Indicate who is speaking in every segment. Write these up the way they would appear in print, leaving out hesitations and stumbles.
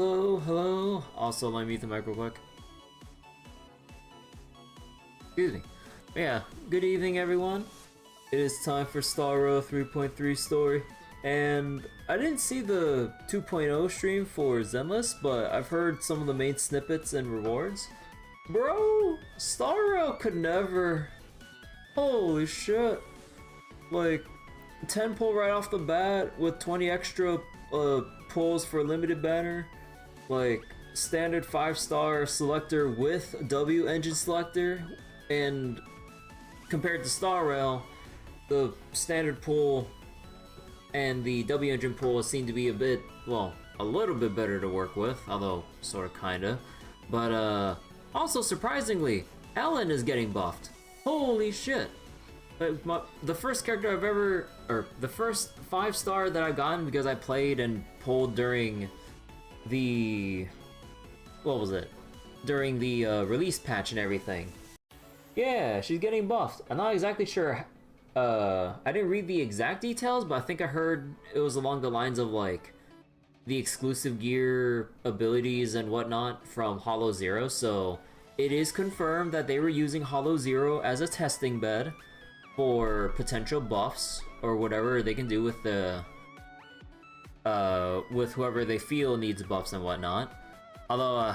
Speaker 1: Hello, hello. Also, let me mute the mic real quick. Excuse me. But yeah, good evening, everyone. It is time for Star Row 3.3 story. And I didn't see the 2.0 stream for Zenless, but I've heard some of the main snippets and rewards. Bro, Star Row could never. Holy shit. Like, 10 pull right off the bat with 20 extra pulls for limited banner. Like, standard 5-star selector with W engine selector. And compared to Star Rail, the standard pull and the W engine pull seem to be a bit, well, a little bit better to work with, although sort of kinda. But also surprisingly, Ellen is getting buffed. Holy shit. The first character I've ever, or the first 5-star that I've gotten because I played and pulled during the, what was it? During the release patch and everything. Yeah, she's getting buffed. I'm not exactly sure. I didn't read the exact details, but I think I heard it was along the lines of like the exclusive gear abilities and whatnot from Hollow Zero. So it is confirmed that they were using Hollow Zero as a testing bed for potential buffs or whatever they can do with the with whoever they feel needs buffs and whatnot. Although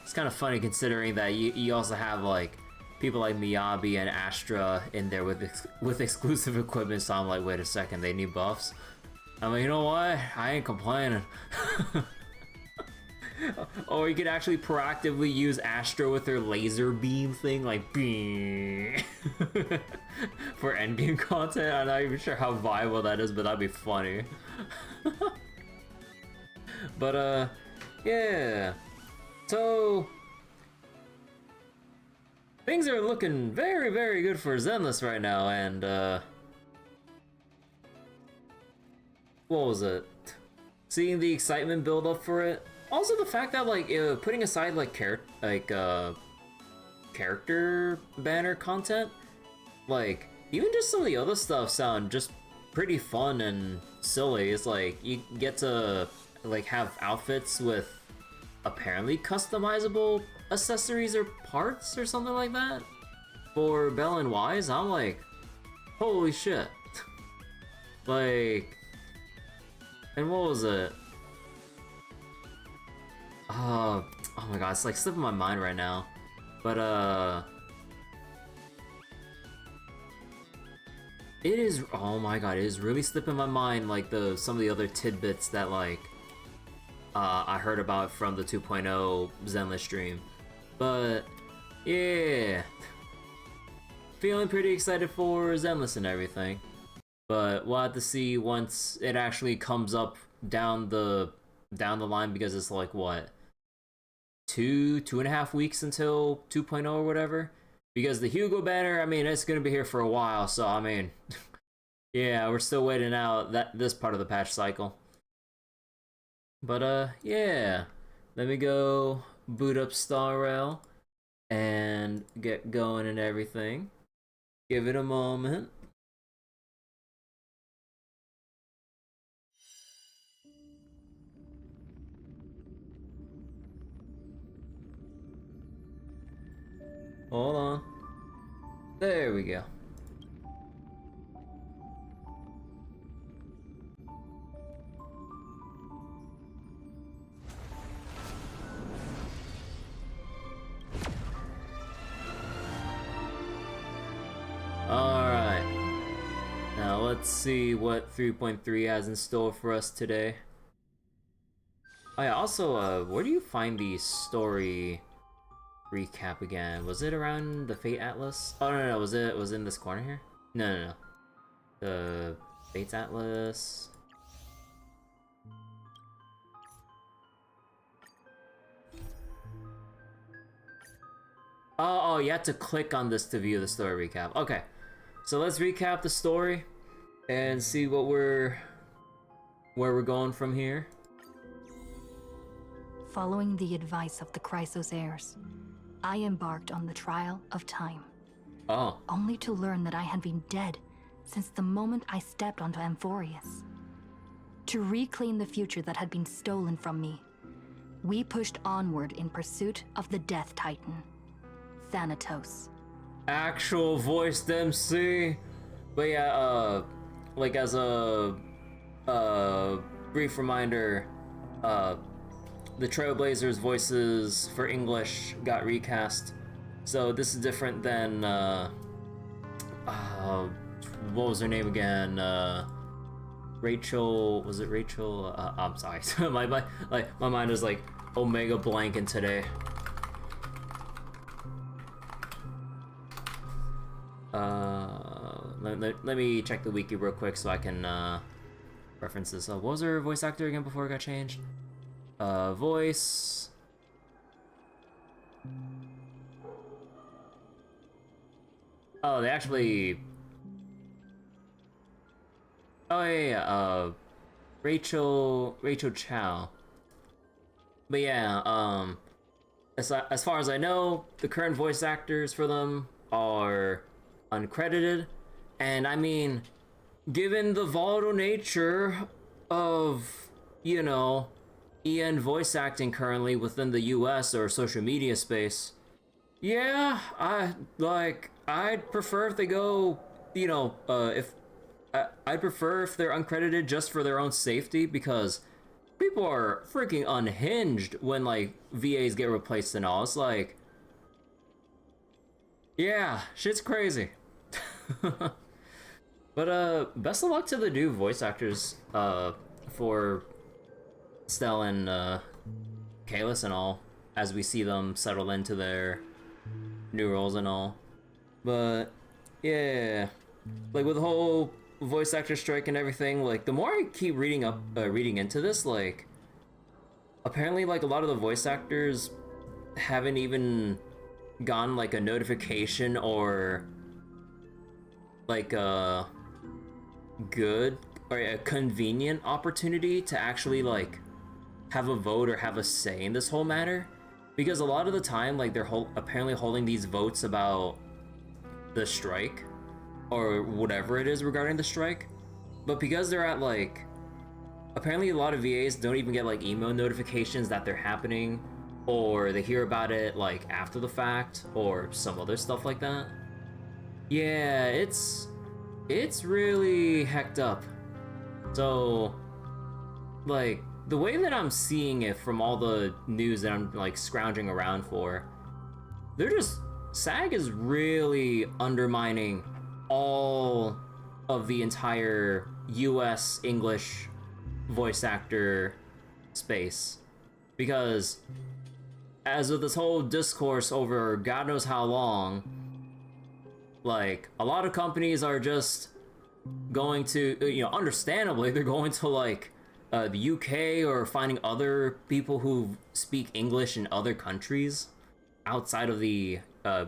Speaker 1: it's kind of funny considering that you also have like people like Miyabi and Astra in there with exclusive equipment, so I'm like, wait a second, they need buffs? I'm like, you know what? I ain't complaining. Or you could actually proactively use Astra with her laser beam thing, like, beam, for endgame content. I'm not even sure how viable that is, but that'd be funny. But, yeah. So things are looking very, very good for Zenless right now, and, what was it? Seeing the excitement build up for it. Also the fact that, like, putting aside, like, character banner content, like, even just some of the other stuff sound just pretty fun and silly. It's like, you get to, like, have outfits with apparently customizable accessories or parts or something like that for Bell and Wise. I'm like, holy shit. Like, and what was it? Oh my god, it's like slipping my mind right now. But it is, oh my god, it is really slipping my mind, like some of the other tidbits that like I heard about from the 2.0 Zenless stream. But yeah, feeling pretty excited for Zenless and everything. But we'll have to see once it actually comes up down the line, because it's like what, 2.5 weeks until 2.0 or whatever. Because the Hugo banner, I mean, it's gonna be here for a while, so I mean, yeah, we're still waiting out this part of the patch cycle. But yeah, let me go boot up Star Rail and get going and everything. Give it a moment. Hold on. There we go. Alright. Now let's see what 3.3 has in store for us today. Oh yeah, also, where do you find the story recap again? Was it around the Fate Atlas? Oh no, was it in this corner here? No. The Fates Atlas. Oh, you have to click on this to view the story recap. Okay, so let's recap the story and see where we're going from here.
Speaker 2: Following the advice of the Chrysos heirs, I embarked on the trial of time.
Speaker 1: Oh.
Speaker 2: Only to learn that I had been dead since the moment I stepped onto Amphorius. To reclaim the future that had been stolen from me, we pushed onward in pursuit of the Death Titan, Thanatos.
Speaker 1: Actual voiced MC. But yeah, like as a brief reminder, the Trailblazers voices for English got recast. So this is different than what was her name again? Rachel, was it Rachel? I'm sorry. my mind is like Omega blanking today. Let me check the wiki real quick so I can reference this. What was her voice actor again before it got changed? Voice. Oh, they actually. Oh yeah. Rachel Chow. But yeah, as far as I know, the current voice actors for them are uncredited, and I mean, given the volatile nature of, you know, EN voice acting currently within the US or social media space, yeah, I'd prefer if they go, you know, I'd prefer if they're uncredited just for their own safety, because people are freaking unhinged when like VAs get replaced and all. It's like, yeah, shit's crazy. But best of luck to the new voice actors for Stell and Kalis and all, as we see them settle into their new roles and all. But yeah, like with the whole voice actor strike and everything, like the more I keep reading into this, like apparently like a lot of the voice actors haven't even gotten like a notification or like a good or a convenient opportunity to actually like have a vote or have a say in this whole matter, because a lot of the time like they're apparently holding these votes about the strike or whatever it is regarding the strike, but because they're at like, apparently a lot of VAs don't even get like email notifications that they're happening, or they hear about it like after the fact or some other stuff like that. Yeah, it's really hecked up. So like the way that I'm seeing it from all the news that I'm like scrounging around for, SAG is really undermining all of the entire US English voice actor space, because as of this whole discourse over God knows how long, like a lot of companies are just going to, you know, understandably they're going to like the UK or finding other people who speak English in other countries outside of the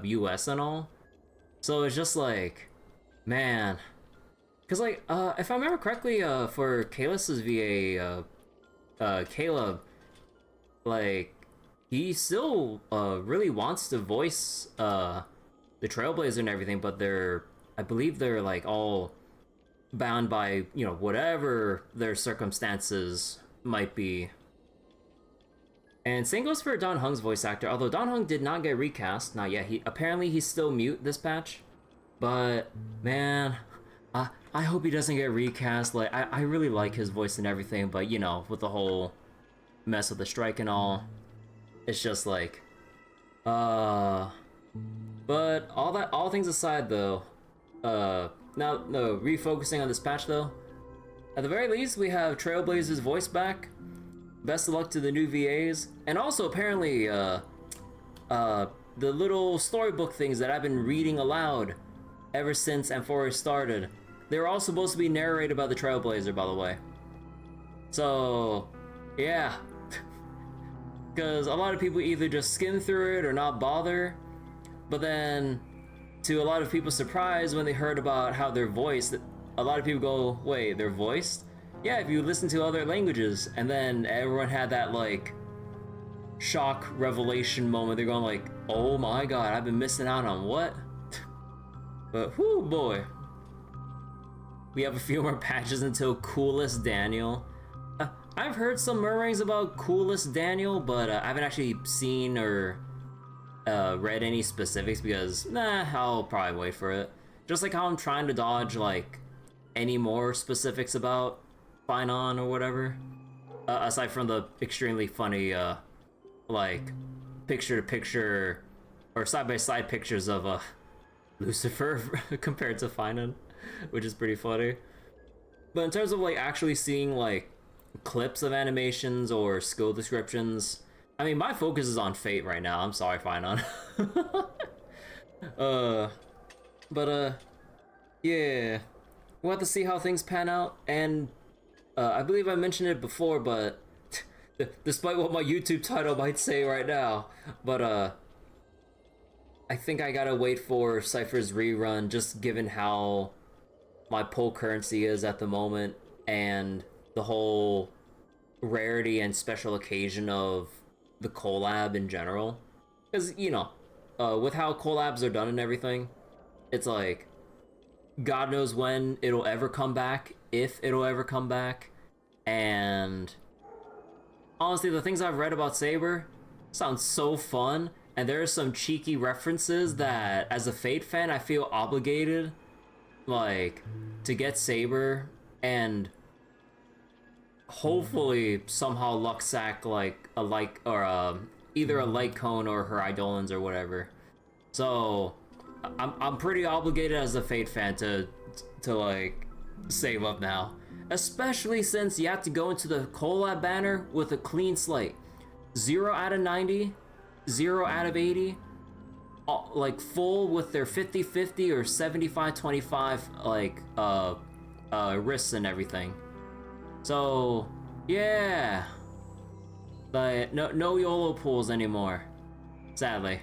Speaker 1: US and all. So it's just like, man, because like if I remember correctly, for Kalis's VA, Caleb, like he still really wants to voice the Trailblazer and everything, but I believe they're like all bound by, you know, whatever their circumstances might be. And same goes for Don Hung's voice actor, although Don Hung did not get recast, not yet. He's still mute this patch. But man, I hope he doesn't get recast. Like I really like his voice and everything, but you know, with the whole mess with the strike and all, it's just like but all things aside though, refocusing on this patch though, at the very least we have Trailblazer's voice back. Best of luck to the new VAs, and also apparently the little storybook things that I've been reading aloud ever since Amphoria started, they were all supposed to be narrated by the Trailblazer, by the way. So yeah, because a lot of people either just skim through it or not bother, but then to a lot of people's surprise, when they heard about how they're voiced, a lot of people go, wait, they're voiced? Yeah, if you listen to other languages. And then everyone had that like shock revelation moment. They're going like, oh my god, I've been missing out on what? But whoo boy, we have a few more patches until Coolest Daniel. I I've heard some murmurings about Coolest Daniel, but I haven't actually seen or read any specifics because, nah, I'll probably wait for it. Just like how I'm trying to dodge, like, any more specifics about Finon or whatever. Aside from the extremely funny, like, picture-to-picture or side-by-side pictures of Lucifer compared to Finon, which is pretty funny. But in terms of, like, actually seeing, like, clips of animations or skill descriptions, I mean, my focus is on Fate right now. I'm sorry, Finon. Yeah. We'll have to see how things pan out, and I believe I mentioned it before, but despite what my YouTube title might say right now, but I think I gotta wait for Cipher's rerun, just given how my pull currency is at the moment, and the whole rarity and special occasion of the collab in general. Because, you know, with how collabs are done and everything, it's like, God knows when it'll ever come back, if it'll ever come back, and honestly, the things I've read about Saber sound so fun, and there are some cheeky references that, as a Fate fan, I feel obligated, like, to get Saber, and hopefully somehow luck sack, like, a like, or either a light cone or her Eidolons or whatever. So I'm pretty obligated as a Fate fan to like save up now, especially since you have to go into the collab banner with a clean slate, 0 out of 90, 0 out of 80, like full with their 50-50 or 75-25 like risks and everything. So yeah, but no YOLO pools anymore, sadly.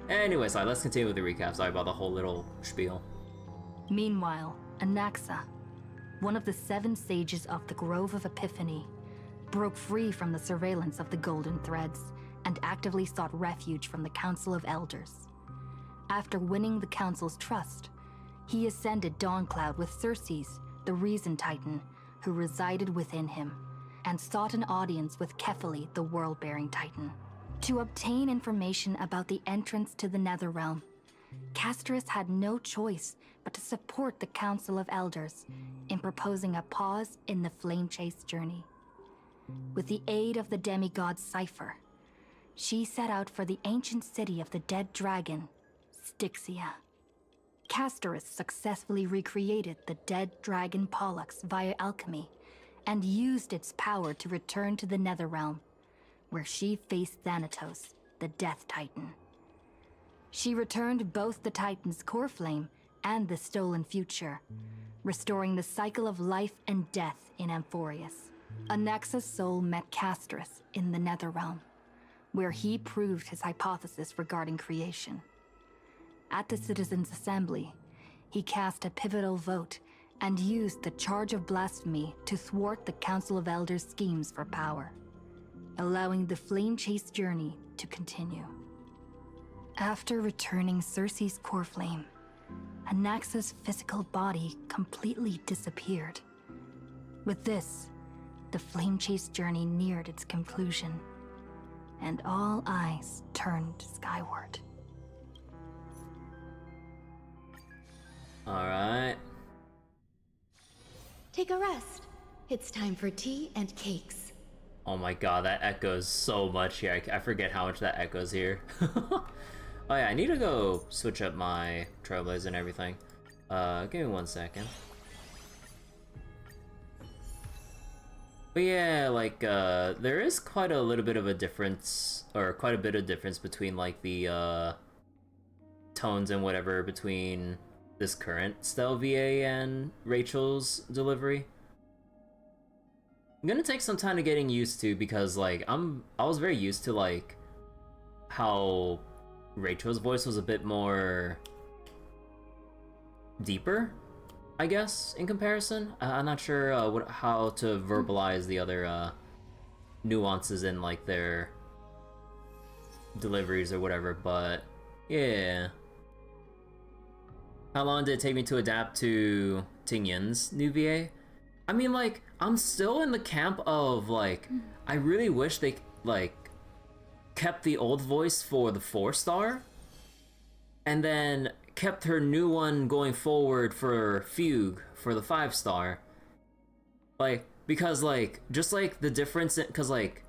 Speaker 1: Anyway, sorry, let's continue with the recap. Sorry about the whole little spiel.
Speaker 2: Meanwhile, Anaxa, one of the 7 sages of the Grove of Epiphany, broke free from the surveillance of the Golden Threads and actively sought refuge from the Council of Elders. After winning the Council's trust, he ascended Dawncloud with Circes, the Reason Titan, who resided within him, and sought an audience with Kephaly, the World-Bearing Titan. To obtain information about the entrance to the Netherrealm, Castorus had no choice but to support the Council of Elders in proposing a pause in the flame chase journey. With the aid of the demigod Cipher, she set out for the ancient city of the dead dragon, Styxia. Castorus successfully recreated the dead dragon Pollux via alchemy and used its power to return to the Netherrealm, where she faced Thanatos, the Death Titan. She returned both the Titan's core flame and the stolen future, restoring the cycle of life and death in Amphorius. Anaxa's soul met Castorus in the Netherrealm, where he proved his hypothesis regarding creation. At the Citizens' Assembly, he cast a pivotal vote and used the charge of blasphemy to thwart the Council of Elders' schemes for power, allowing the flame chase journey to continue. After returning Circe's core flame, Anaxa's physical body completely disappeared. With this, the flame chase journey neared its conclusion, and all eyes turned skyward.
Speaker 1: Alright.
Speaker 3: Take a rest. It's time for tea and cakes.
Speaker 1: Oh my god, that echoes so much here. I forget how much that echoes here. Oh yeah, I need to go switch up my Trailblazer and everything. Give me 1 second. But yeah, like, there is quite a little bit of a difference, or quite a bit of difference between, like, the, tones and whatever between this current Stell VA and Rachel's delivery. I'm gonna take some time to getting used to, because, like, I was very used to, like, how Rachel's voice was a bit more deeper, I guess, in comparison. I'm not sure how to verbalize the other nuances in, like, their deliveries or whatever, but yeah. How long did it take me to adapt to Tingyun's new VA? I mean, like, I'm still in the camp of, like, I really wish they, like, kept the old voice for the 4-star, and then kept her new one going forward for Fugue for the 5-star. Like, because, like, just, like, the difference, because, like,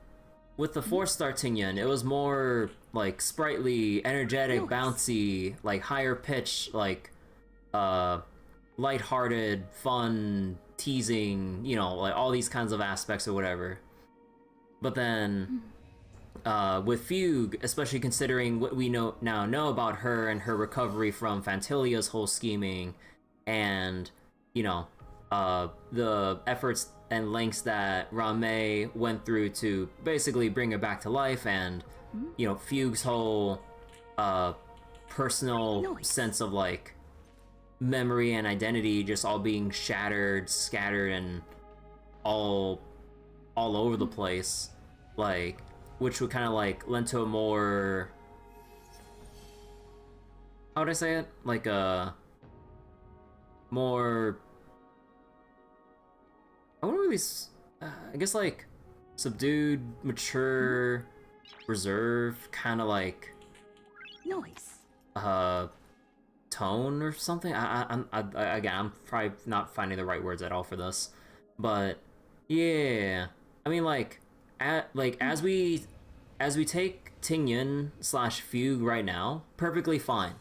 Speaker 1: with the 4-star Tingyan, it was more, like, sprightly, energetic, bouncy, like, higher pitch, like, lighthearted, fun, teasing, you know, like all these kinds of aspects or whatever. But then with Fugue, especially considering what we now know about her and her recovery from Fantilia's whole scheming, and you know, the efforts and lengths that Rame went through to basically bring her back to life, and you know, Fugue's whole personal sense of like memory and identity just all being shattered, scattered, and all over the place, like, which would kind of like lend to a more, how would I say it, like a more, I wouldn't really I guess like subdued, mature, reserved, kind of like tone or something. Again, I'm probably not finding the right words at all for this, but yeah, I mean, like, as we take Tingyan / Fugue right now, perfectly fine.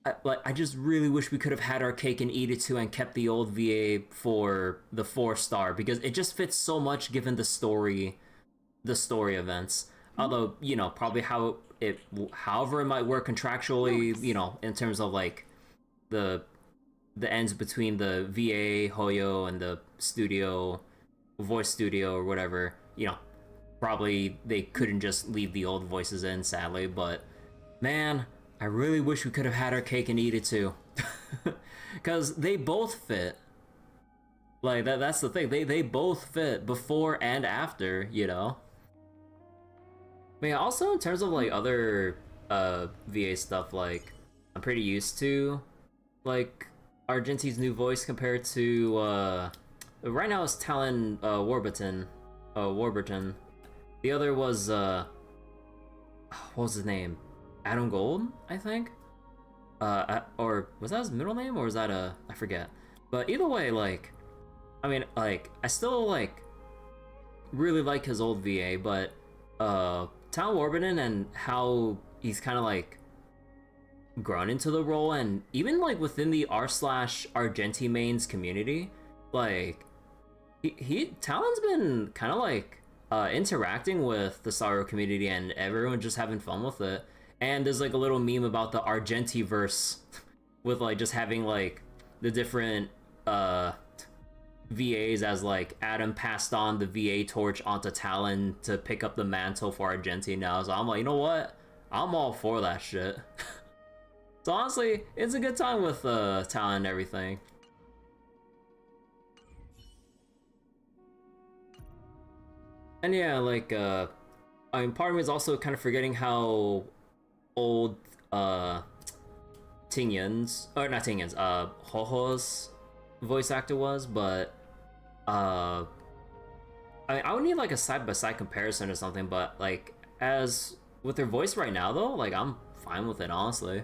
Speaker 1: I just really wish we could have had our cake and eat it too, and kept the old VA for the 4-star, because it just fits so much given the story events. Although, you know, probably however it might work contractually, you know, in terms of like the ends between the VA, Hoyo, and the studio, voice studio or whatever, you know, probably they couldn't just leave the old voices in, sadly. But man, I really wish we could have had our cake and eat it too, because they both fit. Like that's the thing, they both fit before and after, you know. But yeah, also in terms of like other VA stuff, like I'm pretty used to like Argenti's new voice compared to right now it's Talon Warburton. The other was what was his name? Adam Gold, I think. Or was that his middle name, or was that I forget. But either way, like, I mean, like, I still like really like his old VA, but Talon Warburton and how he's kind of like grown into the role, and even like within the r/Argenti mains community, like Talon's been kind of like interacting with the Sorrow community, and everyone just having fun with it. And there's like a little meme about the Argentiverse with like just having like the different VAs, as like Adam passed on the VA torch onto Talon to pick up the mantle for Argenti now. So I'm like, you know what? I'm all for that shit. So honestly, it's a good time with Talon and everything. And yeah, like I mean, part of me is also kind of forgetting how old Tingyan's, or not Tingyan's, Ho-Ho's voice actor was, but I mean, I would need like a side-by-side comparison or something, but like as with her voice right now though, like I'm fine with it, honestly.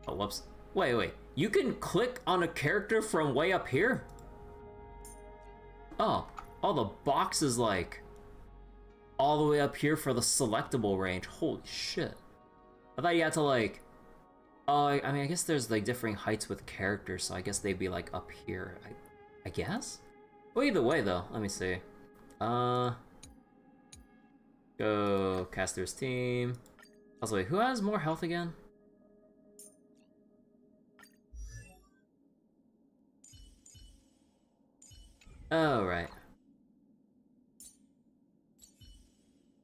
Speaker 1: Oh, whoops. Wait, you can click on a character from way up here? Oh, the box is like all the way up here for the selectable range. Holy shit. I thought you had to like, oh, I mean, I guess there's like differing heights with characters, so I guess they'd be like up here, I guess? Well, either way though, let me see. Go Caster's team. Also, wait, who has more health again? Oh, right.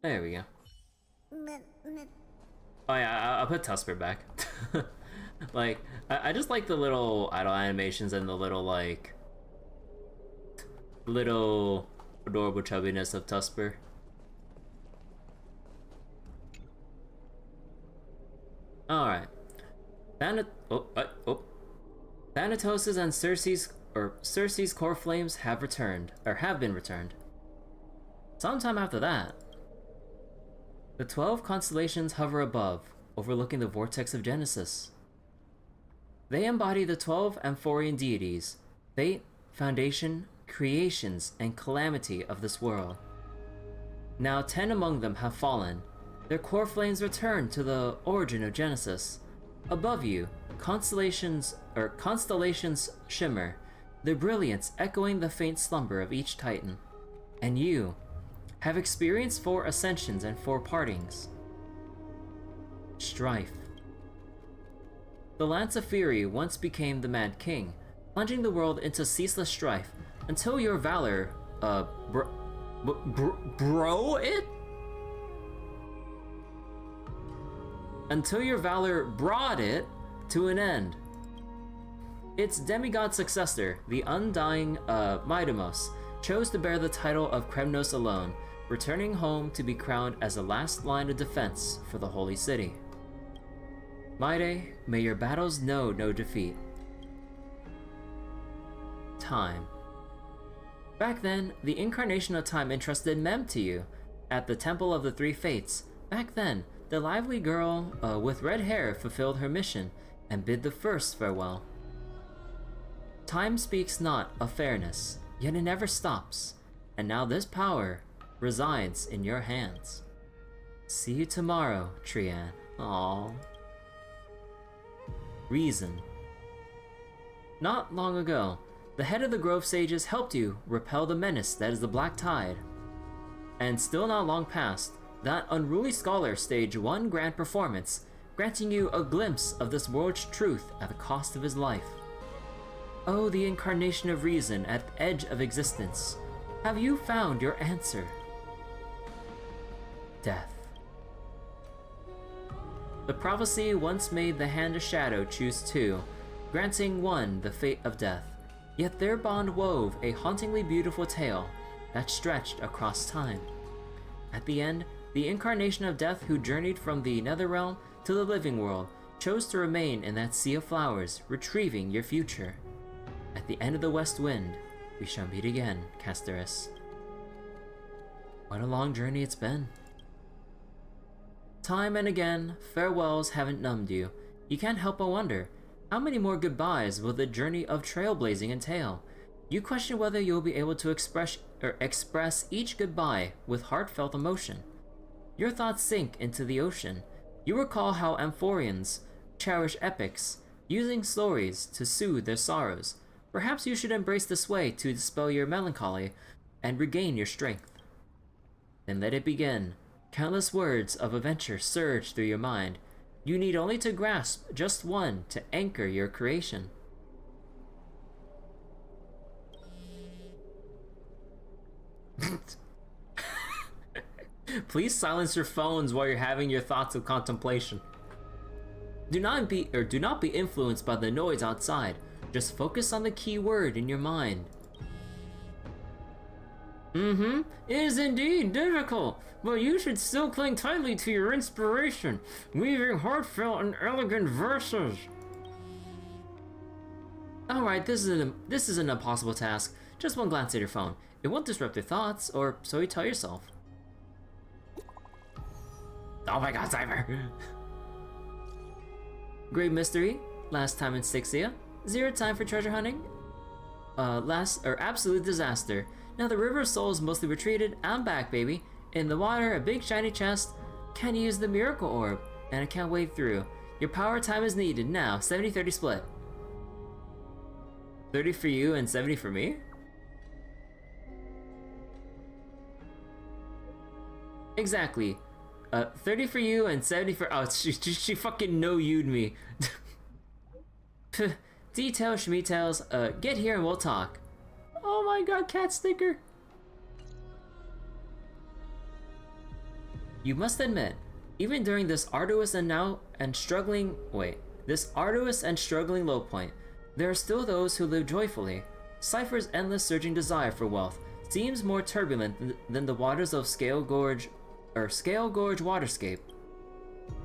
Speaker 1: There we go. Oh yeah, I'll put Tusper back. Like, I just like the little idle animations and the little adorable chubbiness of Tusper. Alright. Thanatos' and Cersei's Circe's core flames have been returned. Sometime after that, the 12 constellations hover above, overlooking the vortex of Genesis. They embody the 12 Amphorian deities, fate, foundation, creations, and calamity of this world. Now 10 among them have fallen. Their core flames return to the origin of Genesis. Above you, constellations shimmer, their brilliance echoing the faint slumber of each titan. And you have experienced 4 ascensions and 4 partings. Strife. The Lance of Fury once became the Mad King, plunging the world into ceaseless strife until your valor, until your valor brought it to an end. Its demigod successor, the undying Midamos, chose to bear the title of Kremnos alone, returning home to be crowned as the last line of defense for the Holy City. Maide, may your battles know no defeat. Time. Back then, the incarnation of time entrusted Mem to you. At the Temple of the Three Fates, back then, the lively girl with red hair fulfilled her mission and bid the first farewell. Time speaks not of fairness, yet it never stops, and now this power resides in your hands. See you tomorrow, Trian. Aww. Reason. Not long ago, the head of the Grove Sages helped you repel the menace that is the Black Tide. And still not long past, that unruly scholar staged one grand performance, granting you a glimpse of this world's truth at the cost of his life. Oh, the incarnation of reason at the edge of existence, have you found your answer? Death. The prophecy once made the Hand of Shadow choose 2, granting one the fate of death, yet their bond wove a hauntingly beautiful tale that stretched across time. At the end, the incarnation of death who journeyed from the Netherrealm to the living world chose to remain in that sea of flowers, retrieving your future. At the end of the west wind, we shall meet again, Casterus. What a long journey it's been. Time and again, farewells haven't numbed you. You can't help but wonder, how many more goodbyes will the journey of trailblazing entail? You question whether you'll be able to express each goodbye with heartfelt emotion. Your thoughts sink into the ocean. You recall how Amphorians cherish epics, using stories to soothe their sorrows. Perhaps you should embrace this way to dispel your melancholy and regain your strength. Then let it begin. Countless words of adventure surge through your mind. You need only to grasp just one to anchor your creation. Please silence your phones while you're having your thoughts of contemplation. Do not be influenced by the noise outside. Just focus on the key word in your mind. It is indeed difficult, but you should still cling tightly to your inspiration, weaving heartfelt and elegant verses. Alright, this is an impossible task. Just one glance at your phone. It won't disrupt your thoughts, or so you tell yourself. Oh my god, Cipher! Great mystery. Last time in Styxia. 0 time for treasure hunting. Absolute disaster. Now the River of Souls mostly retreated. I'm back, baby. In the water, a big shiny chest. Can use the miracle orb, and I can't wade through. Your power time is needed now. 70-30 split. 30 for you and 70 for me? Exactly. 30 for you and 70 for— oh, she fucking no-you'd me. Details, schmeetails, get here and we'll talk. Oh my god, cat sticker. You must admit, even during this arduous and struggling low point, there are still those who live joyfully. Cipher's endless surging desire for wealth seems more turbulent than the waters of Scale Gorge waterscape.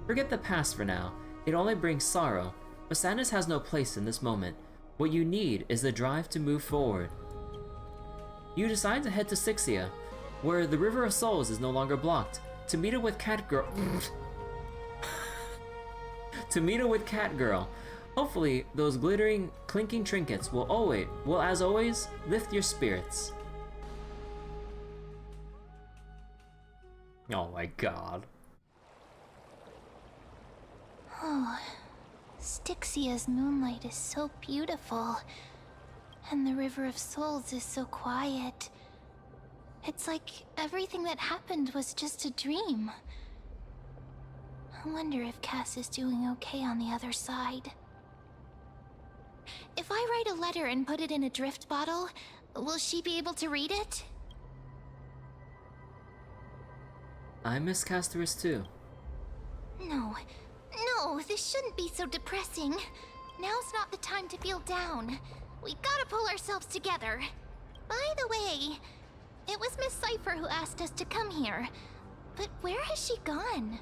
Speaker 1: Forget the past for now. It only brings sorrow, but sadness has no place in this moment. What you need is the drive to move forward. You decide to head to Sixia, where the River of Souls is no longer blocked, to meet up with Catgirl. To meet up with Catgirl. Hopefully, those glittering, clinking trinkets will as always, lift your spirits. Oh my god.
Speaker 4: Oh, Styxia's moonlight is so beautiful. And the River of Souls is so quiet. It's like everything that happened was just a dream. I wonder if Cass is doing okay on the other side. If I write a letter and put it in a drift bottle, will she be able to read it?
Speaker 1: I miss Castorus too.
Speaker 4: No, this shouldn't be so depressing. Now's not the time to feel down. We gotta pull ourselves together. By the way, it was Miss Cipher who asked us to come here. But where has she gone?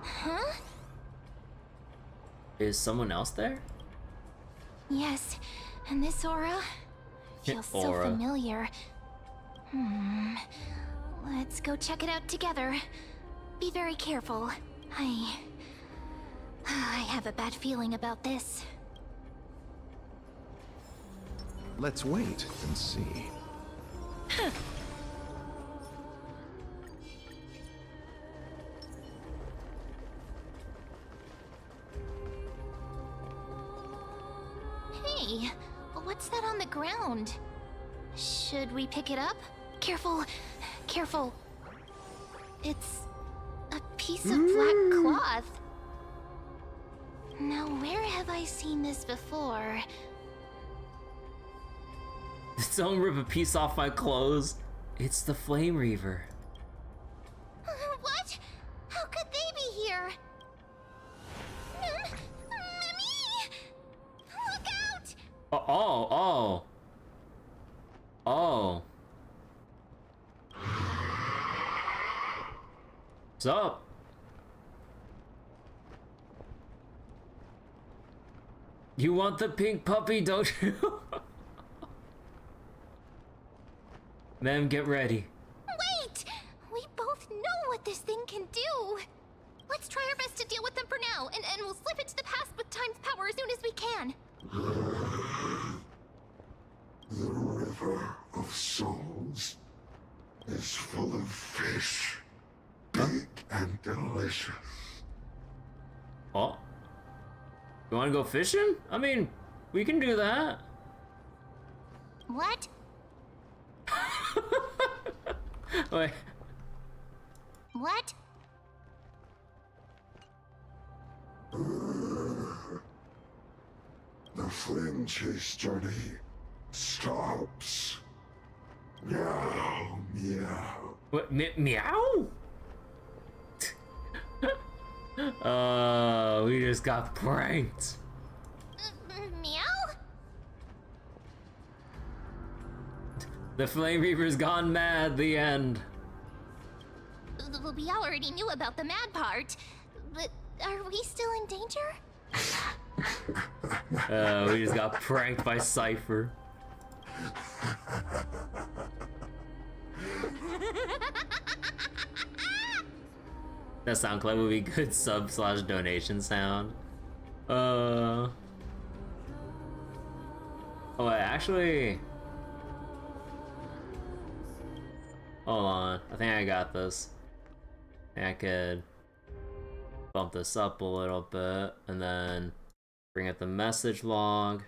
Speaker 4: Huh?
Speaker 1: Is someone else there?
Speaker 4: Yes, and this aura feels so
Speaker 1: Aura.
Speaker 4: familiar. Let's go check it out together. Be very careful. I have a bad feeling about this.
Speaker 5: Let's wait and see.
Speaker 4: Hey, what's that on the ground? Should we pick it up? Careful, careful. It's a piece of black cloth. Now, where have I seen this before?
Speaker 1: Don't rip a piece off my clothes. It's the Flame Reaver.
Speaker 4: What? How could they be here? Mimi! Look out!
Speaker 1: Oh. What's up? You want the pink puppy, don't you? Ma'am, get ready.
Speaker 4: Wait! We both know what this thing can do. Let's try our best to deal with them for now, and we'll slip into the past with time's power as soon as we can.
Speaker 6: The River of Souls is full of fish, big and delicious.
Speaker 1: Oh? You wanna go fishing? I mean, we can do that.
Speaker 4: What?
Speaker 1: Wait.
Speaker 4: What?
Speaker 6: The flame chase journey stops. Meow, meow.
Speaker 1: What? Meow? We just got pranked.
Speaker 4: Meow?
Speaker 1: The Flame Reaper's gone mad, the end.
Speaker 4: We already knew about the mad part, but are we still in danger?
Speaker 1: We just got pranked by Cipher. That sound clip would be good sub/donation sound. Oh wait, actually, hold on. I think I got this. I could bump this up a little bit and then bring up the message log.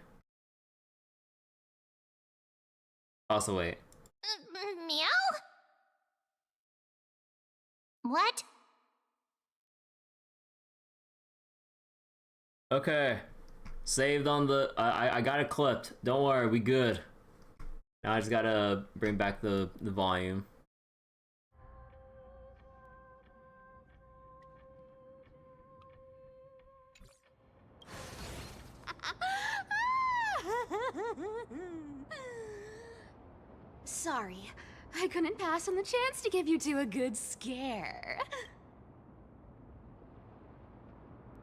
Speaker 1: Also, wait.
Speaker 4: Meow? What?
Speaker 1: Okay, saved on the. I got it clipped. Don't worry, we good. Now I just gotta bring back the volume.
Speaker 7: Sorry, I couldn't pass on the chance to give you two a good scare.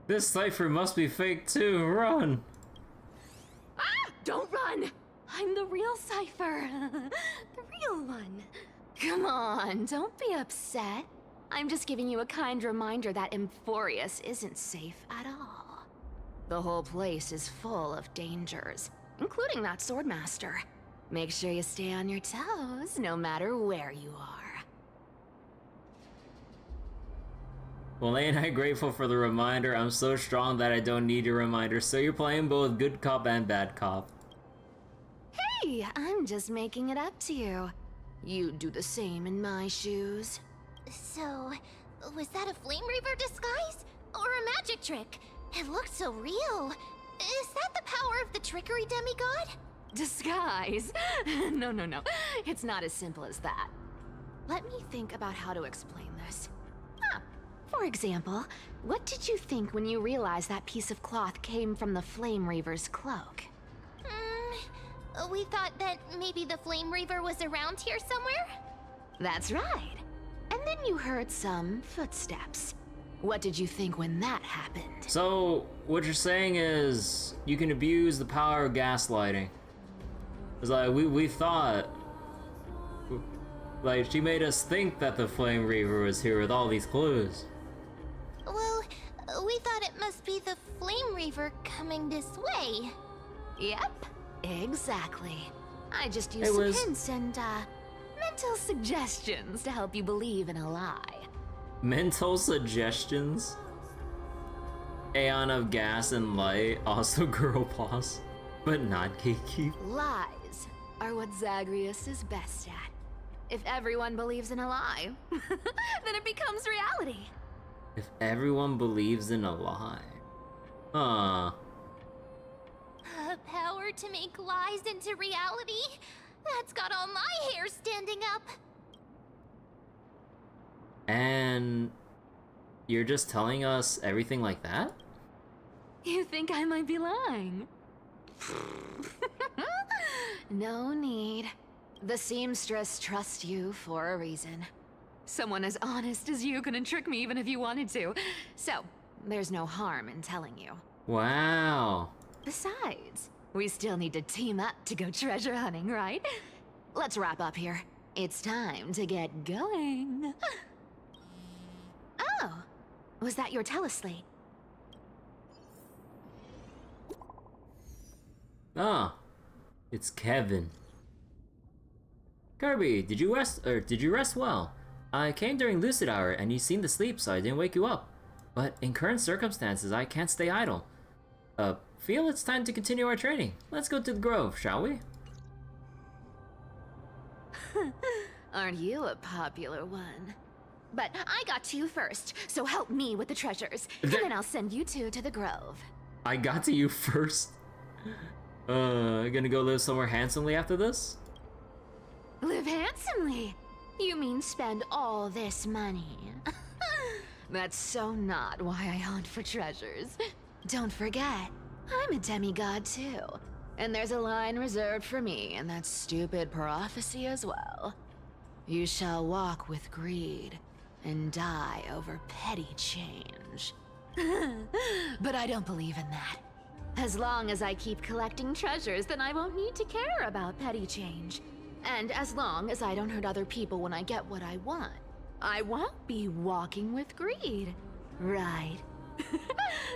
Speaker 1: This cipher must be fake too. Run.
Speaker 7: Don't run! I'm the real Cipher. The real one. Come on, don't be upset. I'm just giving you a kind reminder that Emphorius isn't safe at all. The whole place is full of dangers, including that swordmaster. Make sure you stay on your toes, no matter where you are.
Speaker 1: Well, ain't I grateful for the reminder? I'm so strong that I don't need a reminder. So you're playing both good cop and bad cop.
Speaker 7: Hey, I'm just making it up to you. You'd do the same in my shoes.
Speaker 4: So, was that a Flame Reaver disguise? Or a magic trick? It looked so real. Is that the power of the trickery demigod?
Speaker 7: Disguise? No. It's not as simple as that. Let me think about how to explain this. For example, what did you think when you realized that piece of cloth came from the Flame Reaver's cloak?
Speaker 4: We thought that maybe the Flame Reaver was around here somewhere?
Speaker 7: That's right. And then you heard some footsteps. What did you think when that happened?
Speaker 1: So, what you're saying is you can abuse the power of gaslighting. It's like, we thought... Like, she made us think that the Flame Reaver was here with all these clues.
Speaker 4: Well, we thought it must be the Flame Reaver coming this way.
Speaker 7: Yep, exactly. I just used some hints and, mental suggestions to help you believe in a lie.
Speaker 1: Mental suggestions? Aeon of gas and light, also girl boss, but not gatekeep.
Speaker 7: Lies are what Zagreus is best at. If everyone believes in a lie, then it becomes reality.
Speaker 1: If everyone believes in a lie. Huh.
Speaker 4: Power to make lies into reality? That's got all my hair standing up.
Speaker 1: And you're just telling us everything like that?
Speaker 7: You think I might be lying? No need. The seamstress trusts you for a reason. Someone as honest as you couldn't trick me even if you wanted to. So, there's no harm in telling you.
Speaker 1: Wow.
Speaker 7: Besides, we still need to team up to go treasure hunting, right? Let's wrap up here. It's time to get going. Oh, was that your teleslate?
Speaker 1: Ah, it's Kevin. Kirby, did you rest well? I came during lucid hour and you seemed asleep, so I didn't wake you up. But in current circumstances, I can't stay idle. Feel it's time to continue our training. Let's go to the grove, shall we?
Speaker 7: Aren't you a popular one? But I got to you first, so help me with the treasures, and then I'll send you two to the grove.
Speaker 1: I got to you first? Gonna go live somewhere handsomely after this?
Speaker 7: Live handsomely? You mean spend all this money? That's so not why I hunt for treasures. Don't forget, I'm a demigod too. And there's a line reserved for me in that stupid prophecy as well. You shall walk with greed and die over petty change. But I don't believe in that. As long as I keep collecting treasures, then I won't need to care about petty change. And as long as I don't hurt other people when I get what I want, I won't be walking with greed. Right?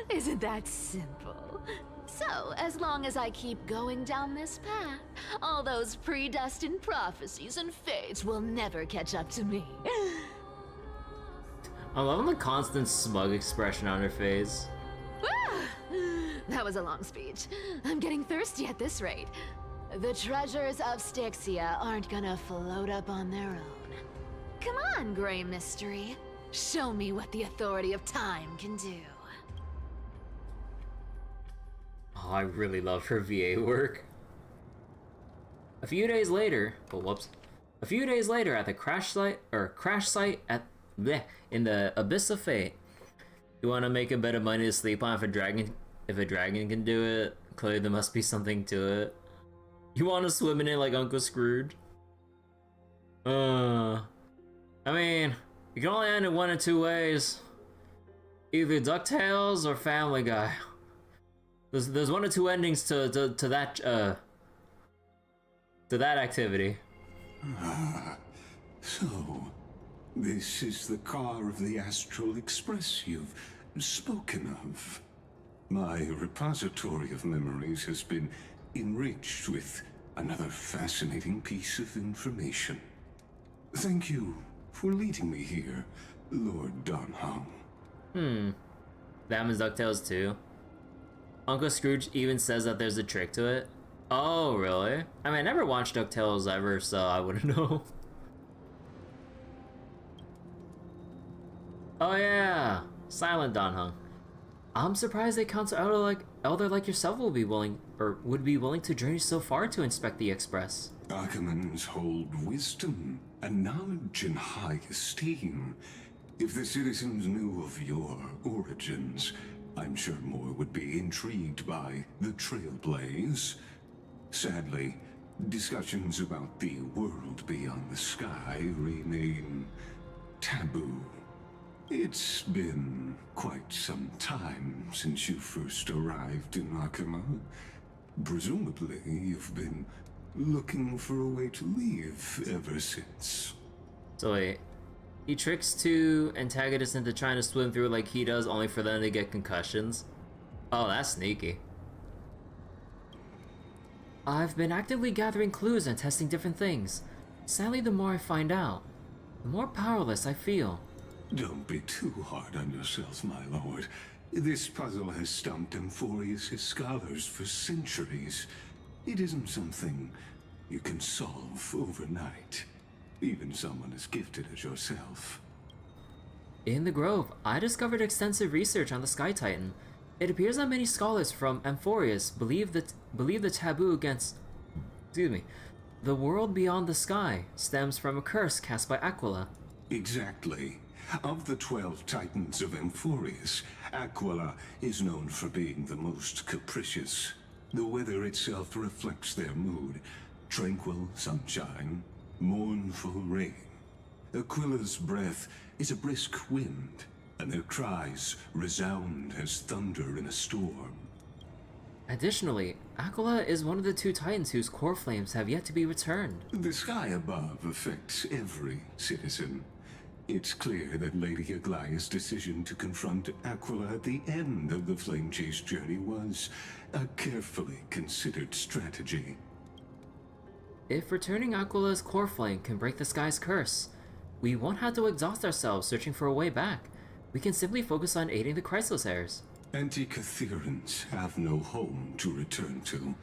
Speaker 7: Isn't that simple? So, as long as I keep going down this path, all those predestined prophecies and fates will never catch up to me.
Speaker 1: I love the constant smug expression on her face.
Speaker 7: That was a long speech. I'm getting thirsty at this rate. The treasures of Styxia aren't gonna float up on their own. Come on, Grey Mystery. Show me what the authority of time can do.
Speaker 1: Oh, I really love her VA work. A few days later at the crash site in the Abyss of Fate. You want to make a bit of money to sleep on if a dragon can do it? Clearly there must be something to it. You want to swim in it like Uncle Scrooge? I mean, you can only end it one of two ways. Either DuckTales or Family Guy. There's one or two endings to that activity.
Speaker 8: Ah, so this is the car of the Astral Express you've spoken of. My repository of memories has been enriched with another fascinating piece of information. Thank you for leading me here, Lord Donhong.
Speaker 1: That happens DuckTales too. Uncle Scrooge even says that there's a trick to it. Oh, really? I mean, I never watched DuckTales ever, so I wouldn't know. Oh yeah, Silent Donhong. I'm surprised a council elder like yourself would be willing to journey so far to inspect the Express.
Speaker 8: Ackermans hold wisdom and knowledge in high esteem. If the citizens knew of your origins, I'm sure more would be intrigued by the Trailblaze. Sadly, discussions about the world beyond the sky remain taboo. It's been quite some time since you first arrived in Akama. Presumably, you've been looking for a way to leave ever since.
Speaker 1: So wait, he tricks two antagonists into trying to swim through like he does, only for them to get concussions. Oh, that's sneaky. I've been actively gathering clues and testing different things. Sadly, the more I find out, the more powerless I feel.
Speaker 8: Don't be too hard on yourself, my lord. This puzzle has stumped Amphorius' scholars for centuries. It isn't something you can solve overnight, even someone as gifted as yourself.
Speaker 1: In the Grove, I discovered extensive research on the Sky Titan. It appears that many scholars from Amphorius believe the taboo against, the world beyond the sky stems from a curse cast by Aquila.
Speaker 8: Exactly. Of the 12 Titans of Amphorius, Aquila is known for being the most capricious. The weather itself reflects their mood. Tranquil sunshine, mournful rain. Aquila's breath is a brisk wind, and their cries resound as thunder in a storm.
Speaker 1: Additionally, Aquila is one of the 2 Titans whose core flames have yet to be returned.
Speaker 8: The sky above affects every citizen. It's clear that Lady Aglaya's decision to confront Aquila at the end of the Flame Chase journey was a carefully considered strategy.
Speaker 1: If returning Aquila's core flame can break the sky's curse, we won't have to exhaust ourselves searching for a way back. We can simply focus on aiding the Chrysalis heirs.
Speaker 8: Anti-Catherians have no home to return to,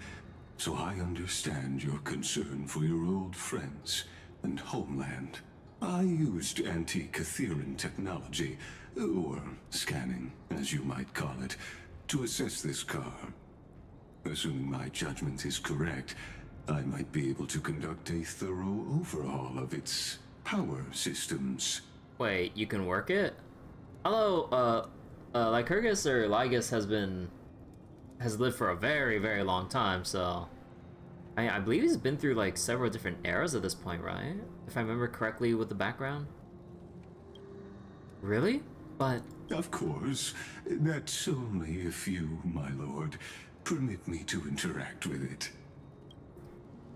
Speaker 8: so I understand your concern for your old friends and homeland. I used anti-Catherian technology, or scanning, as you might call it, to assess this car. Assuming my judgment is correct, I might be able to conduct a thorough overhaul of its power systems.
Speaker 1: Wait, you can work it? Although, Lycurgus or Lygus has lived for a very, very long time, so I believe he's been through like several different eras at this point, right? If I remember correctly with the background. Really? But
Speaker 8: Of course. That's only if you, my lord, permit me to interact with it.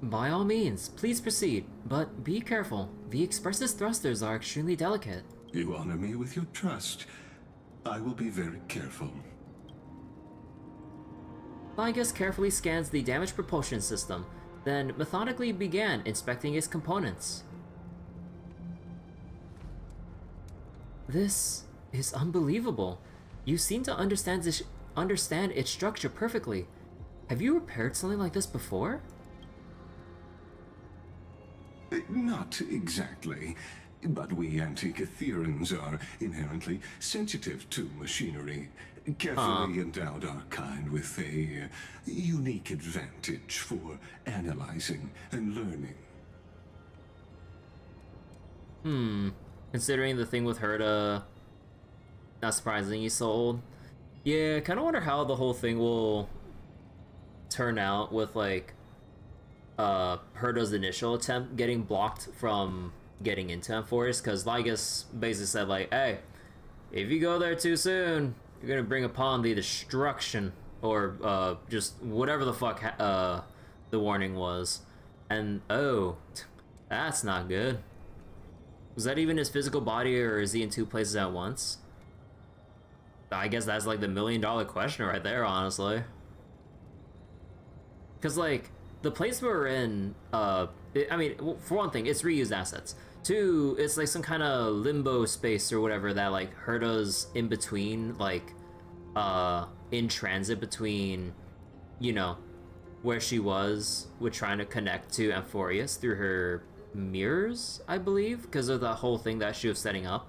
Speaker 1: by all means, please proceed, but be careful. The Express's thrusters are extremely delicate.
Speaker 8: You honor me with your trust. I will be very careful.
Speaker 1: Lygus carefully scans the damaged propulsion system, then methodically began inspecting its components. This is unbelievable. You seem to understand its structure perfectly. Have you repaired something like this before?
Speaker 8: Not exactly, but we Anti-Catherians are inherently sensitive to machinery. Carefully endowed our kind with a unique advantage for analyzing and learning.
Speaker 1: Considering the thing with Herta, not surprising he's so old. Yeah, kind of wonder how the whole thing will turn out with like Herta's initial attempt getting blocked from getting into Amphorius, because Lygus basically said like, hey, if you go there too soon, you're gonna bring upon the destruction or just whatever the fuck the warning was. And oh, that's not good. Was that even his physical body, or is he in two places at once? I guess that's like the $1 million question right there, honestly. Because like the place we're in, I mean, for one thing, it's reused assets. Two, it's like some kind of limbo space or whatever that like Herta's in between, like in transit between, you know, where she was with trying to connect to Amphorius through her mirrors, I believe, because of the whole thing that she was setting up.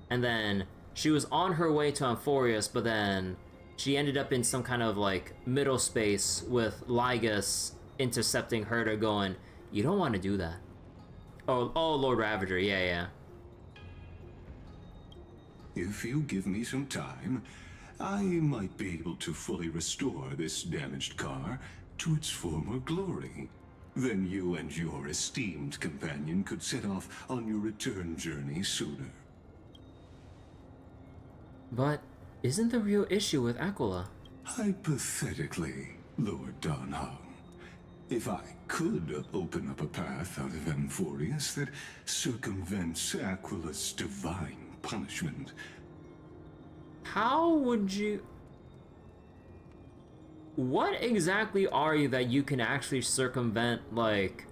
Speaker 1: And then she was on her way to Amphorius, but then she ended up in some kind of like middle space with Lygus intercepting Herta going, you don't want to do that. Oh, Lord Ravager, yeah.
Speaker 8: If you give me some time, I might be able to fully restore this damaged car to its former glory. Then you and your esteemed companion could set off on your return journey sooner.
Speaker 1: But isn't the real issue with Aquila?
Speaker 8: Hypothetically, Lord Donhung, if I could open up a path out of Amphorius that circumvents Aquila's divine punishment.
Speaker 1: How would you... What exactly are you that you can actually circumvent, like,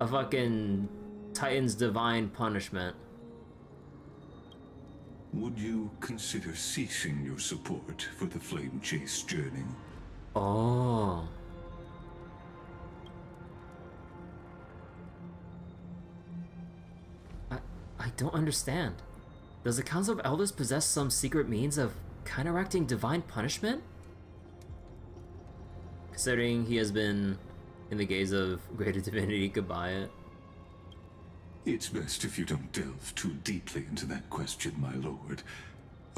Speaker 1: a fucking Titan's divine punishment?
Speaker 8: Would you consider ceasing your support for the Flame Chase journey?
Speaker 1: Oh. I don't understand. Does the Council of Elders possess some secret means of counteracting divine punishment? Considering he has been in the gaze of greater divinity, could buy it.
Speaker 8: It's best if you don't delve too deeply into that question, my lord.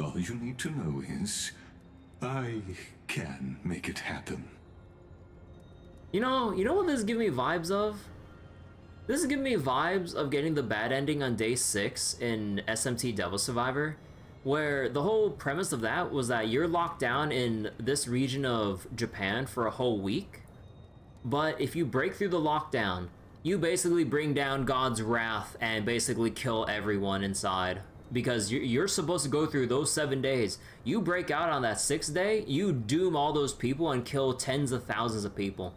Speaker 8: All you need to know is, I can make it happen.
Speaker 1: You know what this is giving me vibes of? This is giving me vibes of getting the bad ending on day 6 in SMT Devil Survivor, where the whole premise of that was that you're locked down in this region of Japan for a whole week, but if you break through the lockdown, you basically bring down God's wrath and basically kill everyone inside. Because you're supposed to go through those 7 days. You break out on that 6th day, you doom all those people and kill tens of thousands of people.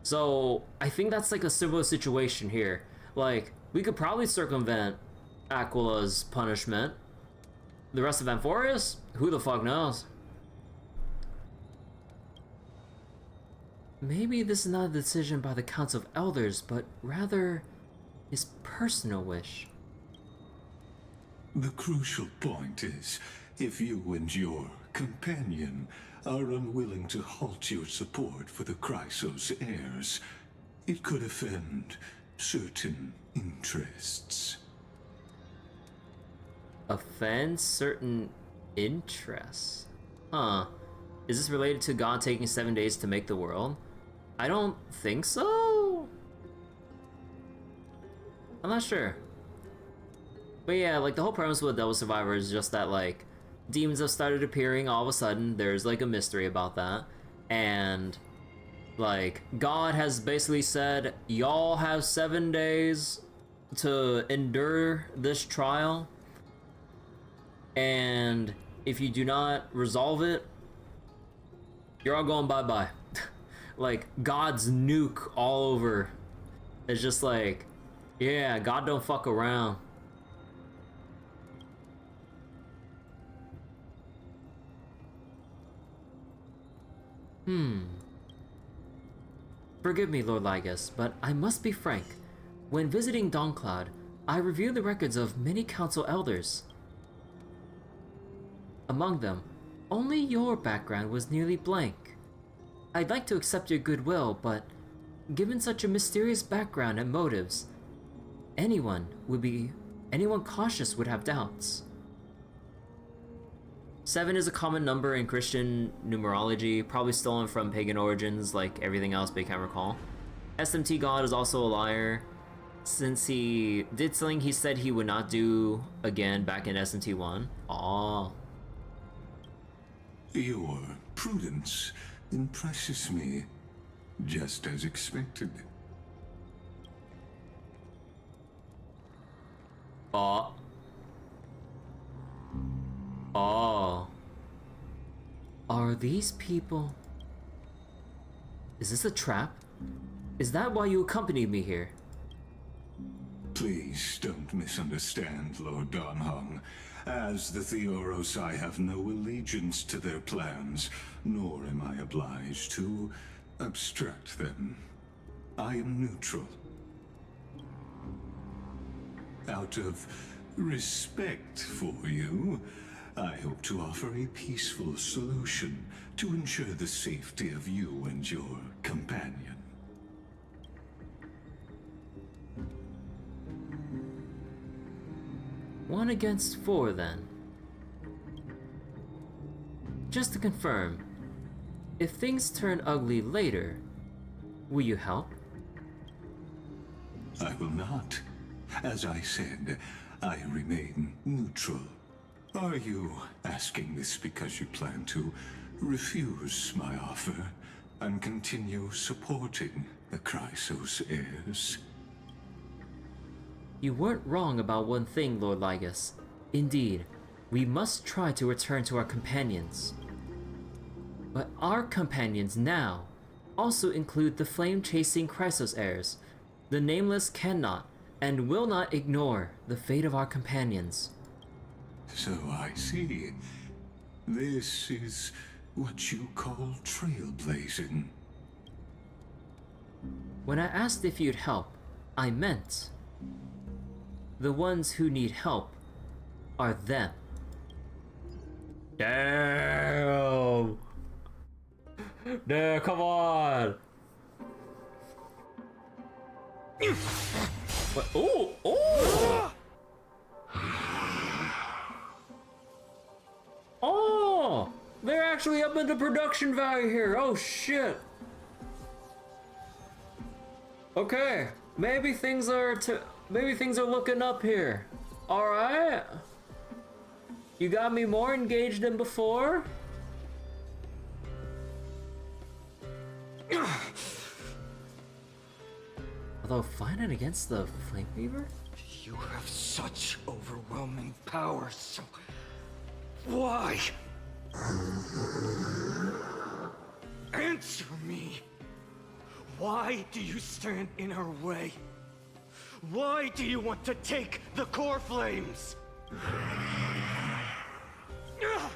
Speaker 1: So I think that's like a similar situation here. Like, we could probably circumvent Aquila's punishment. The rest of Amphorius? Who the fuck knows? Maybe this is not a decision by the Council of Elders, but rather his personal wish.
Speaker 8: The crucial point is, if you and your companion are unwilling to halt your support for the Chrysos heirs, it could offend certain interests.
Speaker 1: Offend certain interests? Huh. Is this related to God taking 7 days to make the world? I don't think so. I'm not sure. But yeah, like the whole premise with Devil Survivor is just that like demons have started appearing all of a sudden. There's like a mystery about that. And like God has basically said, y'all have 7 days to endure this trial. And if you do not resolve it, you're all going bye-bye. Like, God's nuke all over. It's just like, yeah, God don't fuck around. Forgive me, Lord Lygus, but I must be frank. When visiting Dawncloud, I reviewed the records of many council elders. Among them, only your background was nearly blank. I'd like to accept your goodwill, but given such a mysterious background and motives, anyone cautious would have doubts. 7 is a common number in Christian numerology, probably stolen from pagan origins like everything else but can't recall. SMT God is also a liar, since he did something he said he would not do again back in SMT1. Aww.
Speaker 8: Your prudence impresses me, just as expected.
Speaker 1: Oh. Oh. Are these people... Is this a trap? Is that why you accompanied me here?
Speaker 8: Please don't misunderstand, Lord Donhong. As the Theoros, I have no allegiance to their plans, nor am I obliged to obstruct them. I am neutral. Out of respect for you, I hope to offer a peaceful solution to ensure the safety of you and your companion.
Speaker 1: One against four, then. Just to confirm, if things turn ugly later, will you help?
Speaker 8: I will not. As I said, I remain neutral. Are you asking this because you plan to refuse my offer and continue supporting the Chrysos heirs?
Speaker 1: You weren't wrong about one thing, Lord Lygus. Indeed, we must try to return to our companions. But our companions now also include the flame-chasing Chrysos heirs. The Nameless cannot and will not ignore the fate of our companions.
Speaker 8: So I see. This is what you call trailblazing.
Speaker 1: When I asked if you'd help, I meant the ones who need help are them. Damn! Damn, come on! What? Oh! Oh! Oh! They're actually up into production value here. Oh shit! Okay, maybe things are looking up here. All right. You got me more engaged than before. Although fighting against the Flame Weaver?
Speaker 9: You have such overwhelming power, so why? Answer me. Why do you stand in her way? Why do you want to take the core flames?
Speaker 4: Oh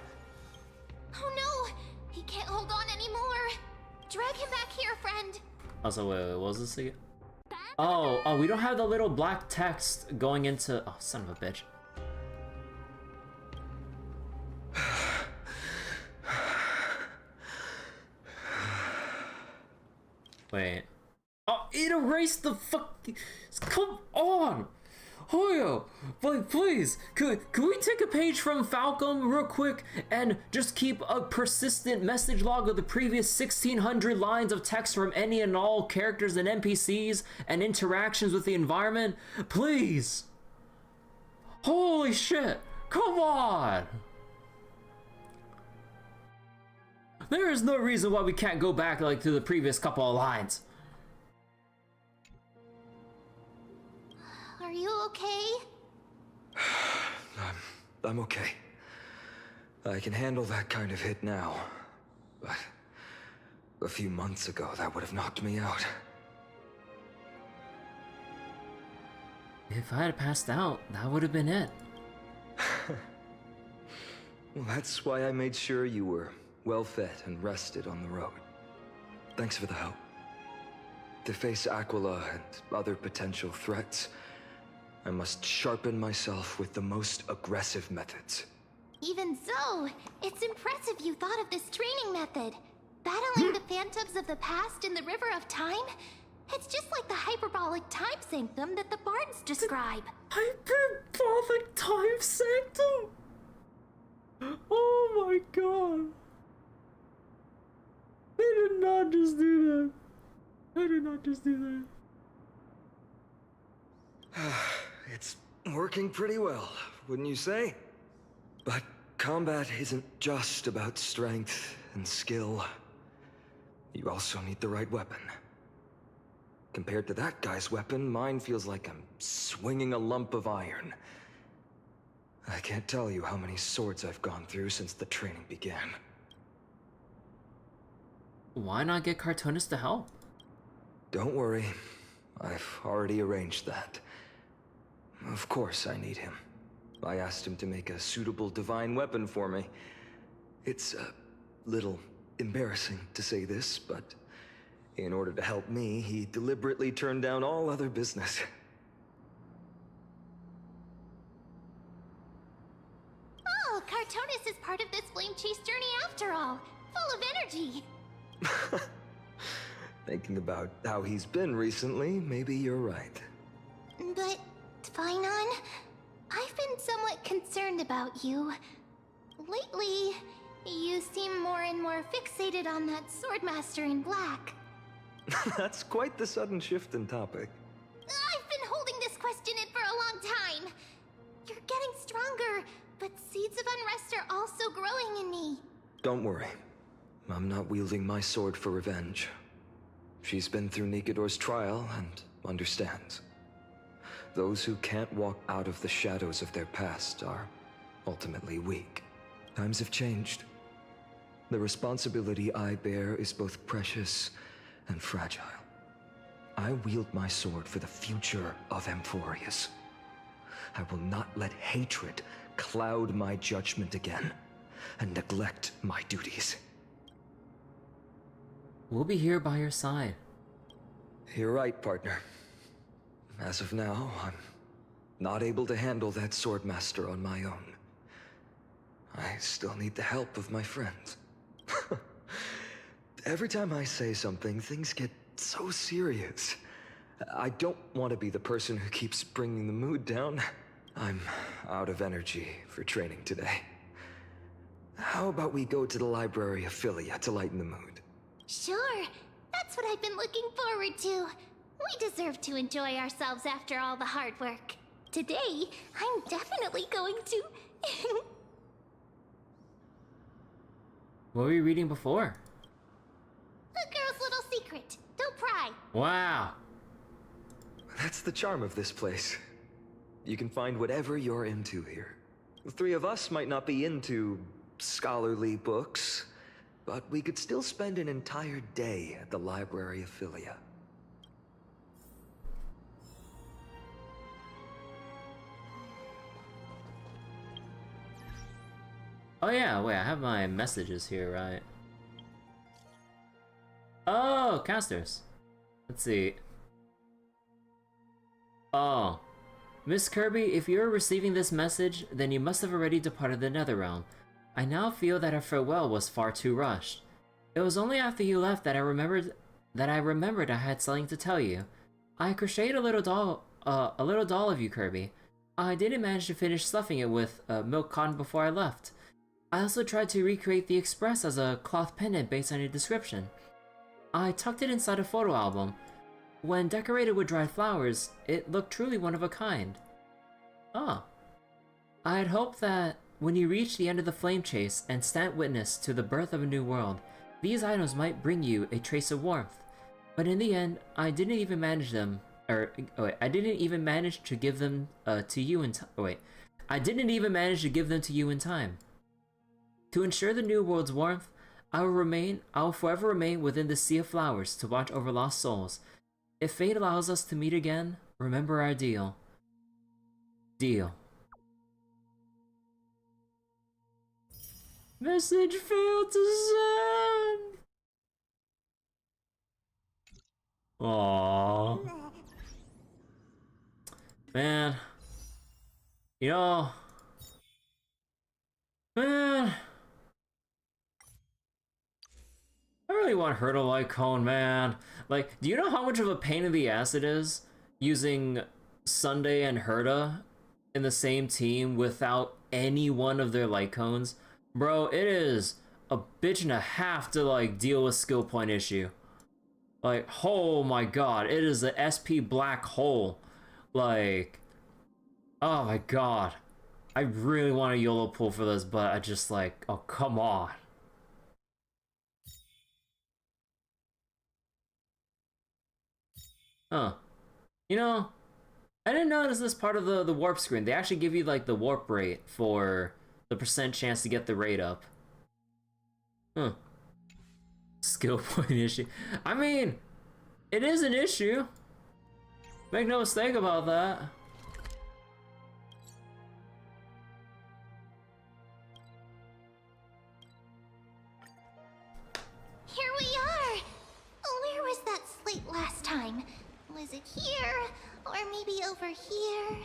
Speaker 4: no! He can't hold on anymore! Drag him back here, friend!
Speaker 1: Also, wait, what was this again? Oh, we don't have the little black text going into... Oh, son of a bitch. Wait. Oh, it erased the fuck... Come on! Hoyo! Like, please, can we take a page from Falcom real quick and just keep a persistent message log of the previous 1600 lines of text from any and all characters and NPCs and interactions with the environment? Please! Holy shit! Come on! There is no reason why we can't go back like to the previous couple of lines.
Speaker 4: Are you okay?
Speaker 9: I'm okay. I can handle that kind of hit now. But a few months ago, that would have knocked me out.
Speaker 1: If I had passed out, that would have been it.
Speaker 9: Well, that's why I made sure you were well fed and rested on the road. Thanks for the help. To face Aquila and other potential threats, I must sharpen myself with the most aggressive methods.
Speaker 4: Even so, it's impressive you thought of this training method. Battling the phantoms of the past in the River of Time? It's just like the hyperbolic time sanctum that the bards describe.
Speaker 1: Hyperbolic time sanctum? Oh my god. They did not just do that. They did not just do
Speaker 9: It's working pretty well, wouldn't you say? But combat isn't just about strength and skill. You also need the right weapon. Compared to that guy's weapon, mine feels like I'm swinging a lump of iron. I can't tell you how many swords I've gone through since the training began.
Speaker 1: Why not get Cartoonist to help?
Speaker 9: Don't worry. I've already arranged that. Of course I need him. I asked him to make a suitable divine weapon for me. It's a little embarrassing to say this, but in order to help me, he deliberately turned down all other business.
Speaker 4: Oh, Cartoonist is part of this flame chase journey after all. Full of energy.
Speaker 9: Thinking about how he's been recently, maybe you're right.
Speaker 4: But, Tvinon, I've been somewhat concerned about you. Lately, you seem more and more fixated on that Swordmaster in black.
Speaker 9: That's quite the sudden shift in topic.
Speaker 4: I've been holding this question in for a long time. You're getting stronger, but seeds of unrest are also growing in me.
Speaker 9: Don't worry. I'm not wielding my sword for revenge. She's been through Nikador's trial and understands. Those who can't walk out of the shadows of their past are ultimately weak. Times have changed. The responsibility I bear is both precious and fragile. I wield my sword for the future of Amphorius. I will not let hatred cloud my judgment again and neglect my duties.
Speaker 1: We'll be here by your side.
Speaker 9: You're right, partner. As of now, I'm not able to handle that Swordmaster on my own. I still need the help of my friends. Every time I say something, things get so serious. I don't want to be the person who keeps bringing the mood down. I'm out of energy for training today. How about we go to the Library of Philia to lighten the mood?
Speaker 4: Sure, that's what I've been looking forward to. We deserve to enjoy ourselves after all the hard work. Today, I'm definitely going to...
Speaker 1: What were you reading before?
Speaker 4: A girl's little secret. Don't pry.
Speaker 1: Wow.
Speaker 9: That's the charm of this place. You can find whatever you're into here. The three of us might not be into scholarly books, but we could still spend an entire day at the Library of Philia.
Speaker 1: Oh yeah, wait, I have my messages here, right? Oh, casters. Let's see. Oh. Miss Kirby, if you're receiving this message, then you must have already departed the Netherrealm. I now feel that our farewell was far too rushed. It was only after you left that I remembered I had something to tell you. I crocheted a little doll of you, Kirby. I didn't manage to finish stuffing it with milk cotton before I left. I also tried to recreate the Express as a cloth pendant based on your description. I tucked it inside a photo album. When decorated with dried flowers, it looked truly one of a kind. Ah. I had hoped that when you reach the end of the flame chase and stand witness to the birth of a new world, these items might bring you a trace of warmth. But in the end, I didn't even manage them. I didn't even manage to give them to you in time. I didn't even manage to give them to you in time. To ensure the new world's warmth, I will forever remain within the sea of flowers to watch over lost souls. If fate allows us to meet again, remember our deal. Deal. Message failed to send! Aww. Man. You know... Man... I really want her to like Cone, man. Like, do you know how much of a pain in the ass it is using Sunday and Herta in the same team without any one of their light cones? Bro, it is a bitch and a half to like deal with skill point issue. Like, oh my god, it is a SP black hole. Like, oh my god. I really want a YOLO pull for this, but I just like, oh, come on. Huh. You know, I didn't notice this part of the warp screen. They actually give you like the warp rate for the percent chance to get the rate up. Huh. Skill point issue. I mean, it is an issue. Make no mistake about that.
Speaker 4: Here we are! Where was that slate last time? Was it here? Or maybe over here?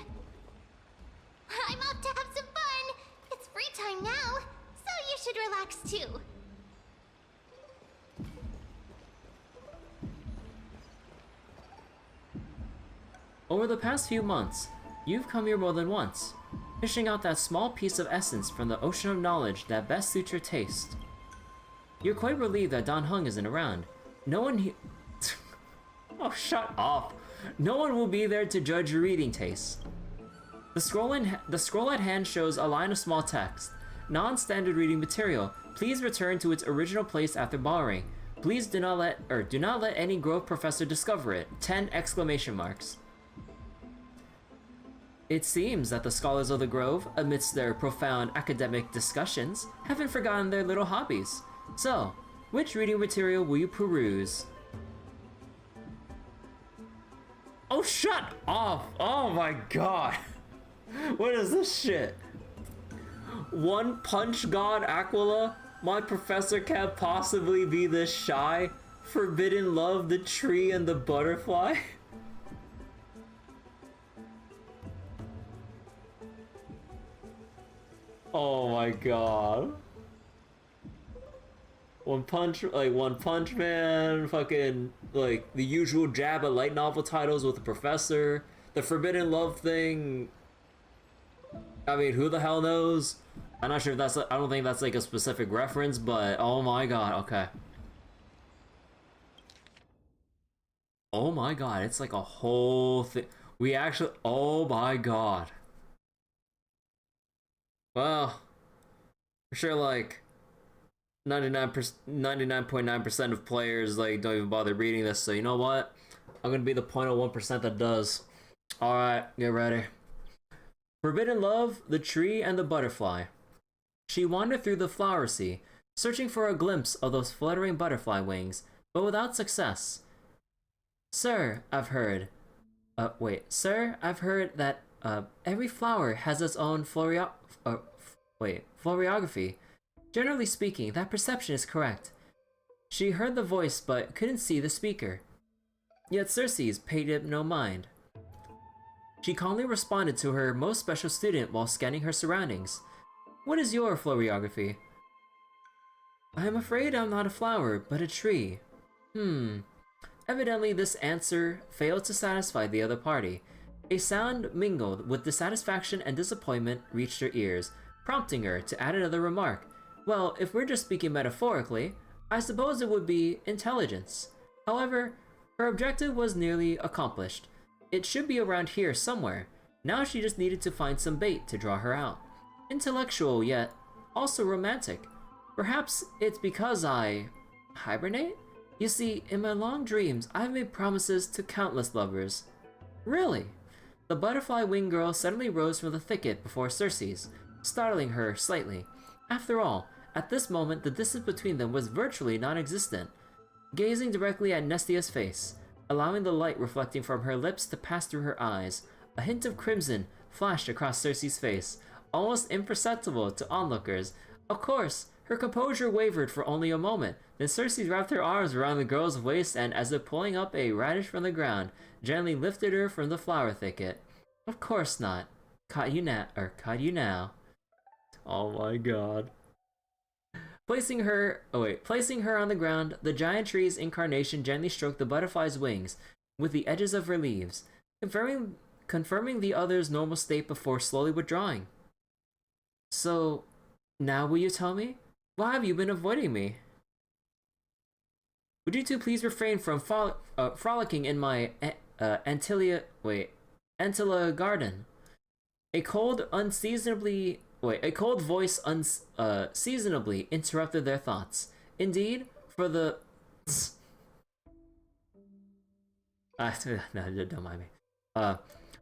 Speaker 4: I'm off to have some fun! It's free time now, so you should relax too.
Speaker 1: Over the past few months, you've come here more than once, fishing out that small piece of essence from the ocean of knowledge that best suits your taste. You're quite relieved that Don Hung isn't around. No one Oh, shut up! No one will be there to judge your reading tastes. The scroll at hand shows a line of small text. Non-standard reading material. Please return to its original place after borrowing. Please do not let any Grove professor discover it. 10 exclamation marks. It seems that the scholars of the Grove, amidst their profound academic discussions, haven't forgotten their little hobbies. So, which reading material will you peruse? Oh, shut up! Oh my god! What is this shit? One Punch God Aquila? My professor can't possibly be this shy? Forbidden Love, the tree and the butterfly? Oh my god. One Punch Man, fucking, like, the usual jab at light novel titles with the professor. The Forbidden Love thing, I mean, who the hell knows? I'm not sure if that's, I don't think that's like a specific reference, but oh my god, okay. Oh my god, it's like a whole thing. We actually, oh my god. Well, for sure, like, 99.9% of players like don't even bother reading this, so you know what? I'm gonna be the 0.01% that does. Alright, get ready. Forbidden Love, the tree and the butterfly. She wandered through the flower sea, searching for a glimpse of those fluttering butterfly wings, but without success. Sir, I've heard that every flower has its own floriography. Generally speaking, that perception is correct. She heard the voice but couldn't see the speaker. Yet Circes paid it no mind. She calmly responded to her most special student while scanning her surroundings. What is your floriography? I am afraid I'm not a flower, but a tree. Evidently this answer failed to satisfy the other party. A sound mingled with dissatisfaction and disappointment reached her ears, prompting her to add another remark. Well, if we're just speaking metaphorically, I suppose it would be intelligence. However, her objective was nearly accomplished. It should be around here somewhere. Now she just needed to find some bait to draw her out. Intellectual, yet also romantic. Perhaps it's because I hibernate? You see, in my long dreams, I've made promises to countless lovers. Really? The butterfly winged girl suddenly rose from the thicket before Circes, startling her slightly. After all, at this moment, the distance between them was virtually non-existent. Gazing directly at Nestia's face, allowing the light reflecting from her lips to pass through her eyes, a hint of crimson flashed across Circe's face, almost imperceptible to onlookers. Of course, her composure wavered for only a moment, then Circe wrapped her arms around the girl's waist and, as if pulling up a radish from the ground, gently lifted her from the flower thicket. Of course not. Caught you now. Oh my god. Placing her on the ground, the giant tree's incarnation gently stroked the butterfly's wings with the edges of her leaves, confirming the other's normal state before slowly withdrawing. So, now will you tell me? Why have you been avoiding me? Would you two please refrain from frolicking in my Antilla garden? A cold, voice unseasonably interrupted their thoughts. Indeed, for the no, don't mind me.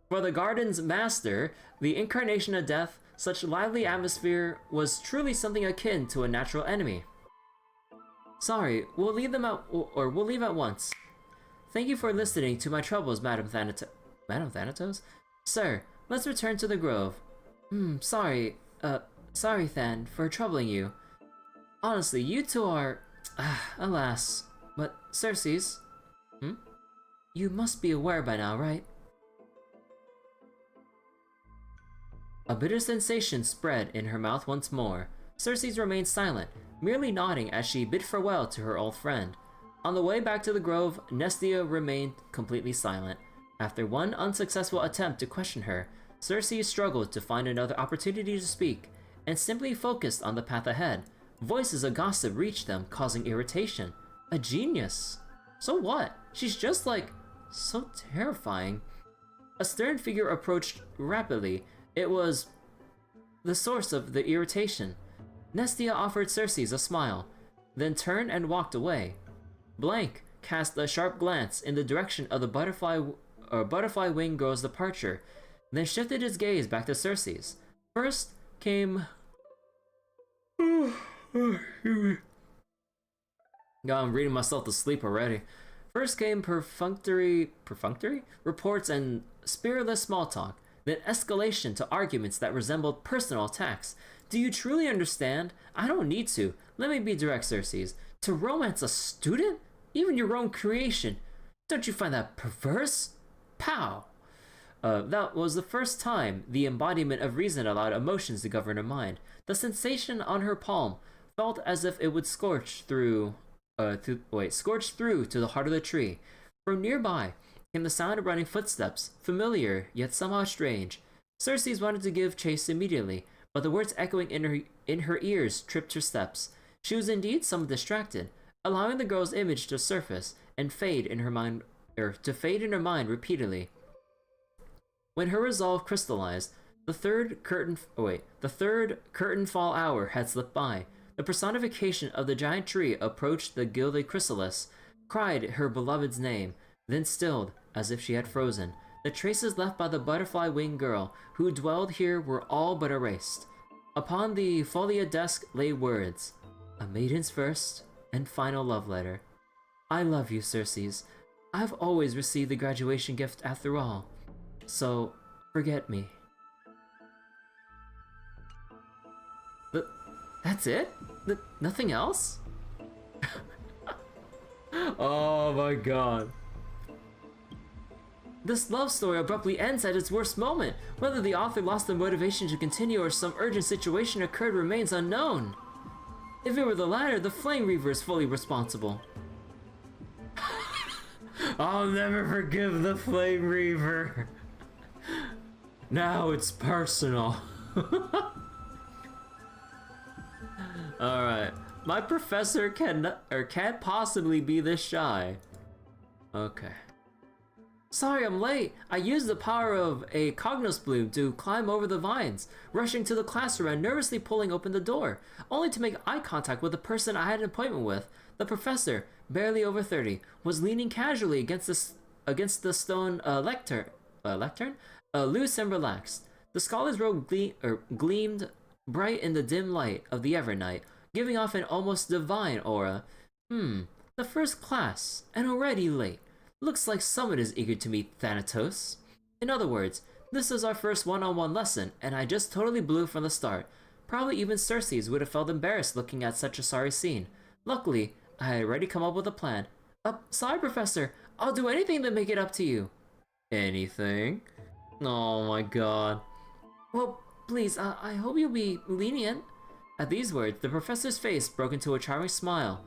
Speaker 1: For the garden's master, the incarnation of death, such lively atmosphere was truly something akin to a natural enemy. Sorry, we'll leave at once. Thank you for listening to my troubles, Madam Thanatos? Sir, let's return to the grove. Sorry, Than, for troubling you. Honestly, you two are... alas. But, Cersei's... You must be aware by now, right? A bitter sensation spread in her mouth once more. Cersei's remained silent, merely nodding as she bid farewell to her old friend. On the way back to the grove, Nestia remained completely silent. After one unsuccessful attempt to question her, Cersei struggled to find another opportunity to speak, and simply focused on the path ahead. Voices of gossip reached them, causing irritation. A genius! So what? She's just like... so terrifying. A stern figure approached rapidly. It was the source of the irritation. Nestia offered Cersei a smile, then turned and walked away. Blank cast a sharp glance in the direction of the butterfly wing girl's departure, then shifted his gaze back to Cersei's. First came... God, I'm reading myself to sleep already. First came perfunctory reports and spiritless small talk, then escalation to arguments that resembled personal attacks. Do you truly understand? I don't need to. Let me be direct, Cersei's. To romance a student? Even your own creation. Don't you find that perverse? Pow! That was the first time the embodiment of reason allowed emotions to govern her mind. The sensation on her palm felt as if it would scorch through to the heart of the tree. From nearby came the sound of running footsteps, familiar yet somehow strange. Cersei wanted to give chase immediately, but the words echoing in her ears tripped her steps. She was indeed somewhat distracted, allowing the girl's image to surface and fade in her mind repeatedly. When her resolve crystallized, the third curtain fall hour had slipped by. The personification of the giant tree approached the gilded chrysalis, cried her beloved's name, then stilled, as if she had frozen. The traces left by the butterfly-winged girl who dwelled here were all but erased. Upon the folia desk lay words, a maiden's first and final love letter. I love you, Cersei's. I've always received the graduation gift after all. So, forget me. That's it? Nothing else? Oh my god. This love story abruptly ends at its worst moment. Whether the author lost the motivation to continue or some urgent situation occurred remains unknown. If it were the latter, the Flame Reaver is fully responsible. I'll never forgive the Flame Reaver. Now it's personal. Alright. My professor can't possibly be this shy. Okay. Sorry I'm late. I used the power of a Cognos Bloom to climb over the vines, rushing to the classroom and nervously pulling open the door, only to make eye contact with the person I had an appointment with. The professor, barely over 30, was leaning casually against the stone lectern, loose and relaxed. The scholar's robe gleamed bright in the dim light of the Evernight, giving off an almost divine aura. The first class, and already late. Looks like someone is eager to meet Thanatos. In other words, this is our first one-on-one lesson, and I just totally blew from the start. Probably even Cersei's would have felt embarrassed looking at such a sorry scene. Luckily, I had already come up with a plan. Sorry, Professor. I'll do anything to make it up to you. Anything? Oh my god. Well, please, I hope you'll be lenient. At these words, the professor's face broke into a charming smile.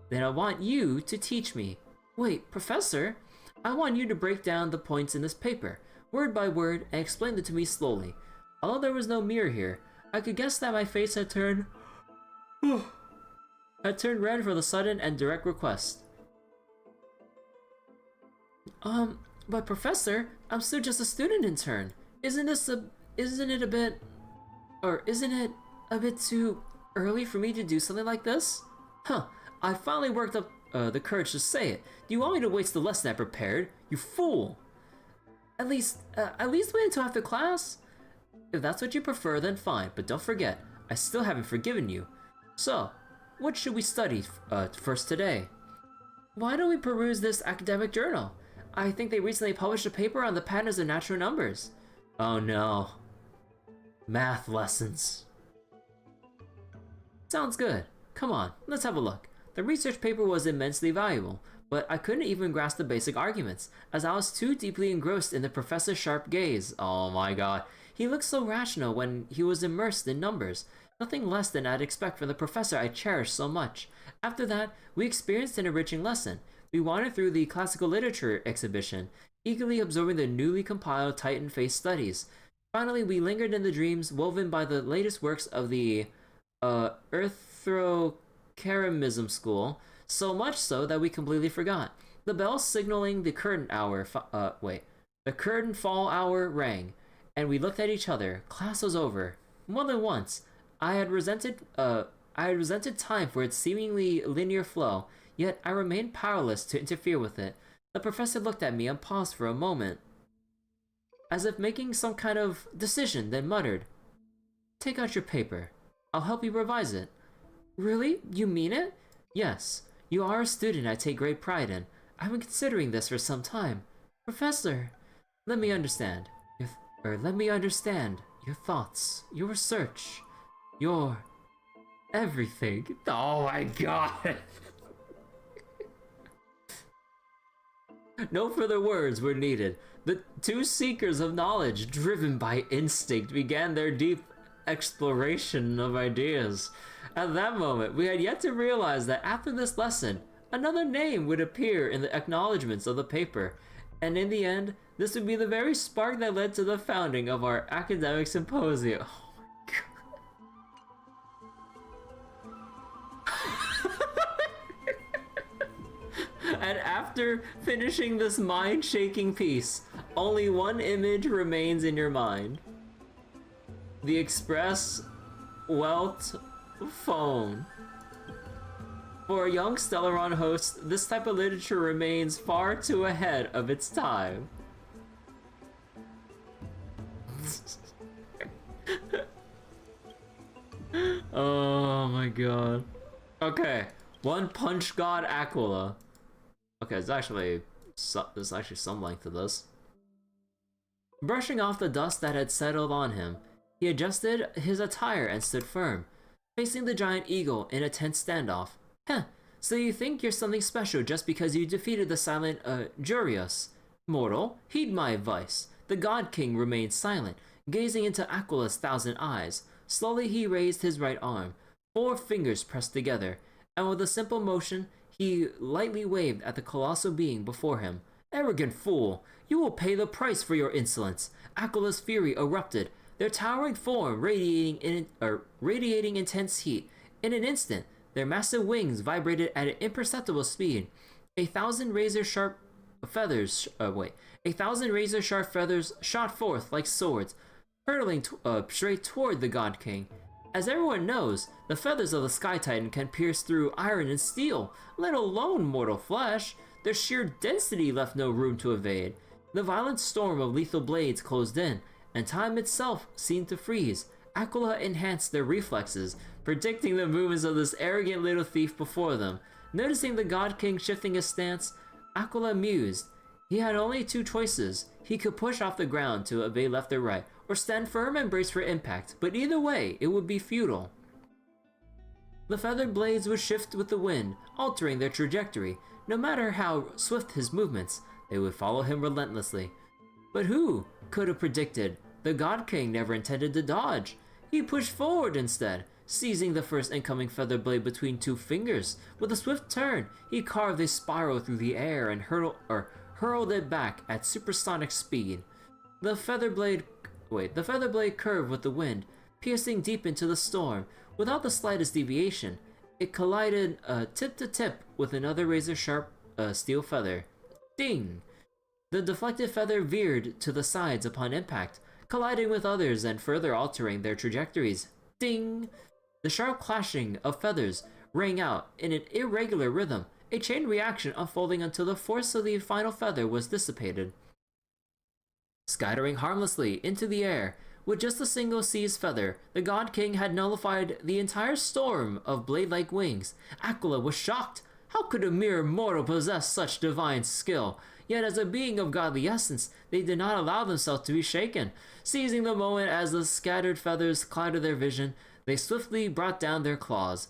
Speaker 1: Then I want you to teach me. Wait, Professor? I want you to break down the points in this paper, word by word, and explain it to me slowly. Although there was no mirror here, I could guess that my face had turned red for the sudden and direct request. But Professor, I'm still just a student intern. Isn't this isn't it a bit too early for me to do something like this? Huh, I finally worked up the courage to say it. Do you want me to waste the lesson I prepared? You fool! At least wait until after class? If that's what you prefer, then fine, but don't forget, I still haven't forgiven you. So, what should we study first today? Why don't we peruse this academic journal? I think they recently published a paper on the patterns of natural numbers. Oh no. Math lessons. Sounds good. Come on, let's have a look. The research paper was immensely valuable, but I couldn't even grasp the basic arguments, as I was too deeply engrossed in the professor's sharp gaze. Oh my god. He looked so rational when he was immersed in numbers. Nothing less than I'd expect from the professor I cherished so much. After that, we experienced an enriching lesson. We wandered through the classical literature exhibition, eagerly absorbing the newly compiled Titan-Face studies. Finally, we lingered in the dreams woven by the latest works of the Earthrochemimism school, so much so that we completely forgot. The bell signaling the curtain hour, the curtain fall hour rang, and we looked at each other. Class was over. More than once, I had resented time for its seemingly linear flow, yet I remained powerless to interfere with it. The professor looked at me and paused for a moment, as if making some kind of decision, then muttered, "Take out your paper. I'll help you revise it." Really? You mean it? Yes. You are a student I take great pride in. I've been considering this for some time. Professor, let me understand. Let me understand your thoughts, your research, your everything. Oh my god. No further words were needed. The two seekers of knowledge, driven by instinct, began their deep exploration of ideas. At that moment, we had yet to realize that after this lesson, another name would appear in the acknowledgments of the paper, and in the end, this would be the very spark that led to the founding of our academic symposium. Oh my god. And after finishing this mind-shaking piece, only one image remains in your mind. The Express Welt phone. For a young Stellaron host, this type of literature remains far too ahead of its time. Oh my god. Okay, One Punch God Aquila. Okay, there's actually some length to this. Brushing off the dust that had settled on him, he adjusted his attire and stood firm, facing the giant eagle in a tense standoff. Heh, so you think you're something special just because you defeated the silent, Jurius? Mortal, heed my advice. The God King remained silent, gazing into Aquila's 1,000 eyes. Slowly he raised his right arm, 4 fingers pressed together, and with a simple motion, he lightly waved at the colossal being before him. Arrogant fool, you will pay the price for your insolence. Aquila's fury erupted, their towering form radiating intense heat. In an instant, their massive wings vibrated at an imperceptible speed. 1,000 razor-sharp feathers shot forth like swords, hurtling straight toward the God King. As everyone knows, the feathers of the Sky Titan can pierce through iron and steel, let alone mortal flesh. Their sheer density left no room to evade. The violent storm of lethal blades closed in, and time itself seemed to freeze. Aquila enhanced their reflexes, predicting the movements of this arrogant little thief before them. Noticing the God King shifting his stance, Aquila mused. He had only 2 choices. He could push off the ground to evade left or right, or stand firm and brace for impact, but either way, it would be futile. The feathered blades would shift with the wind, altering their trajectory. No matter how swift his movements, they would follow him relentlessly. But who could have predicted? The God King never intended to dodge. He pushed forward instead, seizing the first incoming feather blade between 2 fingers. With a swift turn, he carved a spiral through the air and hurled it back at supersonic speed. The feather blade curved with the wind, piercing deep into the storm. Without the slightest deviation, it collided tip to tip with another razor-sharp steel feather. Ding! The deflected feather veered to the sides upon impact, colliding with others and further altering their trajectories. Ding! The sharp clashing of feathers rang out in an irregular rhythm, a chain reaction unfolding until the force of the final feather was dissipated. Scattering harmlessly into the air, with just a single seized feather, the God King had nullified the entire storm of blade-like wings. Aquila was shocked. How could a mere mortal possess such divine skill? Yet as a being of godly essence, they did not allow themselves to be shaken. Seizing the moment as the scattered feathers clouded their vision, they swiftly brought down their claws,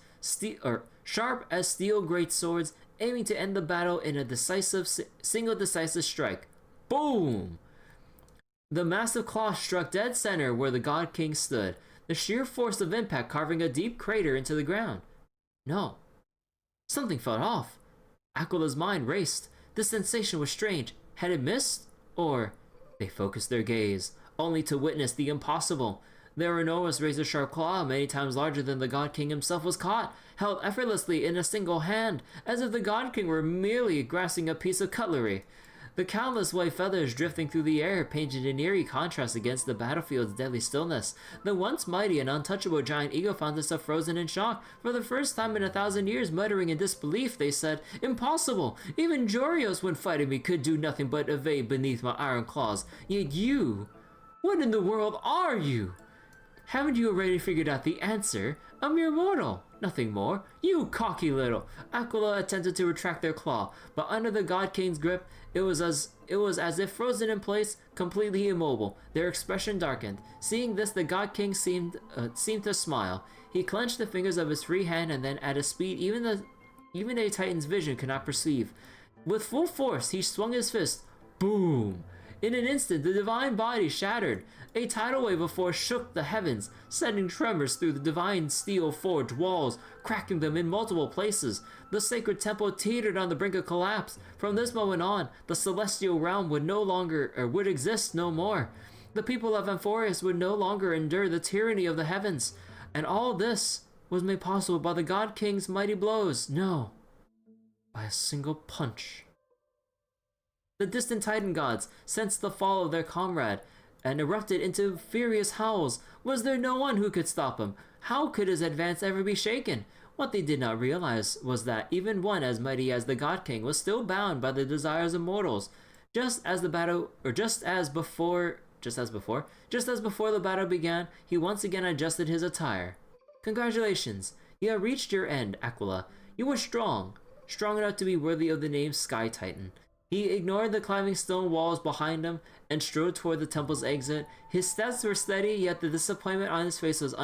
Speaker 1: sharp as steel great swords, aiming to end the battle in a single decisive strike. Boom! The massive claw struck dead center where the God King stood, the sheer force of impact carving a deep crater into the ground. No. Something fell off. Aquila's mind raced. The sensation was strange. Had it missed? Or they focused their gaze, only to witness the impossible. Their enormous razor-sharp claw, many times larger than the God King himself, was caught, held effortlessly in a single hand, as if the God King were merely grasping a piece of cutlery. The countless white feathers drifting through the air painted an eerie contrast against the battlefield's deadly stillness. The once mighty and untouchable giant eagle found itself frozen in shock. For the first time in 1,000 years, muttering in disbelief, they said, "Impossible! Even Jorios, when fighting me, could do nothing but evade beneath my iron claws. Yet you... what in the world are you? Haven't you already figured out the answer? A mere mortal, nothing more. You cocky little..." Aquila attempted to retract their claw, but under the God King's grip, it was as if frozen in place, completely immobile. Their expression darkened. Seeing this, the God King seemed to smile. He clenched the fingers of his free hand, and then, at a speed even a Titan's vision could not perceive, with full force, he swung his fist. Boom! In an instant, the divine body shattered. A tidal wave of force shook the heavens, sending tremors through the divine steel-forged walls, cracking them in multiple places. The sacred temple teetered on the brink of collapse. From this moment on, the celestial realm would exist no more. The people of Amphorius would no longer endure the tyranny of the heavens. And all this was made possible by the God King's mighty blows. No, by a single punch. The distant Titan gods sensed the fall of their comrade and erupted into furious howls. Was there no one who could stop him? How could his advance ever be shaken? What they did not realize was that even one as mighty as the God King was still bound by the desires of mortals. Just as before the battle began, he once again adjusted his attire. Congratulations, you have reached your end, Aquila. You were strong enough to be worthy of the name Sky Titan. He ignored the climbing stone walls behind him and strode toward the temple's exit. His steps were steady, yet the disappointment on his face was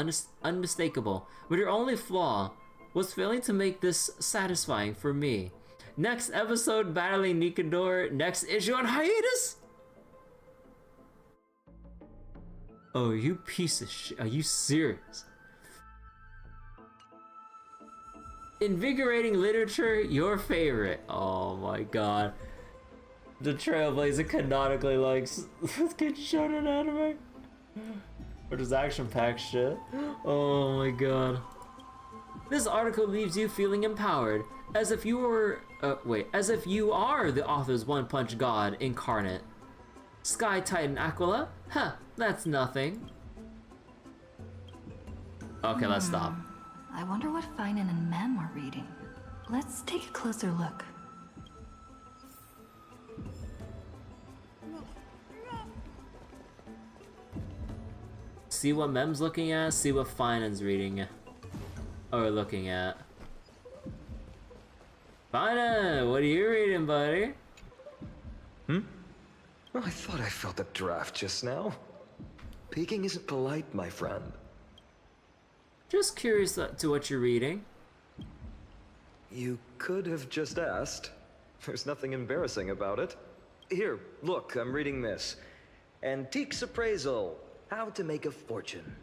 Speaker 1: unmistakable. But your only flaw was failing to make this satisfying for me. Next episode, battling Nikador. Next issue on hiatus? Oh, you piece of shit. Are you serious? Invigorating literature, your favorite. Oh my god. The Trailblazer canonically likes get shonen anime. Or just action-packed shit. Oh my god. This article leaves you feeling empowered, as if you are the author's one-punch god incarnate. Sky Titan Aquila? Huh, that's nothing. Okay, let's stop.
Speaker 2: I wonder what Finan and Mem are reading. Let's take a closer look.
Speaker 1: See what Mem's looking at, see what Finan's reading or looking at. Finan, what are you reading, buddy?
Speaker 9: Well, I thought I felt a draft just now. Peeking isn't polite, my friend.
Speaker 1: Just curious to what you're reading.
Speaker 9: You could have just asked. There's nothing embarrassing about it. Here, look, I'm reading this. Antiques Appraisal. How to make a fortune.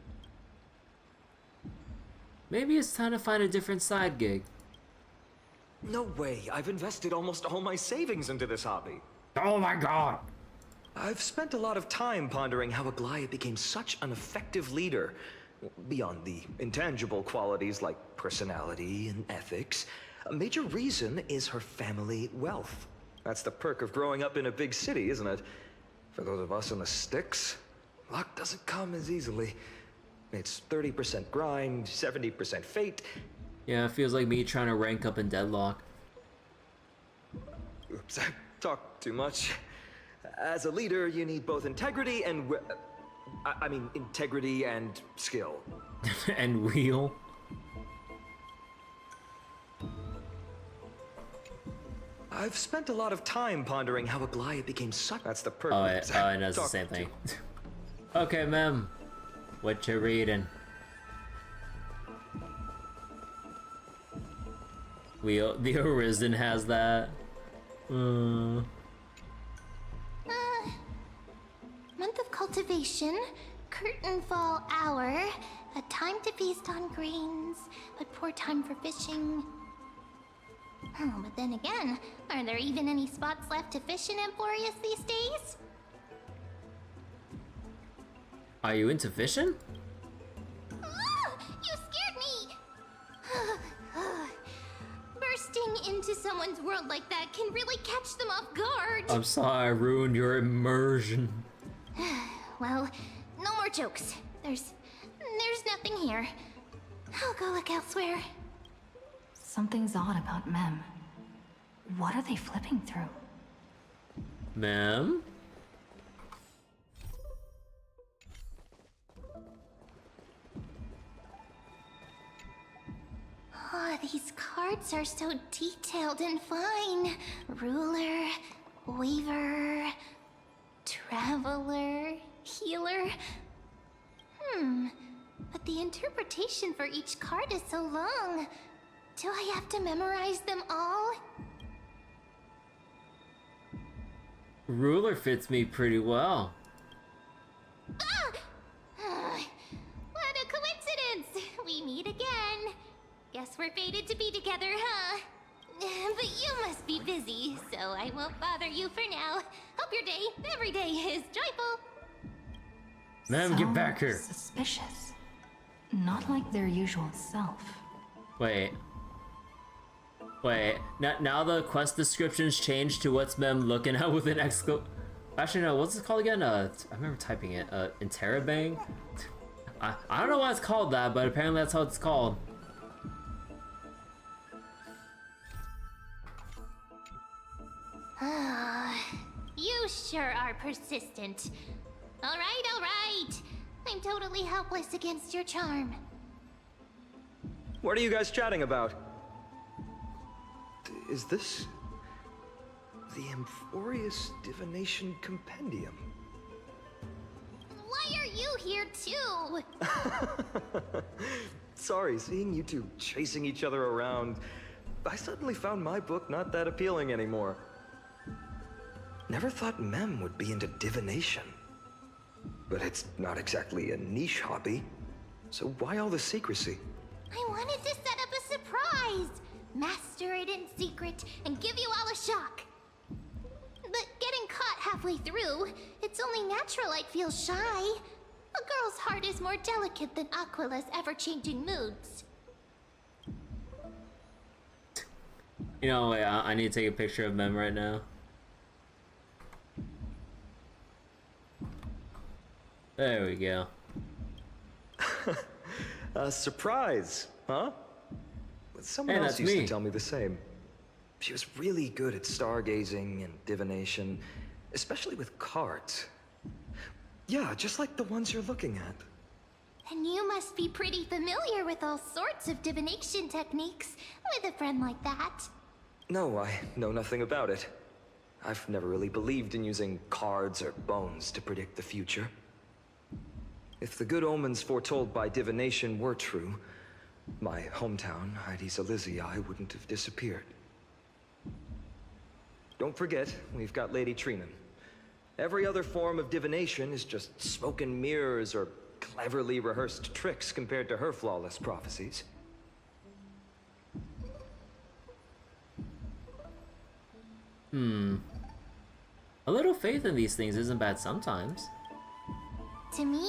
Speaker 1: Maybe it's time to find a different side gig.
Speaker 9: No way, I've invested almost all my savings into this hobby.
Speaker 1: Oh my god!
Speaker 9: I've spent a lot of time pondering how Aglaia became such an effective leader. Beyond the intangible qualities like personality and ethics, a major reason is her family wealth. That's the perk of growing up in a big city, isn't it? For those of us in the sticks, luck doesn't come as easily. It's 30% grind, 70% fate.
Speaker 1: Yeah, it feels like me trying to rank up in Deadlock.
Speaker 9: Oops, I talked too much. As a leader, you need both integrity and integrity and skill.
Speaker 1: And wheel.
Speaker 9: I've spent a lot of time pondering how a Goliath became such. That's the
Speaker 1: Oh,
Speaker 9: purpose.
Speaker 1: I know it's the same thing. Okay, ma'am. What you reading? The Arisen has that.
Speaker 4: Month of cultivation, curtain fall hour, a time to feast on grains, but poor time for fishing. Oh, but then again, are there even any spots left to fish in Emporius these days?
Speaker 1: Are you into fishing?
Speaker 4: You scared me! Bursting into someone's world like that can really catch them off guard.
Speaker 1: I'm sorry I ruined your immersion.
Speaker 4: Well, no more jokes. There's nothing here. I'll go look elsewhere.
Speaker 2: Something's odd about Mem. What are they flipping through?
Speaker 1: Ma'am?
Speaker 4: Oh, these cards are so detailed and fine. Ruler, weaver, traveler, healer. But the interpretation for each card is so long. Do I have to memorize them all?
Speaker 1: Ruler fits me pretty well.
Speaker 4: What a coincidence! We meet again. Guess we're fated to be together, huh? But you must be busy, so I won't bother you for now. Hope your day, every day, is joyful.
Speaker 1: Ma'am, get back here.
Speaker 2: Suspicious. Not like their usual self.
Speaker 1: Wait. Now the quest descriptions changed to what's Mem looking at with an Actually, no, what's it called again? I remember typing it. Interrobang? I don't know why it's called that, but apparently that's how it's called.
Speaker 4: You sure are persistent. All right. I'm totally helpless against your charm.
Speaker 9: What are you guys chatting about? Is this the Amphorius Divination Compendium?
Speaker 4: Why are you here too?
Speaker 9: Sorry, seeing you two chasing each other around, I suddenly found my book not that appealing anymore. Never thought Mem would be into divination. But it's not exactly a niche hobby, so why all the secrecy?
Speaker 4: I wanted to set up a surprise! Master it in secret and give you all a shock. But getting caught halfway through, it's only natural I'd feel shy. A girl's heart is more delicate than Aquila's ever-changing moods.
Speaker 1: You know, wait, I need to take a picture of Mem right now. There we go.
Speaker 9: A surprise, huh? Someone
Speaker 1: Hey,
Speaker 9: else
Speaker 1: that's
Speaker 9: used
Speaker 1: me.
Speaker 9: to tell me the same. She was really good at stargazing and divination, especially with cards. Yeah, just like the ones you're looking at.
Speaker 4: And you must be pretty familiar with all sorts of divination techniques with a friend like that.
Speaker 9: No, I know nothing about it. I've never really believed in using cards or bones to predict the future. If the good omens foretold by divination were true, my hometown, Hydes Elysiae, wouldn't have disappeared. Don't forget, we've got Lady Trinan. Every other form of divination is just smoke and mirrors or cleverly rehearsed tricks compared to her flawless prophecies.
Speaker 1: A little faith in these things isn't bad sometimes.
Speaker 4: To me,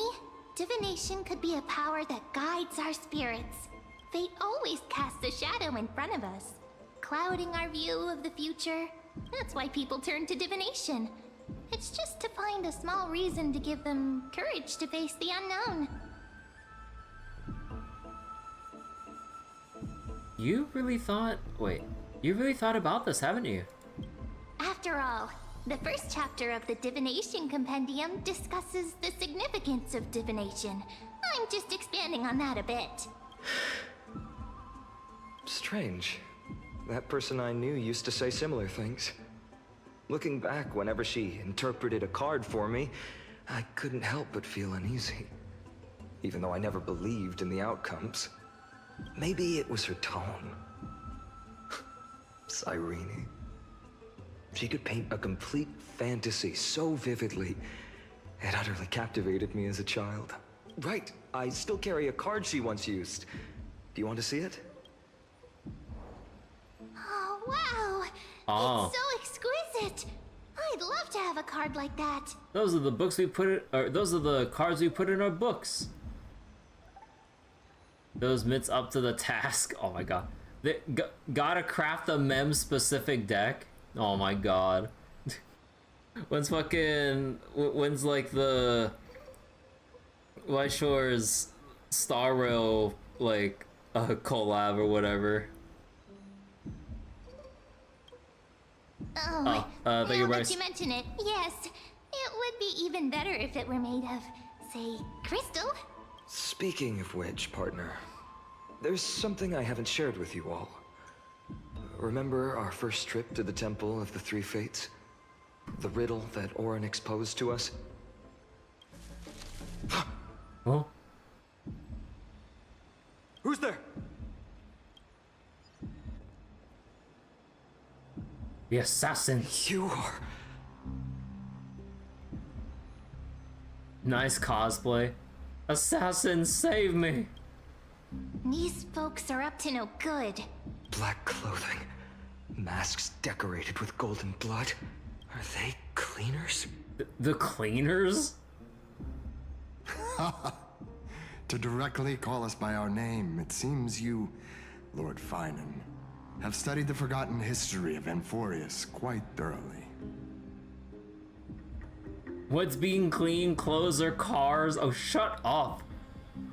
Speaker 4: divination could be a power that guides our spirits. Fate always casts a shadow in front of us, clouding our view of the future. That's why people turn to divination. It's just to find find a small reason to give them courage to face the unknown.
Speaker 1: You really thought about this, haven't you?
Speaker 4: After all, the first chapter of the Divination Compendium discusses the significance of divination. I'm just expanding on that a bit.
Speaker 9: Strange. That person I knew used to say similar things. Looking back, whenever she interpreted a card for me, I couldn't help but feel uneasy. Even though I never believed in the outcomes. Maybe it was her tone. Cyrene. She could paint a complete fantasy so vividly, it utterly captivated me as a child. Right, I still carry a card she once used. Do you want to see it?
Speaker 4: Oh, wow!
Speaker 1: Oh.
Speaker 4: It's so exquisite! I'd love to have a card like that.
Speaker 1: Those are the books we put in, or those are the cards we put in our books. Those mitts up to the task. Oh my god. They gotta craft a mem specific deck. Oh my god. When's like the White Shore's Star Rail like collab or whatever.
Speaker 4: Oh,
Speaker 1: thank you,
Speaker 4: now
Speaker 1: Bryce.
Speaker 4: that you mention it, yes. It would be even better if it were made of, say, crystal.
Speaker 9: Speaking of which, partner, there's something I haven't shared with you all. Remember our first trip to the Temple of the Three Fates? The riddle that Orynyx posed to us?
Speaker 1: Oh?
Speaker 9: Who's there?
Speaker 1: The assassins.
Speaker 9: You are...
Speaker 1: Nice cosplay. Assassins, save me.
Speaker 4: These folks are up to no good.
Speaker 9: Black clothing. Masks decorated with golden blood. Are they cleaners?
Speaker 1: The cleaners?
Speaker 5: To directly call us by our name, it seems you, Lord Finan, have studied the forgotten history of Amphorius quite thoroughly.
Speaker 1: What's being clean? Clothes or cars? Oh, shut up.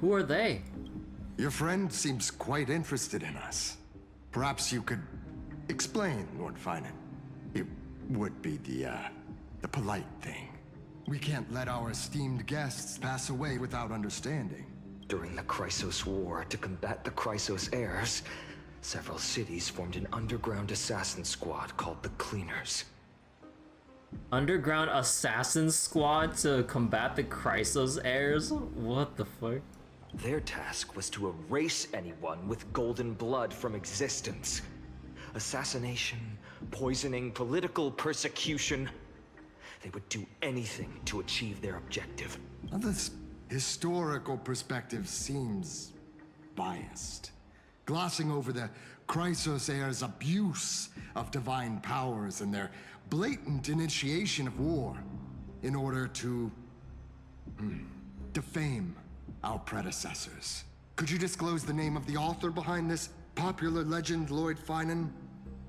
Speaker 1: Who are they?
Speaker 5: Your friend seems quite interested in us. Perhaps you could explain, Lord Finan. It would be the polite thing. We can't let our esteemed guests pass away without understanding.
Speaker 9: During the Chrysos War, to combat the Chrysos heirs, several cities formed an underground assassin squad called the Cleaners.
Speaker 1: Underground assassin squad to combat the Chrysos heirs? What the fuck?
Speaker 9: Their task was to erase anyone with golden blood from existence. Assassination, poisoning, political persecution. They would do anything to achieve their objective.
Speaker 5: Now, this historical perspective seems biased, glossing over the Chrysos heirs' abuse of divine powers and their blatant initiation of war in order to defame our predecessors. Could you disclose the name of the author behind this popular legend, Lord Finan?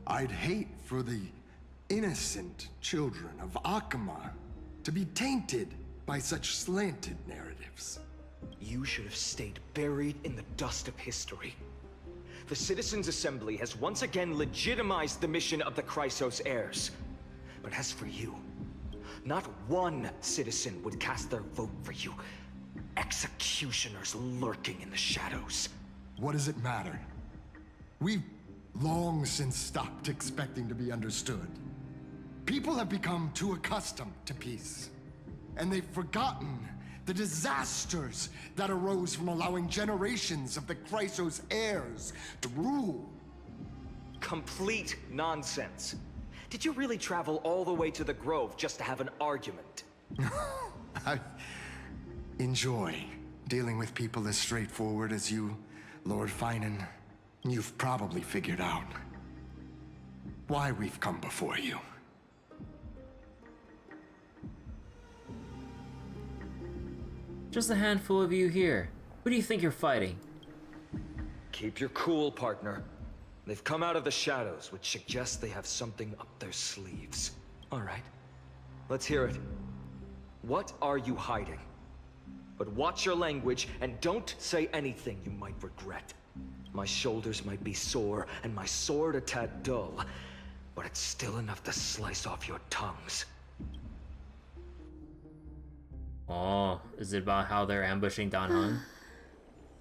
Speaker 5: I'd hate for the innocent children of Akama to be tainted by such slanted narratives.
Speaker 9: You should have stayed buried in the dust of history. The Citizens' Assembly has once again legitimized the mission of the Chrysos heirs. But as for you, not one citizen would cast their vote for you. Executioners lurking in the shadows.
Speaker 5: What does it matter? We've long since stopped expecting to be understood. People have become too accustomed to peace, and they've forgotten the disasters that arose from allowing generations of the Chrysos heirs to rule.
Speaker 9: Complete nonsense. Did you really travel all the way to the Grove just to have an argument?
Speaker 5: I enjoy dealing with people as straightforward as you, Lord Finan. You've probably figured out why we've come before you.
Speaker 1: Just a handful of you here. Who do you think you're fighting?
Speaker 9: Keep your cool, partner. They've come out of the shadows, which suggests they have something up their sleeves. All right, let's hear it. What are you hiding? But watch your language and don't say anything you might regret. My shoulders might be sore and my sword a tad dull, but it's still enough to slice off your tongues.
Speaker 1: Oh, is it about how they're ambushing Don Han?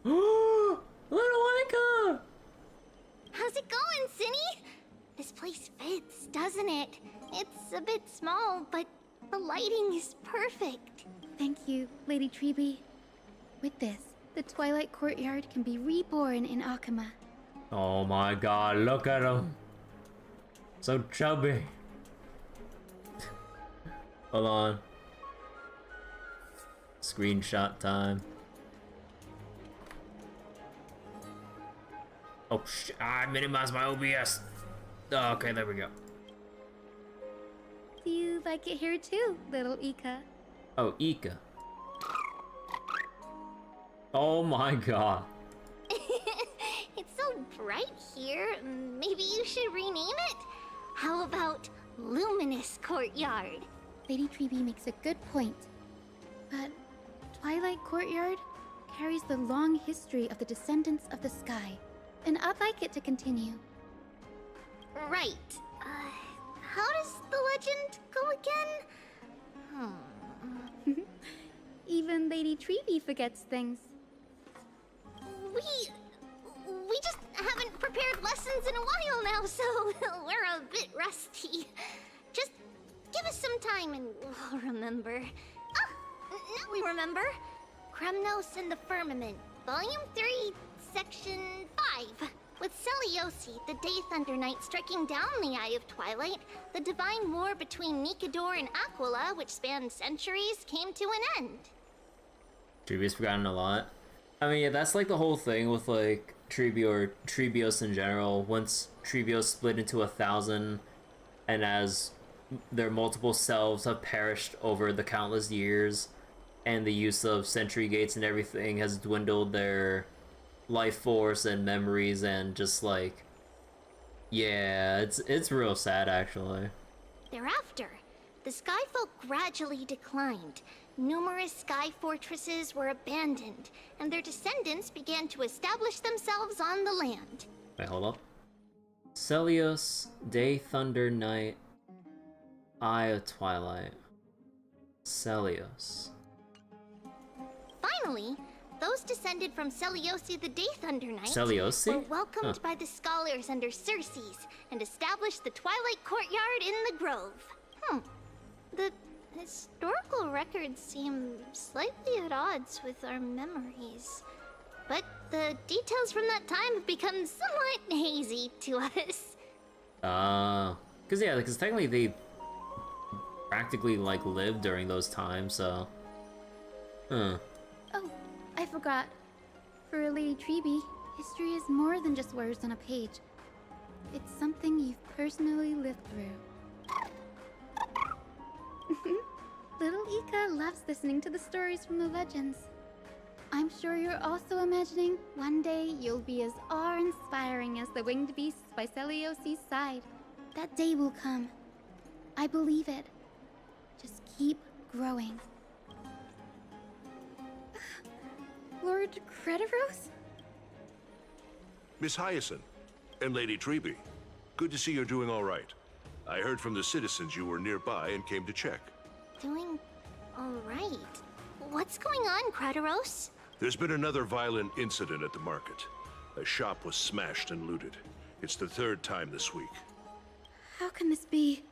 Speaker 1: Oh, little Ica!
Speaker 4: How's it going, Cinny? This place fits, doesn't it? It's a bit small, but the lighting is perfect.
Speaker 10: Thank you, Lady Treeby. With this, the Twilight Courtyard can be reborn in Akama.
Speaker 1: Oh my god, look at him. So chubby. Hold on. Screenshot time. Oh, I minimized my OBS. Oh, okay, there we go.
Speaker 10: Do you like it here too, little Ika?
Speaker 1: Oh, Ika. Oh my god.
Speaker 4: It's so bright here. Maybe you should rename it? How about Luminous Courtyard?
Speaker 10: Lady Treeby makes a good point. But Twilight Courtyard carries the long history of the descendants of the sky, and I'd like it to continue.
Speaker 4: Right. How does the legend go again?
Speaker 10: Even Lady Treeby forgets things.
Speaker 4: We just haven't prepared lessons in a while now, so we're a bit rusty. Just give us some time and we'll remember. Now we remember. Kremnos and the Firmament, Volume 3, Section 5. With Celiosi, the Day Thunder Knight, striking down the Eye of Twilight, the divine war between Nikador and Aquila, which spanned centuries, came to an end.
Speaker 1: Treebe's forgotten a lot. I mean, yeah, that's like the whole thing with like Treebe or Treebios in general. Once Treebios split into 1,000, and as their multiple selves have perished over the countless years, and the use of sentry gates and everything has dwindled their life force and memories, and just like, yeah, it's real sad actually.
Speaker 4: Thereafter, the Skyfolk gradually declined. Numerous sky fortresses were abandoned, and their descendants began to establish themselves on the land.
Speaker 1: Wait, hold up. Celios, Day Thunder Night, Eye of Twilight. Celios.
Speaker 4: Finally, those descended from Celiosi the Day Thunder Knight
Speaker 1: Celiosi?
Speaker 4: were welcomed by the scholars under Circes and established the Twilight Courtyard in the Grove. The historical records seem slightly at odds with our memories, but the details from that time have become somewhat hazy to us.
Speaker 1: Because technically they practically like lived during those times, so.
Speaker 10: Oh, I forgot. For Lady Treeby, history is more than just words on a page. It's something you've personally lived through. Little Ika loves listening to the stories from the legends. I'm sure you're also imagining one day you'll be as awe-inspiring as the winged beasts by Celiosi's side. That day will come. I believe it. Just keep growing. Lord Crediros?
Speaker 11: Miss Hyacinth and Lady Treeby, good to see you're doing all right. I heard from the citizens you were nearby and came to check.
Speaker 4: Doing all right. What's going on, Crediros?
Speaker 11: There's been another violent incident at the market. A shop was smashed and looted. It's the third time this week.
Speaker 10: How can this be?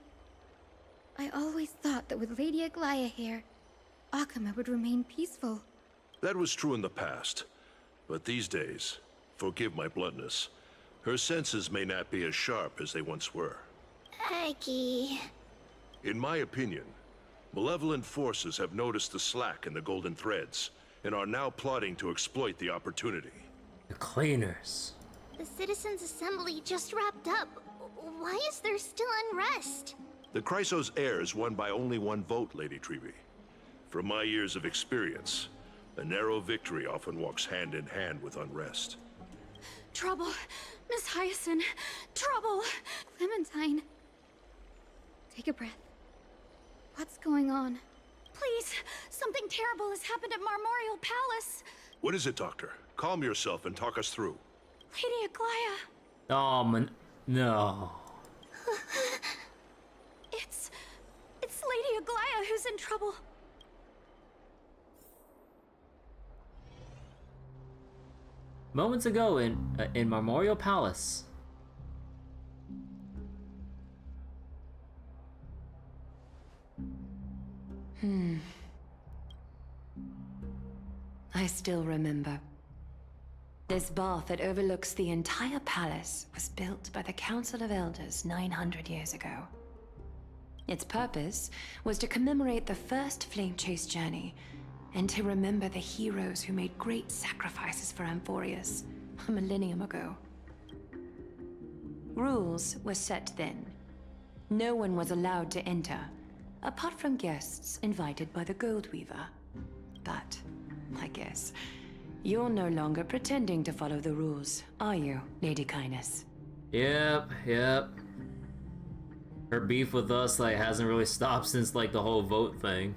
Speaker 10: I always thought that with Lady Aglaia here, Akama would remain peaceful.
Speaker 11: That was true in the past. But these days, forgive my bluntness, her senses may not be as sharp as they once were.
Speaker 4: Aggie.
Speaker 11: In my opinion, malevolent forces have noticed the slack in the golden threads and are now plotting to exploit the opportunity.
Speaker 1: The cleaners.
Speaker 4: The Citizens' Assembly just wrapped up. Why is there still unrest?
Speaker 11: The Chrysos heirs won by only one vote, Lady Treeby. From my years of experience, a narrow victory often walks hand in hand with unrest.
Speaker 10: Trouble! Miss Hyacinth! Trouble! Clementine! Take a breath. What's going on? Please, something terrible has happened at Marmorial Palace.
Speaker 11: What is it, Doctor? Calm yourself and talk us through.
Speaker 10: Lady Aglaya.
Speaker 1: Oh, man. No.
Speaker 10: It's Lady Aglaya who's in trouble.
Speaker 1: Moments ago in Memorial Palace.
Speaker 12: I still remember. This bath that overlooks the entire palace was built by the Council of Elders 900 years ago. Its purpose was to commemorate the first flame chase journey and to remember the heroes who made great sacrifices for Amphorius a millennium ago. Rules were set then. No one was allowed to enter, apart from guests invited by the Goldweaver. But, I guess, you're no longer pretending to follow the rules, are you, Lady Kindness?
Speaker 1: Yep. Her beef with us, like, hasn't really stopped since, like, the whole vote thing.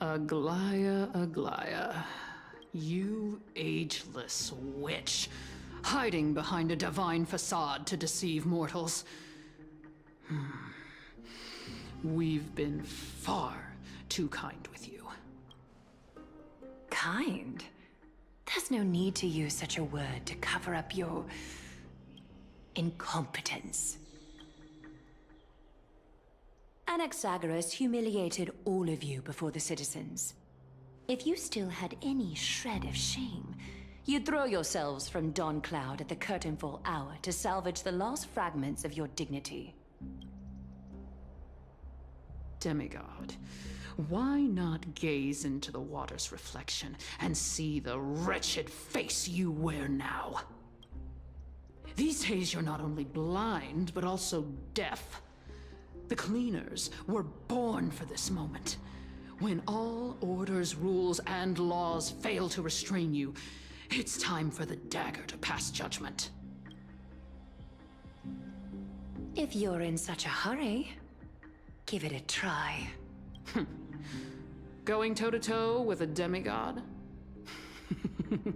Speaker 13: Aglaya, you ageless witch, hiding behind a divine facade to deceive mortals. We've been far too kind with you.
Speaker 12: Kind? There's no need to use such a word to cover up your incompetence. Anaxagoras humiliated all of you before the citizens. If you still had any shred of shame, you'd throw yourselves from Dawn Cloud at the curtainfall hour to salvage the last fragments of your dignity.
Speaker 13: Demigod, why not gaze into the water's reflection and see the wretched face you wear now? These days you're not only blind, but also deaf. The cleaners were born for this moment. When all orders, rules, and laws fail to restrain you, it's time for the dagger to pass judgment.
Speaker 12: If you're in such a hurry, give it a try.
Speaker 13: Going toe-to-toe with a demigod?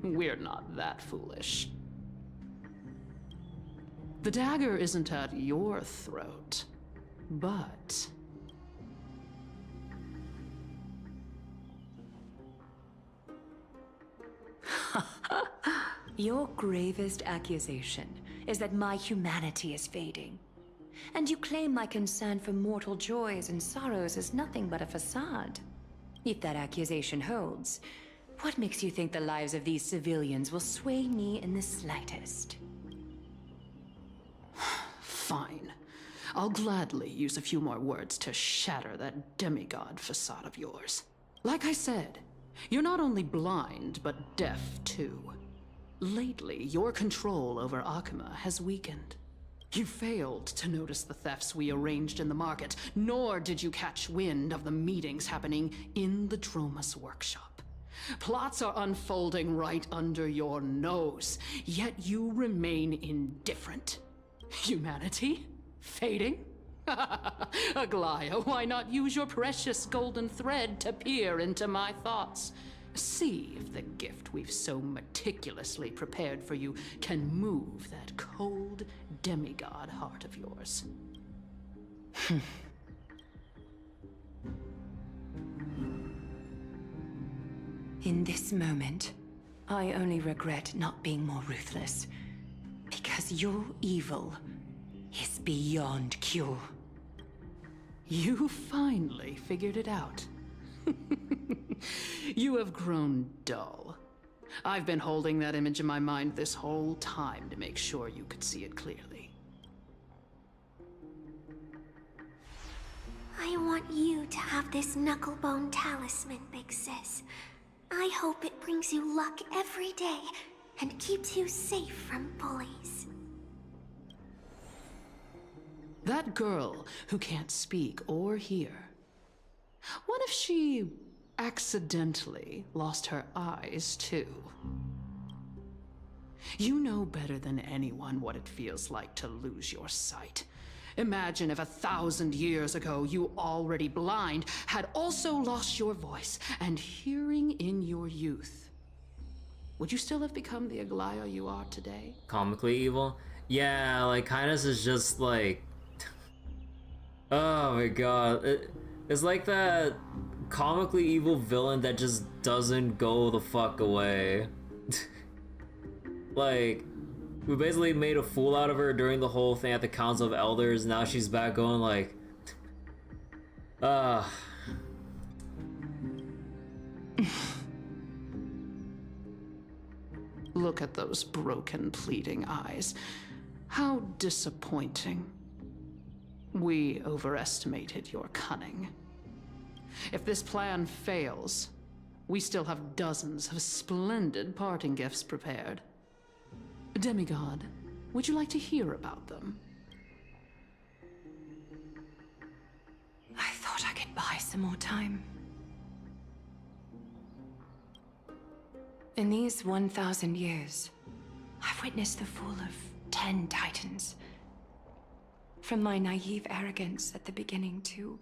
Speaker 13: We're not that foolish. The dagger isn't at your throat, but...
Speaker 12: Your gravest accusation is that my humanity is fading. And you claim my concern for mortal joys and sorrows is nothing but a facade. If that accusation holds, what makes you think the lives of these civilians will sway me in the slightest?
Speaker 13: Fine. I'll gladly use a few more words to shatter that demigod facade of yours. Like I said, you're not only blind, but deaf too. Lately, your control over Akuma has weakened. You failed to notice the thefts we arranged in the market, nor did you catch wind of the meetings happening in the Droma's workshop. Plots are unfolding right under your nose, yet you remain indifferent. Humanity? Fading? Aglaya, why not use your precious golden thread to peer into my thoughts? See if the gift we've so meticulously prepared for you can move that cold demigod heart of yours.
Speaker 12: In this moment, I only regret not being more ruthless. Because your evil is beyond cure.
Speaker 13: You finally figured it out. You have grown dull. I've been holding that image in my mind this whole time to make sure you could see it clearly.
Speaker 4: I want you to have this knucklebone talisman, Big Sis. I hope it brings you luck every day and keeps you safe from bullies.
Speaker 13: That girl who can't speak or hear. What if she accidentally lost her eyes too? You know better than anyone what it feels like to lose your sight. Imagine if 1,000 years ago you, already blind, had also lost your voice and hearing in your youth. Would you still have become the Aglaya you are today?
Speaker 1: Comically evil? Yeah, like, Kindness is just like... Oh my god. It's like that comically evil villain that just doesn't go the fuck away. Like, we basically made a fool out of her during the whole thing at the Council of Elders. Now she's back going like...
Speaker 13: Look at those broken, pleading eyes. How disappointing. We overestimated your cunning. If this plan fails, we still have dozens of splendid parting gifts prepared. Demigod, would you like to hear about them?
Speaker 12: I thought I could buy some more time. In these 1,000 years, I've witnessed the fall of 10 titans. From my naive arrogance at the beginning to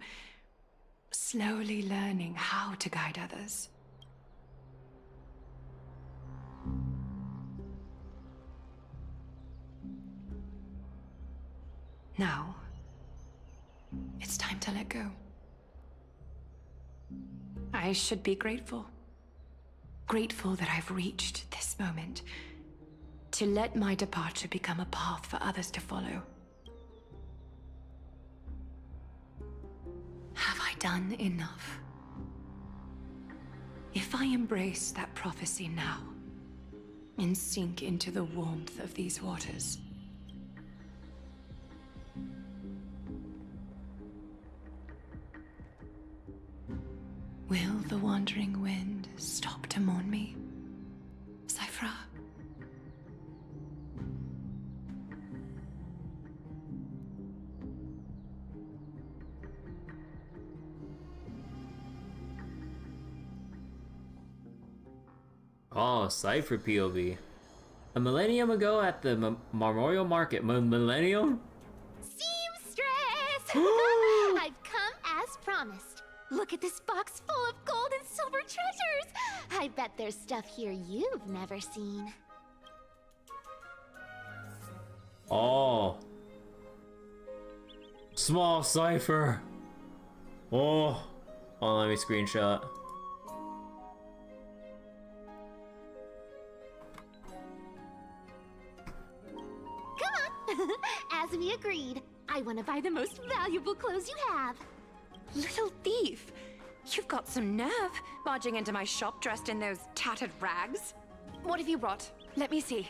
Speaker 12: slowly learning how to guide others. Now, it's time to let go. I should be grateful. Grateful that I've reached this moment. To let my departure become a path for others to follow. Have I done enough? If I embrace that prophecy now, and sink into the warmth of these waters, will the wandering wind stop to mourn me, Cipher?
Speaker 1: Oh, Cipher POV. A millennium ago at the Memorial Market. Millennium?
Speaker 3: Seamstress! I've come as promised. Look at this box full of gold and silver treasures! I bet there's stuff here you've never seen.
Speaker 1: Oh. Small Cipher. Oh. Oh, let me screenshot.
Speaker 3: As we agreed, I want to buy the most valuable clothes you have.
Speaker 12: Little thief! You've got some nerve, barging into my shop dressed in those tattered rags. What have you brought? Let me see.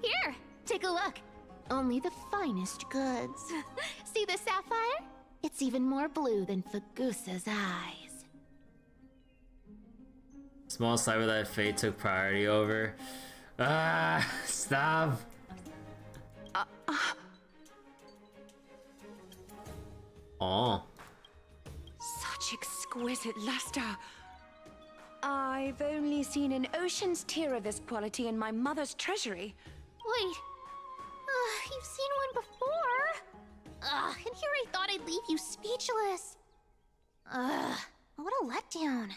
Speaker 3: Here, take a look. Only the finest goods. See the sapphire? It's even more blue than Fagusa's eyes.
Speaker 1: Small Cipher that fate took priority over. Ah, stop. Oh.
Speaker 12: Such exquisite luster. I've only seen an ocean's tear of this quality in my mother's treasury.
Speaker 3: Wait. You've seen one before. And here I thought I'd leave you speechless. What a letdown.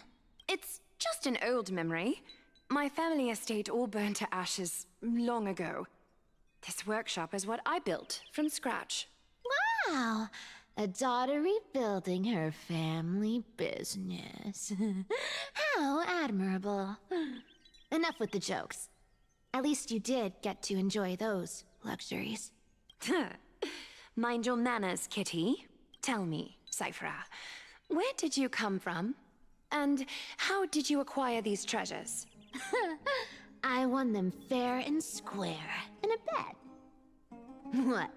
Speaker 12: It's just an old memory. My family estate all burned to ashes long ago. This workshop is what I built from scratch.
Speaker 3: Wow. A daughter rebuilding her family business. How admirable. Enough with the jokes. At least you did get to enjoy those luxuries.
Speaker 12: Mind your manners, kitty. Tell me, Cipher, where did you come from? And how did you acquire these treasures?
Speaker 3: I won them fair and square in a bet. What?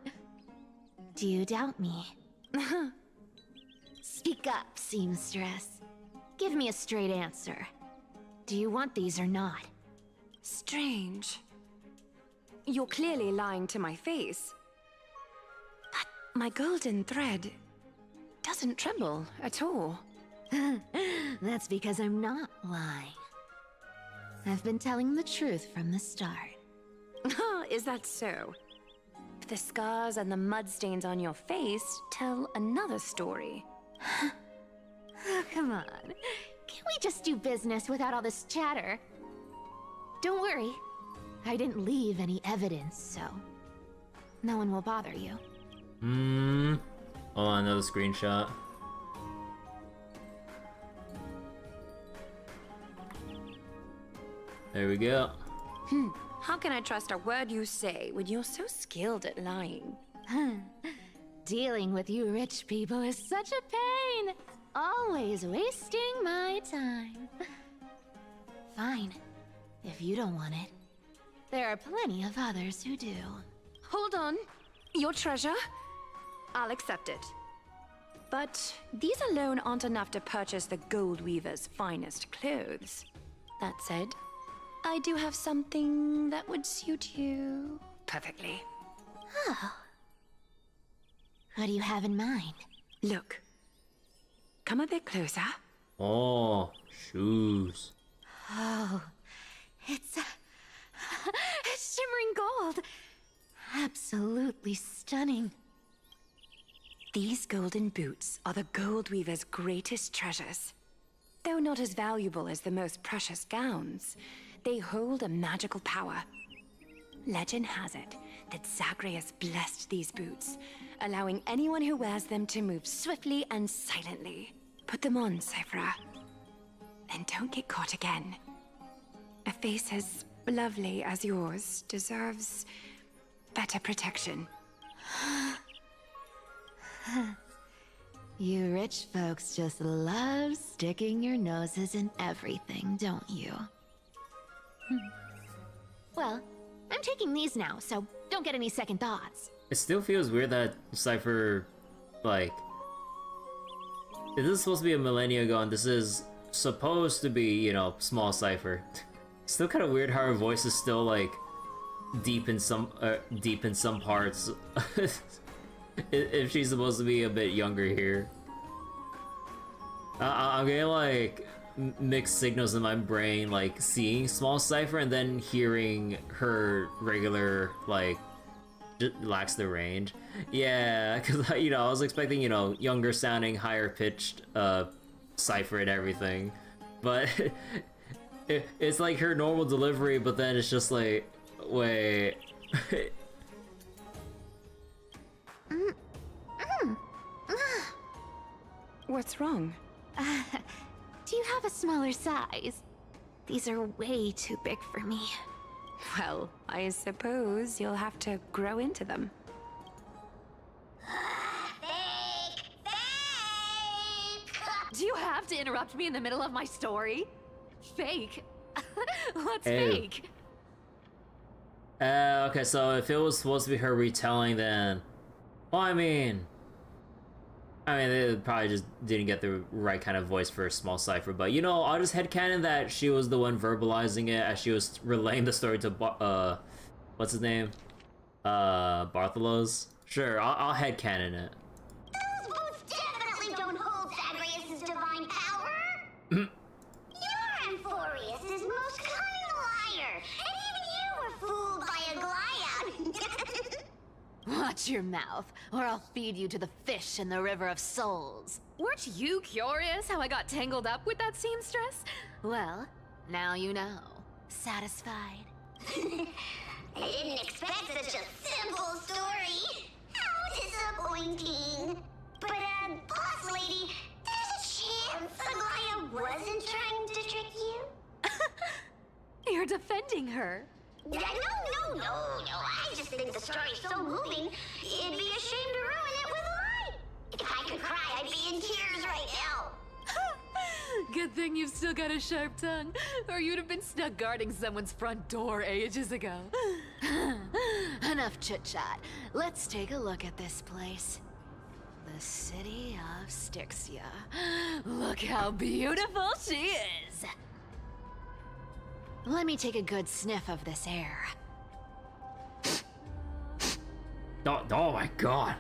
Speaker 3: Do you doubt me? Speak up, seamstress. Give me a straight answer. Do you want these or not?
Speaker 12: Strange. You're clearly lying to my face. But my golden thread doesn't tremble at all.
Speaker 3: That's because I'm not lying. I've been telling the truth from the start.
Speaker 12: Is that so? the scars and the mud stains on your face tell another story.
Speaker 3: Oh, come on. Can't we just do business without all this chatter? Don't worry. I didn't leave any evidence, so no one will bother you.
Speaker 1: Oh, another screenshot. There we go.
Speaker 12: How can I trust a word you say when you're so skilled at lying?
Speaker 3: Dealing with you rich people is such a pain. Always wasting my time. Fine, if you don't want it. There are plenty of others who do.
Speaker 12: Hold on. Your treasure? I'll accept it. But these alone aren't enough to purchase the Gold Weaver's finest clothes. That said, I do have something that would suit you perfectly.
Speaker 3: Oh. What do you have in mind?
Speaker 12: Look. Come a bit closer.
Speaker 1: Oh, shoes.
Speaker 3: Oh, it's shimmering gold. Absolutely stunning.
Speaker 12: These golden boots are the Gold Weaver's greatest treasures. Though not as valuable as the most precious gowns, they hold a magical power. Legend has it that Zagreus blessed these boots, allowing anyone who wears them to move swiftly and silently. Put them on, Cipher. And don't get caught again. A face as lovely as yours deserves better protection.
Speaker 3: You rich folks just love sticking your noses in everything, don't you? Well, I'm taking these now, so don't get any second thoughts.
Speaker 1: It still feels weird that Cipher, like, this is supposed to be a millennia ago, and this is supposed to be, you know, small Cipher. Still kind of weird how her voice is still like deep in some parts. If she's supposed to be a bit younger here. I'm getting like mixed signals in my brain, like seeing small Cipher and then hearing her regular, like, lacks the range. Yeah, because, you know, I was expecting, you know, younger sounding, higher pitched Cipher and everything, but it's like her normal delivery, but then it's just like, wait.
Speaker 12: What's wrong?
Speaker 3: Do you have a smaller size? These are way too big for me.
Speaker 12: Well, I suppose you'll have to grow into them.
Speaker 7: Do you have to interrupt me in the middle of my story? Fake? What's
Speaker 1: Ew.
Speaker 7: fake?
Speaker 1: Okay, so if it was supposed to be her retelling, then, well, I mean, they probably just didn't get the right kind of voice for a small Cipher, but, you know, I'll just headcanon that she was the one verbalizing it as she was relaying the story to, what's his name? Bartholos? Sure, I'll headcanon it.
Speaker 14: Those boots definitely don't hold Zagreus' divine power! You're Amphorius' most cunning liar, and even you were fooled by a Glyad!
Speaker 7: Watch your mouth, or I'll feed you to the fish in the River of Souls. Weren't you curious how I got tangled up with that seamstress? Well, now you know. Satisfied?
Speaker 14: I didn't expect such a simple story. How disappointing. But, boss lady, there's a chance Aglaya wasn't trying to trick you?
Speaker 7: You're defending her.
Speaker 14: No. I just think the story's so moving, it'd be a shame to ruin it with a lie. If I could cry, I'd be in tears right now.
Speaker 7: Good thing you've still got a sharp tongue, or you'd have been stuck guarding someone's front door ages ago. Enough chit-chat. Let's take a look at this place. The city of Styxia. Look how beautiful she is! Let me take a good sniff of this air.
Speaker 1: Oh my god.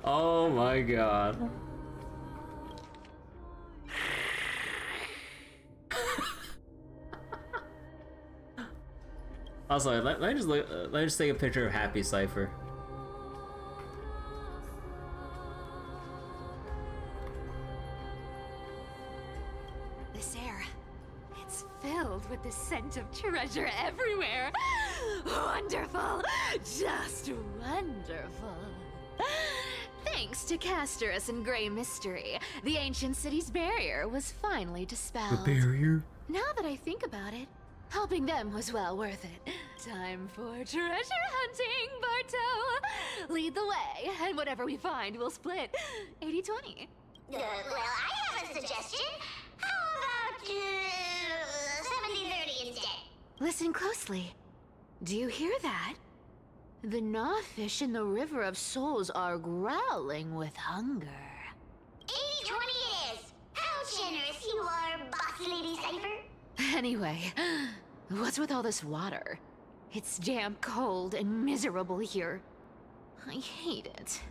Speaker 1: Oh my god. Also, let me just look. Let me just take a picture of Happy Cipher.
Speaker 7: This air, it's filled with the scent of treasure everywhere. Wonderful, just wonderful. Thanks to Castorus and Grey Mystery, the ancient city's barrier was finally dispelled.
Speaker 1: The barrier?
Speaker 7: Now that I think about it, helping them was well worth it. Time for treasure hunting, Barto! Lead the way, and whatever we find, we'll split 80-20.
Speaker 14: Well, I have a suggestion. How about 70-30 instead?
Speaker 7: Listen closely. Do you hear that? The gnawfish in the River of Souls are growling with hunger.
Speaker 14: 80-20 is. How generous you are, Boss Lady Cipher.
Speaker 7: Anyway, what's with all this water? It's damp, cold, and miserable here. I hate it.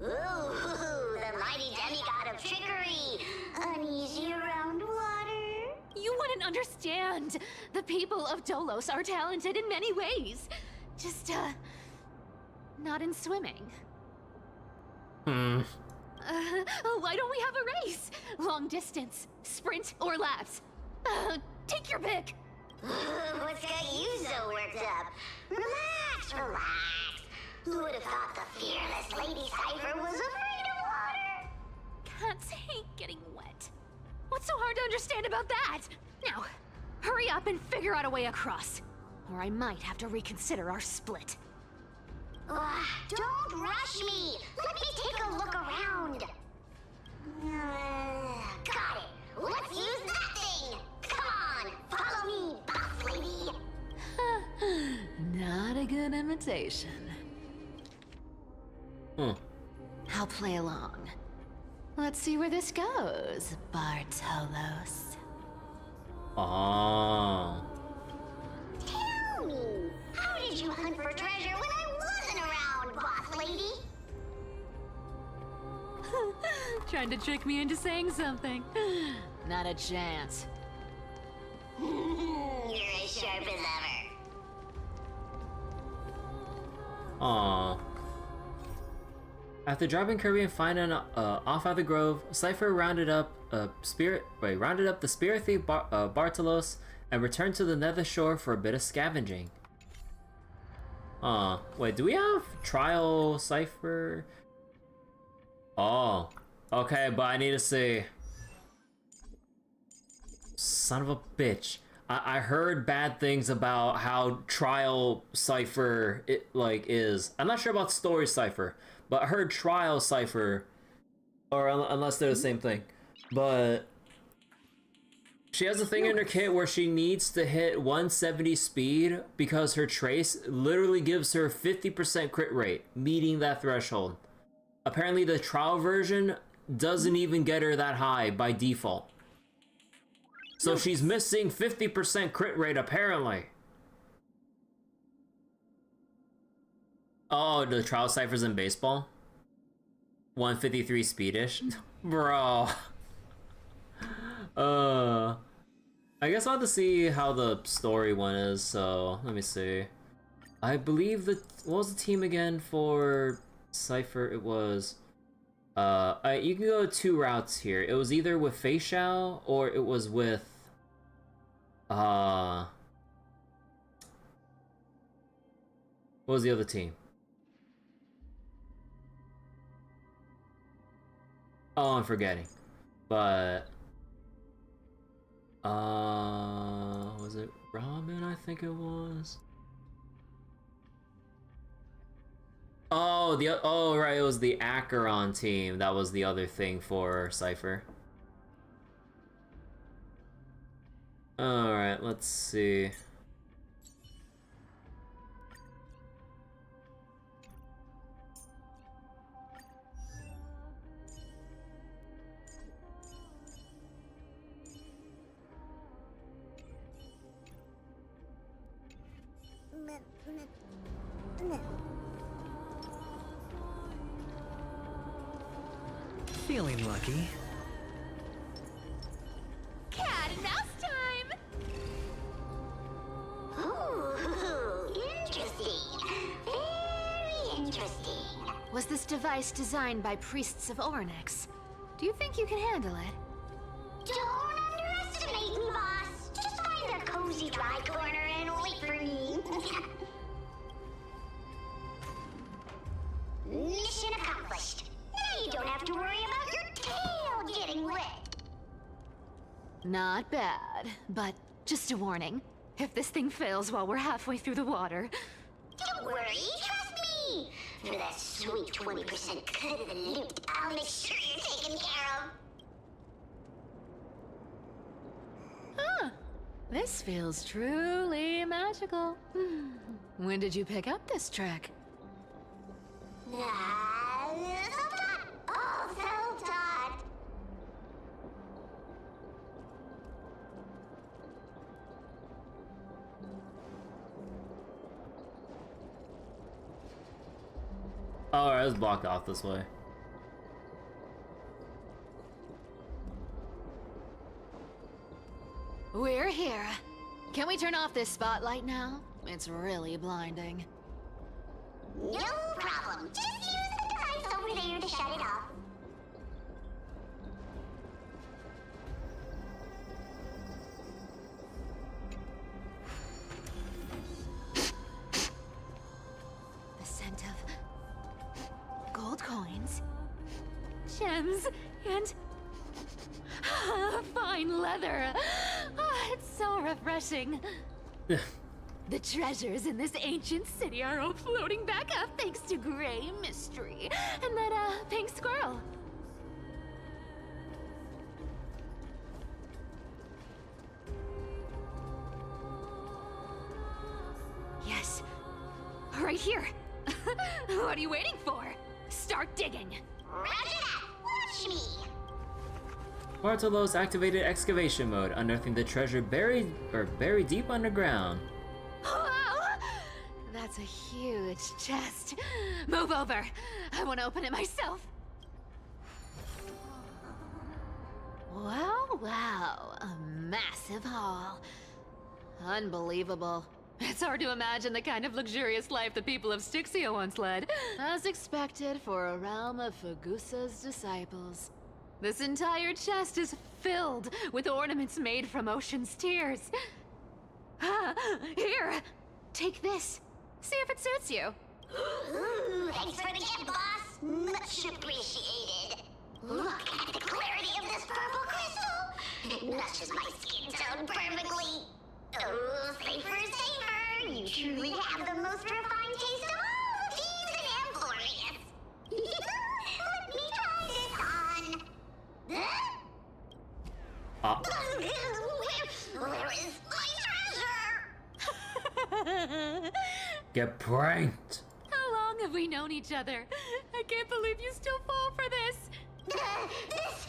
Speaker 14: Ooh, the mighty demigod of trickery. Uneasy around water.
Speaker 7: You wouldn't understand. The people of Dolos are talented in many ways. Just, not in swimming.
Speaker 1: Hmm.
Speaker 7: Why don't we have a race? Long distance, sprint, or laps? Take your pick.
Speaker 14: What's got you so worked up? Relax, relax. Who would have thought the fearless Lady Cipher was afraid of water?
Speaker 7: Cats hate getting wet. What's so hard to understand about that? Now, hurry up and figure out a way across. Or I might have to reconsider our split.
Speaker 14: Don't rush me. Let me take a look around. Got it. Let's use that thing. Come on, follow me, boss lady.
Speaker 7: Not a good imitation. I'll play along. Let's see where this goes, Bartolos.
Speaker 1: Oh.
Speaker 14: Tell me, how did you hunt for treasure when I wasn't around, boss lady?
Speaker 7: Trying to trick me into saying something. Not a chance.
Speaker 14: You're as sharp as ever.
Speaker 1: Aww. After dropping Kirby and finding off at the grove, Cipher rounded up the spirit thief Bartolos and returned to the Nether Shore for a bit of scavenging. Wait, do we have Trial Cipher? Oh, okay, but I need to see. Son of a bitch. I heard bad things about how Trial Cipher is. I'm not sure about Story Cipher, but I heard Trial Cipher, or unless they're the same thing. But she has a thing in her kit where she needs to hit 170 speed because her trace literally gives her 50% crit rate, meeting that threshold. Apparently the trial version doesn't even get her that high by default. So she's missing 50% crit rate apparently. Oh, the trial ciphers in baseball? 153 speedish? Bro. I guess I'll have to see how the story one is, so let me see. I believe what was the team again for Cipher? It was you can go 2 routes here. It was either with Fei Xiao or it was with what was the other team? Oh, I'm forgetting. But was it Ramen? I think it was. Oh, right, it was the Acheron team. That was the other thing for Cipher. Alright, let's see.
Speaker 15: Feeling lucky.
Speaker 4: Cat and mouse time! Ooh,
Speaker 7: was this device designed by priests of Ornyx. Do you think you can handle it?
Speaker 14: Don't underestimate me, boss. Just find a cozy dry corner and wait for me. Mission accomplished. Now you don't have to worry about your tail getting wet.
Speaker 7: Not bad, but just a warning. If this thing fails while we're halfway through the water...
Speaker 14: Don't worry, trust me. For that sweet 20% cut of the loot, I'll make sure you're taken care of.
Speaker 7: Huh. This feels truly magical. When did you pick up this trick?
Speaker 14: Self-taught. All self-taught.
Speaker 1: Alright, let's block off this way.
Speaker 7: We're here. Can we turn off this spotlight now? It's really blinding.
Speaker 14: No problem. Just use the device over there to shut it off.
Speaker 7: The scent of gold coins, gems, and fine leather. It's so refreshing. The treasures in this ancient city are all floating back up thanks to Grey Mystery and that pink squirrel. Yes, right here. What are you waiting for? Start digging.
Speaker 14: Roger that. Watch me.
Speaker 1: Bartolo's activated excavation mode, unearthing the treasure buried deep underground.
Speaker 7: Wow! That's a huge chest. Move over. I want to open it myself. Wow, a massive haul. Unbelievable. It's hard to imagine the kind of luxurious life the people of Styxia once led. As expected for a realm of Fagusa's disciples. This entire chest is filled with ornaments made from ocean's tears. Here, take this. See if it suits you.
Speaker 14: Ooh, thanks for the gift, boss. Much appreciated. Look at the clarity of this purple crystal. It matches my skin tone perfectly. Oh, Cipher, Cipher, you truly have the most refined taste of all of thieves and Amphorius. Let me try this on. Huh? Where is my treasure?
Speaker 1: Get pranked.
Speaker 7: How long have we known each other? I can't believe you still fall for this.
Speaker 14: This is...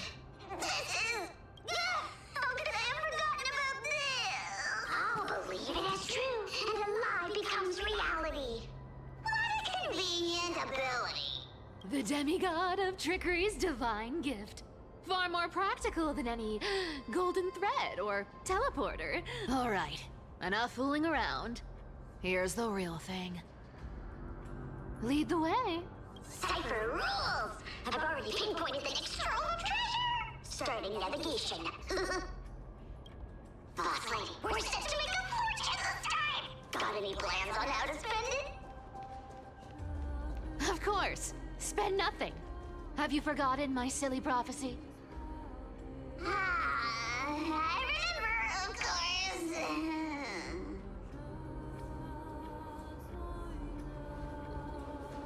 Speaker 14: How could I have forgotten about this? I'll believe it as true, and the lie becomes reality. What a convenient ability.
Speaker 7: The demigod of trickery's divine gift. Far more practical than any golden thread or teleporter. All right, enough fooling around. Here's the real thing. Lead the way.
Speaker 14: Cipher rules! I've already pinpointed the next trove of treasure! Starting navigation. Boss lady, we're set to make a fortune this time! Got any plans on how to spend it?
Speaker 7: Of course. Spend nothing. Have you forgotten my silly prophecy?
Speaker 14: I remember, of course.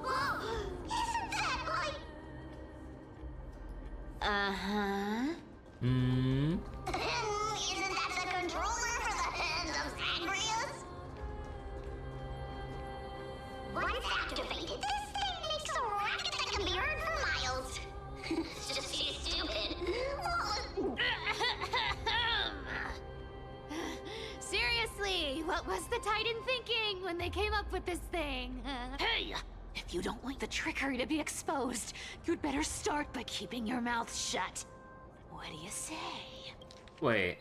Speaker 14: Whoa! Isn't that like...
Speaker 7: Uh-huh.
Speaker 14: Isn't that the controller for the hands of Zagreus? Once activated, this thing makes a racket that can be heard for miles. It's just too stupid.
Speaker 7: Seriously, what was the Titan thinking when they came up with this thing? Hey! If you don't want the trickery to be exposed, you'd better start by keeping your mouth shut. What do you say?
Speaker 1: Wait.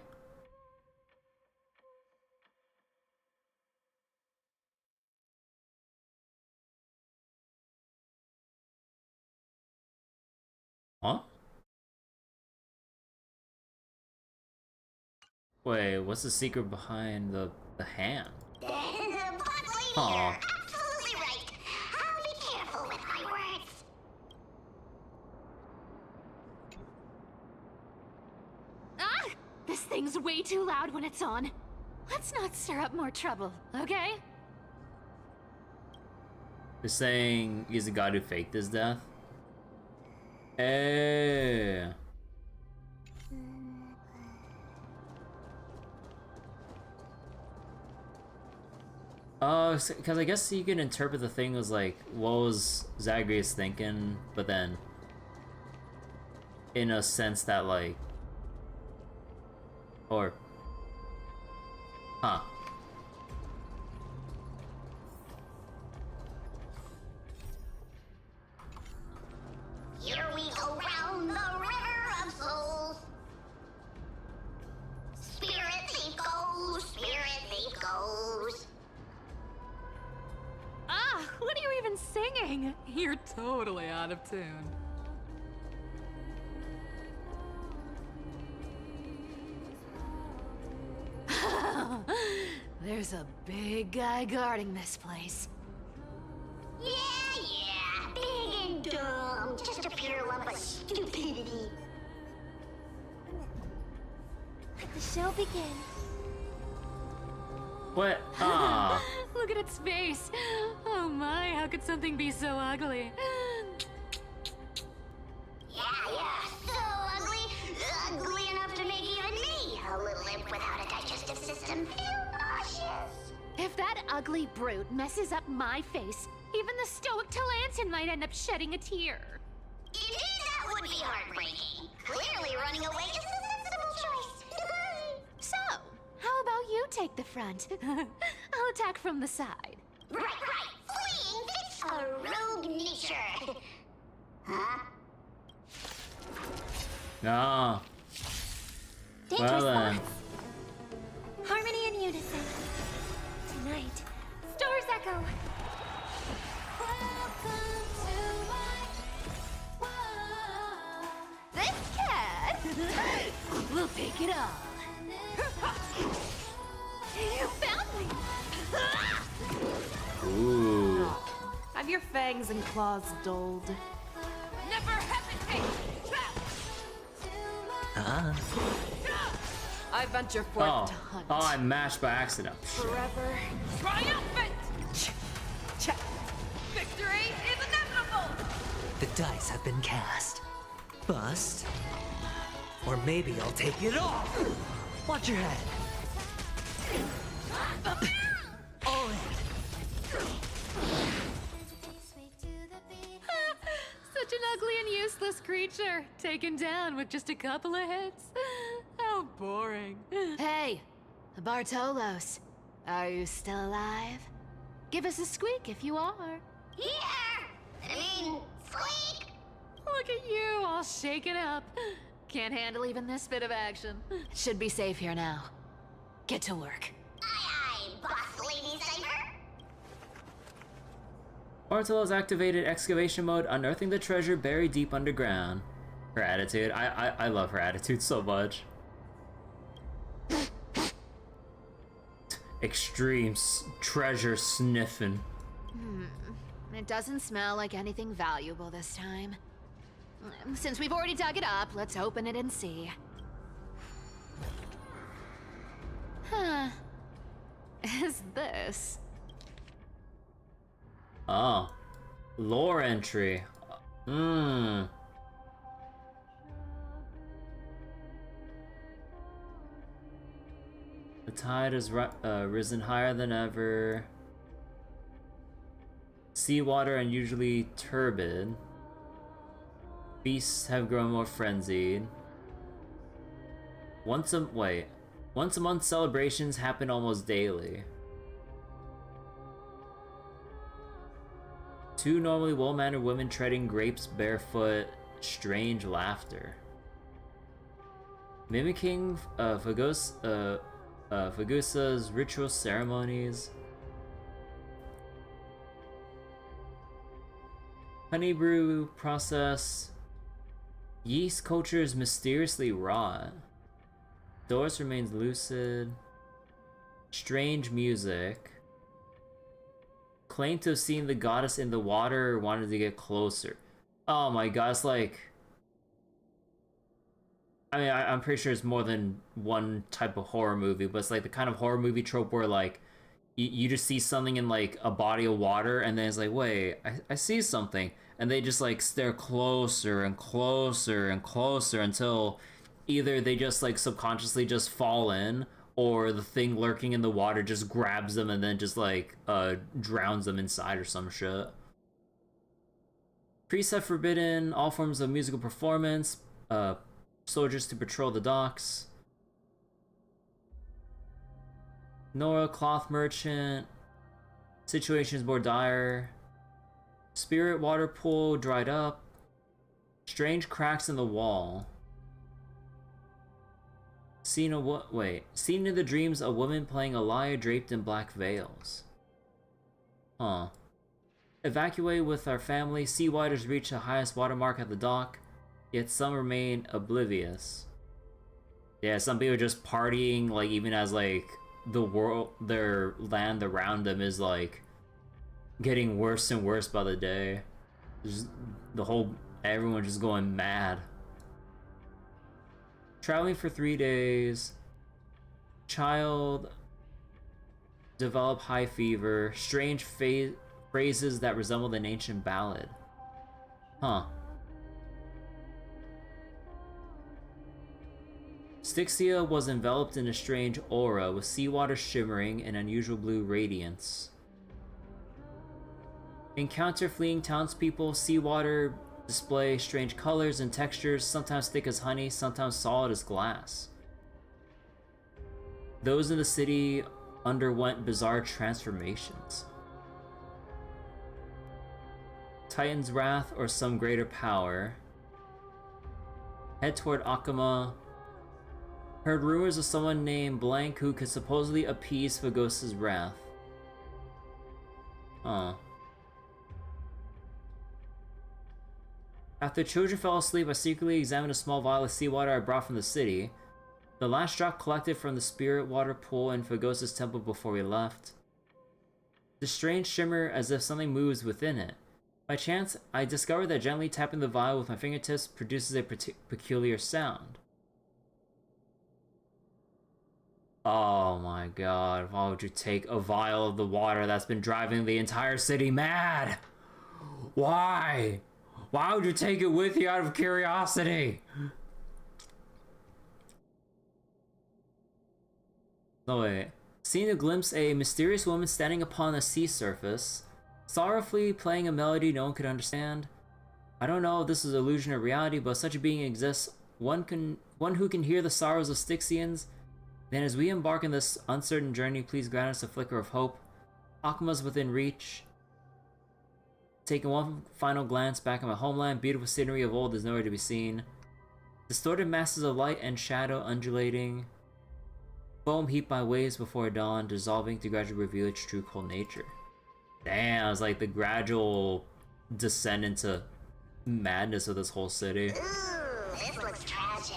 Speaker 1: Wait, what's the secret behind the hand?
Speaker 14: Boss lady
Speaker 1: Aw.
Speaker 14: here. Absolutely right. I'll be careful with my words.
Speaker 7: Ah! This thing's way too loud when it's on. Let's not stir up more trouble, okay?
Speaker 1: They're saying he's the god who faked his death. Hey. Oh, because I guess you can interpret the thing as like, what was Zagreus thinking, but then in a sense that like, or, huh.
Speaker 14: Here we go round the river of souls. Spirit thief goes, spirit thief goes.
Speaker 7: Ah! What are you even singing? You're totally out of tune. There's a big guy guarding this place.
Speaker 14: Yeah, big and dumb, just a pure lump of stupidity.
Speaker 4: Let the show begin.
Speaker 1: What? Ah.
Speaker 7: Look at its face. Oh my, how could something be so ugly?
Speaker 14: Yeah, so ugly. Ugly enough to make even me, a little imp without a digestive system, feel nauseous.
Speaker 7: If that ugly brute messes up my face, even the stoic Talantin might end up shedding a tear.
Speaker 14: Indeed, that would be heartbreaking. Clearly running away is a sensible choice.
Speaker 7: So, how about you take the front? I'll attack from the side.
Speaker 14: Right. Fleeing fits a rogue nature. Huh?
Speaker 1: Ah.
Speaker 4: Dangerous
Speaker 1: Well then.
Speaker 4: thoughts. Harmony and unison. Tonight, stars echo.
Speaker 7: This cat will take it all. You found me!
Speaker 1: Ooh.
Speaker 16: Have your fangs and claws dulled.
Speaker 7: Never hesitate!
Speaker 16: I venture forth
Speaker 1: Oh.
Speaker 16: to hunt.
Speaker 1: Oh, I mashed by accident.
Speaker 16: Forever.
Speaker 7: Triumphant!
Speaker 16: Check.
Speaker 7: Victory is inevitable!
Speaker 15: The dice have been cast. Bust. Or maybe I'll take it all. Watch your head. All in.
Speaker 7: Such an ugly and useless creature, taken down with just a couple of hits. How boring.
Speaker 3: Hey, Bartolos, are you still alive? Give us a squeak if you are.
Speaker 14: Squeak!
Speaker 7: Look at you, all shaken up. Can't handle even this bit of action.
Speaker 3: Should be safe here now. Get to work.
Speaker 14: Aye, boss lady Cipher.
Speaker 1: Bartolo's activated excavation mode, unearthing the treasure buried deep underground. Her attitude, I love her attitude so much. Extreme treasure sniffing.
Speaker 3: It doesn't smell like anything valuable this time. Since we've already dug it up, let's open it and see. Huh. Is this?
Speaker 1: Oh. Lore entry. The tide has risen higher than ever. Seawater unusually turbid. Beasts have grown more frenzied. Once a month celebrations happen almost daily. Two normally well-mannered women treading grapes barefoot, strange laughter. Mimicking Fagusa's ritual ceremonies. Honeybrew process. Yeast cultures mysteriously rot. Doris remains lucid. Strange music. Claimed to have seen the goddess in the water or wanted to get closer. Oh my god, it's like... I mean, I'm pretty sure it's more than one type of horror movie, but it's like the kind of horror movie trope where like you just see something in like a body of water and then it's like, wait, I see something. And they just like stare closer and closer and closer until either they just like subconsciously just fall in, or the thing lurking in the water just grabs them and then just like drowns them inside or some shit. Priests have forbidden all forms of musical performance, soldiers to patrol the docks. Nora, cloth merchant. Situations more dire. Spirit water pool dried up. Strange cracks in the wall. Seen in the dreams a woman playing a lyre draped in black veils. Huh. Evacuate with our family. Sea waters reach the highest watermark at the dock, yet some remain oblivious. Yeah, some people are just partying, like, even as, like, the world, their land around them is, like, getting worse and worse by the day. Just everyone just going mad. Traveling for 3 days. Child develop high fever. Strange phrases that resembled an ancient ballad. Huh. Styxia was enveloped in a strange aura, with seawater shimmering in unusual blue radiance. Encounter fleeing townspeople. Seawater display strange colors and textures, sometimes thick as honey, sometimes solid as glass. Those in the city underwent bizarre transformations. Titan's wrath or some greater power. Head toward Akuma. Heard rumors of someone named Blank who could supposedly appease Phagos's wrath. Huh. After children fell asleep, I secretly examined a small vial of seawater I brought from the city. The last drop collected from the spirit water pool in Phagos's temple before we left. The strange shimmer as if something moves within it. By chance, I discovered that gently tapping the vial with my fingertips produces a peculiar sound. Oh my god, why would you take a vial of the water that's been driving the entire city mad? Why? Why would you take it with you out of curiosity? Oh wait. Seeing a glimpse, a mysterious woman standing upon the sea surface, sorrowfully playing a melody no one could understand. I don't know if this is illusion or reality, but such a being exists. One who can hear the sorrows of Styxians. Then as we embark on this uncertain journey, please grant us a flicker of hope. Akuma's within reach. Taking one final glance back at my homeland, beautiful scenery of old is nowhere to be seen. Distorted masses of light and shadow undulating. Foam heaped by waves before dawn, dissolving to gradually reveal its true cold nature. Damn, it's like the gradual descent into madness of this whole city.
Speaker 14: Ooh, this looks tragic.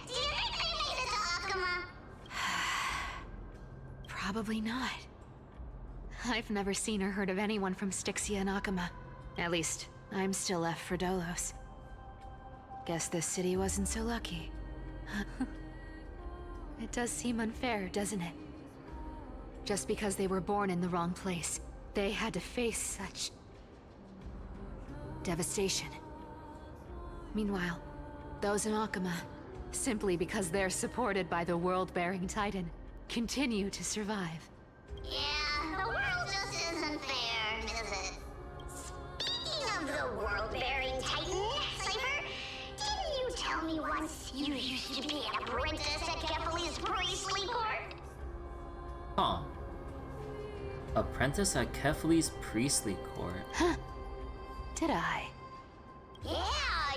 Speaker 14: Do you think they made it to Akuma?
Speaker 7: Probably not. I've never seen or heard of anyone from Styxia and Akuma. At least, I'm still left for Dolos. Guess this city wasn't so lucky. It does seem unfair, doesn't it? Just because they were born in the wrong place, they had to face such devastation. Meanwhile, those in Akuma, simply because they're supported by the world-bearing Titan, continue to survive.
Speaker 14: Yeah, the world just isn't fair, is it? Speaking of the world-bearing Titan, Cipher, didn't you tell me once you used to be an apprentice at Kefali's priestly court?
Speaker 1: Huh. Apprentice at Kefali's priestly court.
Speaker 7: Huh. Did I?
Speaker 14: Yeah,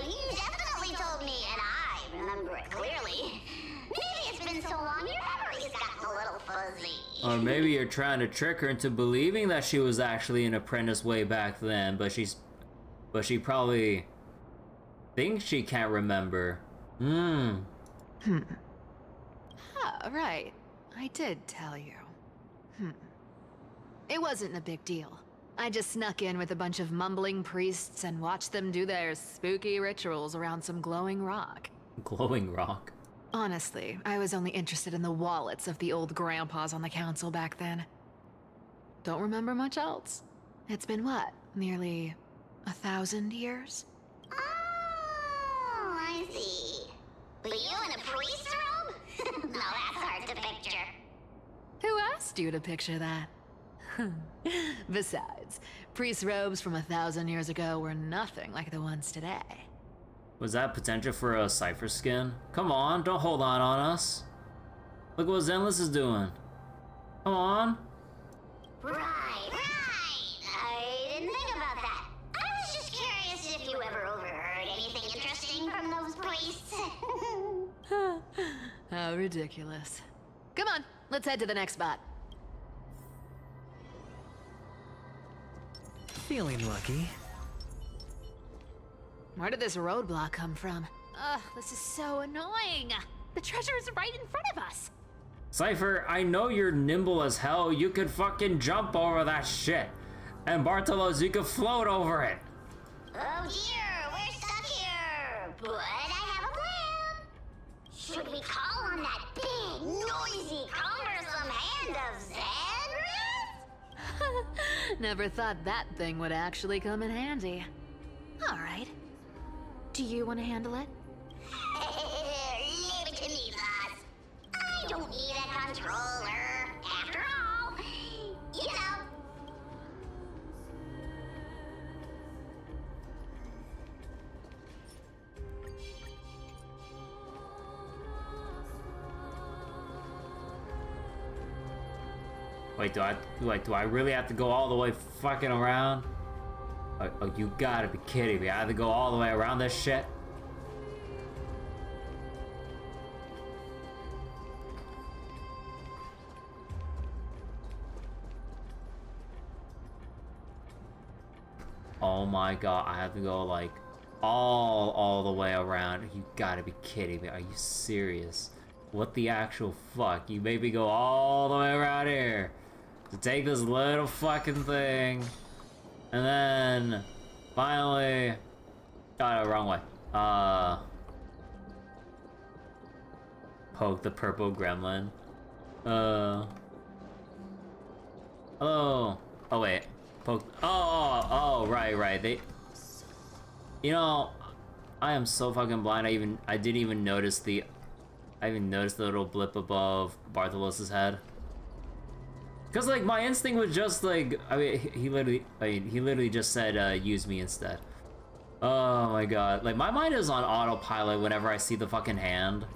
Speaker 14: you definitely told me, and I remember it clearly. Maybe it's been so long your memory's gotten a little fuzzy.
Speaker 1: Or maybe you're trying to trick her into believing that she was actually an apprentice way back then, but she probably thinks she can't remember.
Speaker 7: Ah, right. I did tell you. It wasn't a big deal. I just snuck in with a bunch of mumbling priests and watched them do their spooky rituals around some glowing rock.
Speaker 1: Glowing rock?
Speaker 7: Honestly, I was only interested in the wallets of the old grandpas on the council back then. Don't remember much else. It's been what, nearly 1,000 years?
Speaker 14: Oh, I see. But you in a priest robe? No, that's hard to picture.
Speaker 7: Who asked you to picture that? Besides, priest robes from 1,000 years ago were nothing like the ones today.
Speaker 1: Was that potential for a Cipher skin? Come on, don't hold on us. Look what Zenless is doing. Come on.
Speaker 14: Right. I didn't think about that. I was just curious if you ever overheard anything interesting from those priests.
Speaker 7: How ridiculous. Come on, let's head to the next spot.
Speaker 15: Feeling lucky.
Speaker 7: Where did this roadblock come from?
Speaker 4: Ugh, this is so annoying. The treasure is right in front of us.
Speaker 1: Cipher, I know you're nimble as hell. You could fucking jump over that shit. And Bartolos, you could float over it.
Speaker 14: Oh dear, we're stuck here. But I have a plan. Should we call on that big, noisy, cumbersome hand of Zagreus?
Speaker 7: Never thought that thing would actually come in handy. All right. Do you want to handle it?
Speaker 14: Leave it to me, boss. I don't need a controller. After all, you know.
Speaker 1: Wait, do I really have to go all the way fucking around? Oh, you gotta be kidding me. I have to go all the way around this shit? Oh my god, I have to go like all the way around. You gotta be kidding me. Are you serious? What the actual fuck? You made me go all the way around here to take this little fucking thing. And then finally, wrong way. Poke the purple gremlin. Hello. Oh wait. Poke. Oh, right. They. You know, I am so fucking blind. I didn't even notice the. I even noticed the little blip above Bartholos's head. Cause like my instinct was just like, he literally just said use me instead. Oh my god, like my mind is on autopilot whenever I see the fucking hand.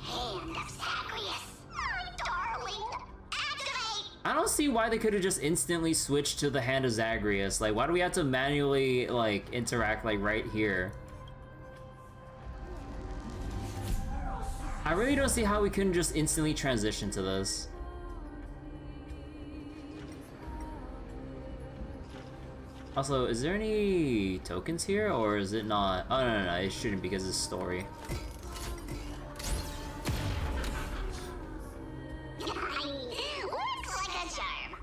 Speaker 14: Hand of Zagreus, my darling, activate!
Speaker 1: I don't see why they could have just instantly switched to the hand of Zagreus. Like, why do we have to manually like interact like right here? I really don't see how we couldn't just instantly transition to this. Also, is there any tokens here, or is it not? Oh, no, it shouldn't because it's story.
Speaker 14: Looks like a charm.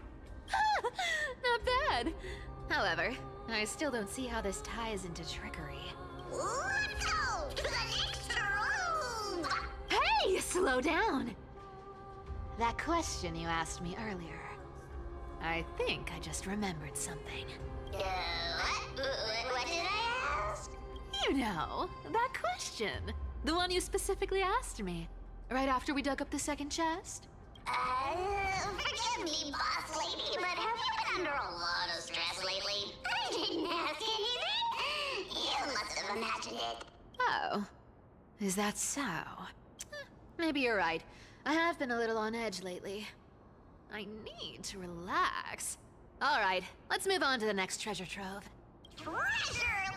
Speaker 7: Not bad. However, I still don't see how this ties into trickery.
Speaker 14: Let's go to the next room!
Speaker 7: Hey, slow down! That question you asked me earlier. I think I just remembered something.
Speaker 14: What did I ask?
Speaker 7: You know, that question. The one you specifically asked me. Right after we dug up the second chest?
Speaker 14: Forgive me, boss lady, but have you been under a lot of stress lately? I didn't ask anything. You must have imagined it.
Speaker 7: Oh. Is that so? Maybe you're right. I have been a little on edge lately. I need to relax. All right, let's move on to the next treasure trove.
Speaker 14: Treasure,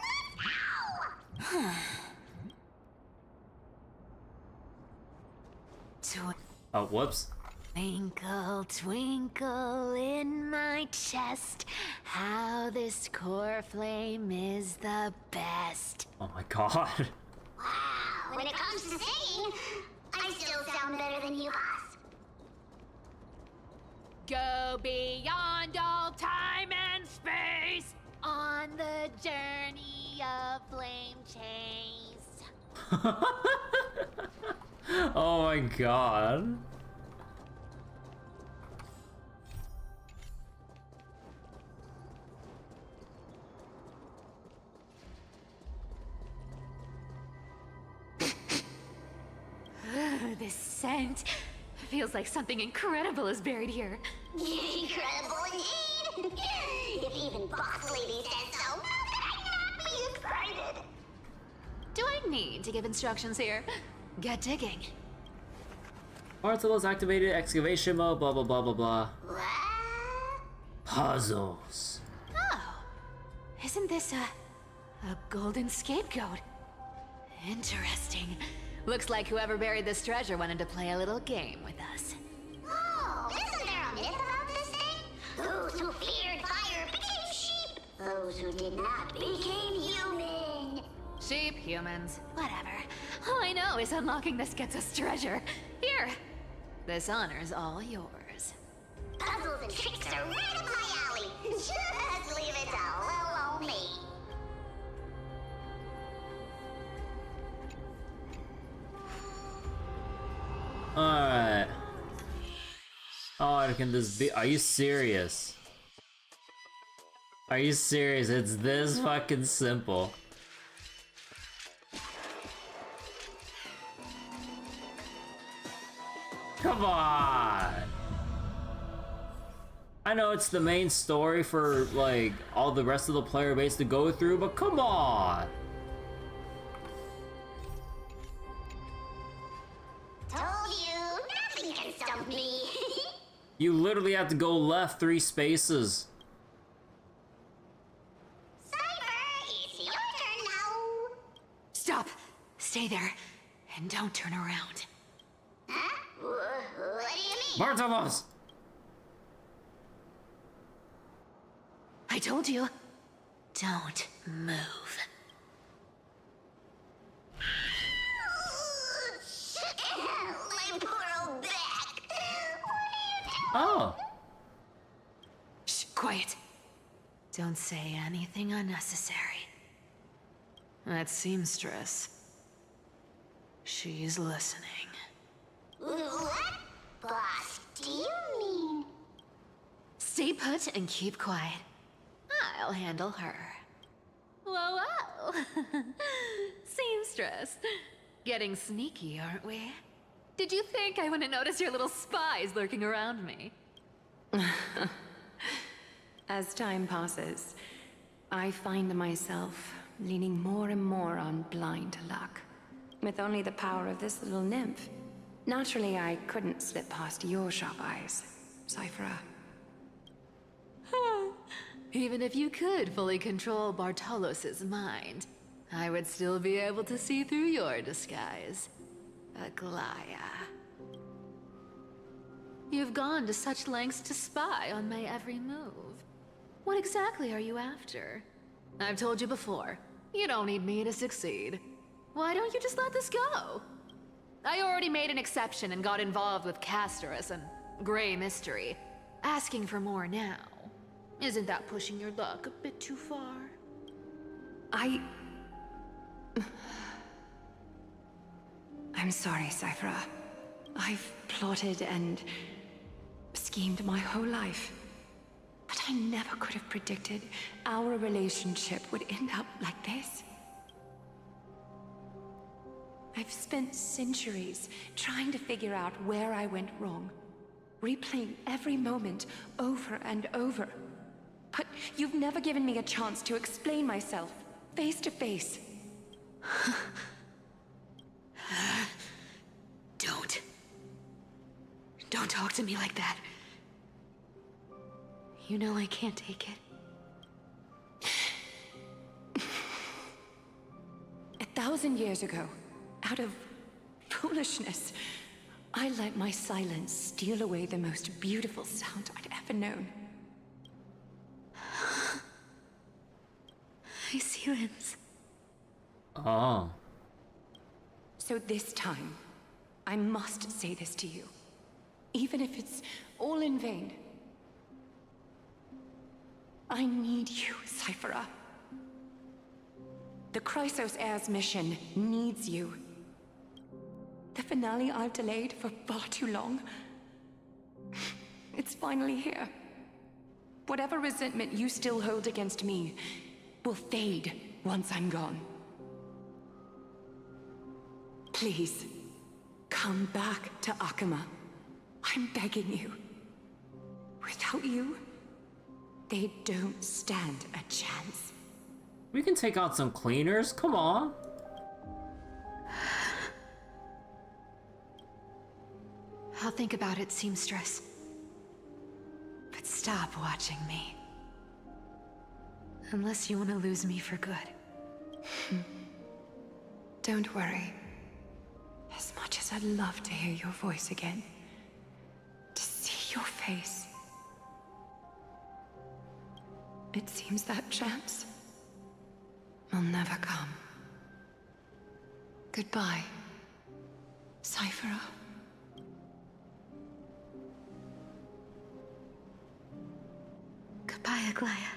Speaker 14: let's go!
Speaker 1: Oh, whoops.
Speaker 3: Twinkle, twinkle in my chest, how this core flame is the best.
Speaker 1: Oh my god.
Speaker 14: Wow, when it comes to singing, I still sound better than you, boss.
Speaker 7: Go beyond all time and space on the journey of flame chase.
Speaker 1: Oh my god.
Speaker 7: This scent feels like something incredible is buried here.
Speaker 14: Incredible indeed! If even Boss Lady says so, how could I not be excited?
Speaker 7: Do I need to give instructions here? Get digging.
Speaker 1: Martelos activated, excavation mode, blah blah blah blah blah.
Speaker 14: What?
Speaker 1: Puzzles.
Speaker 7: Oh, isn't this a golden scapegoat? Interesting. Looks like whoever buried this treasure wanted to play a little game with us.
Speaker 14: Oh, isn't there a myth about this thing? Those who feared fire became sheep. Those who did not became human.
Speaker 7: Sheep, humans, whatever. All I know is unlocking this gets us treasure. Here, this honor's all yours.
Speaker 14: Puzzles and tricks are right up my alley. Just leave it to little me.
Speaker 1: Alright. Oh, can this be? Are you serious? Are you serious? It's this fucking simple. Come on! I know it's the main story for, like, all the rest of the player base to go through, but come on!
Speaker 14: Told you, nothing can stump me.
Speaker 1: You literally have to go left 3 spaces.
Speaker 14: Cipher, it's your turn now.
Speaker 7: Stop! Stay there, and don't turn around.
Speaker 14: Huh? What do you mean?
Speaker 1: Martelos!
Speaker 7: I told you, don't move.
Speaker 14: My poor old back.
Speaker 1: Oh!
Speaker 7: Shh, quiet. Don't say anything unnecessary. That seamstress. She's listening.
Speaker 14: What? Boss, do you mean?
Speaker 7: Stay put and keep quiet. I'll handle her. Whoa, whoa. Seamstress. Getting sneaky, aren't we? Did you think I wouldn't notice your little spies lurking around me?
Speaker 12: As time passes, I find myself leaning more and more on blind luck. With only the power of this little nymph. Naturally, I couldn't slip past your sharp eyes, Cipher.
Speaker 7: Even if you could fully control Bartolos's mind, I would still be able to see through your disguise. Aglaya. You've gone to such lengths to spy on my every move. What exactly are you after? I've told you before, you don't need me to succeed. Why don't you just let this go? I already made an exception and got involved with Castorus and Grey Mystery. Asking for more now. Isn't that pushing your luck a bit too far?
Speaker 12: I'm sorry, Cipher. I've plotted and schemed my whole life. But I never could have predicted our relationship would end up like this. I've spent centuries trying to figure out where I went wrong, replaying every moment over and over. But you've never given me a chance to explain myself, face to face.
Speaker 7: Don't talk to me like that. You know I can't take it.
Speaker 12: 1,000 years ago, out of foolishness, I let my silence steal away the most beautiful sound I'd ever known.
Speaker 2: I see limbs.
Speaker 1: Oh.
Speaker 12: So this time, I must say this to you. Even if it's all in vain. I need you, Cipher. The Chrysos Heir's mission needs you. The finale I've delayed for far too long. It's finally here. Whatever resentment you still hold against me will fade once I'm gone. Please, come back to Akama. I'm begging you. Without you, they don't stand a chance.
Speaker 1: We can take out some cleaners, come on.
Speaker 7: I'll think about it, seamstress. But stop watching me. Unless you want to lose me for good.
Speaker 12: Don't worry. As much as I'd love to hear your voice again, to see your face, it seems that chance will never come. Goodbye, Cipher.
Speaker 7: Goodbye, Aglaya.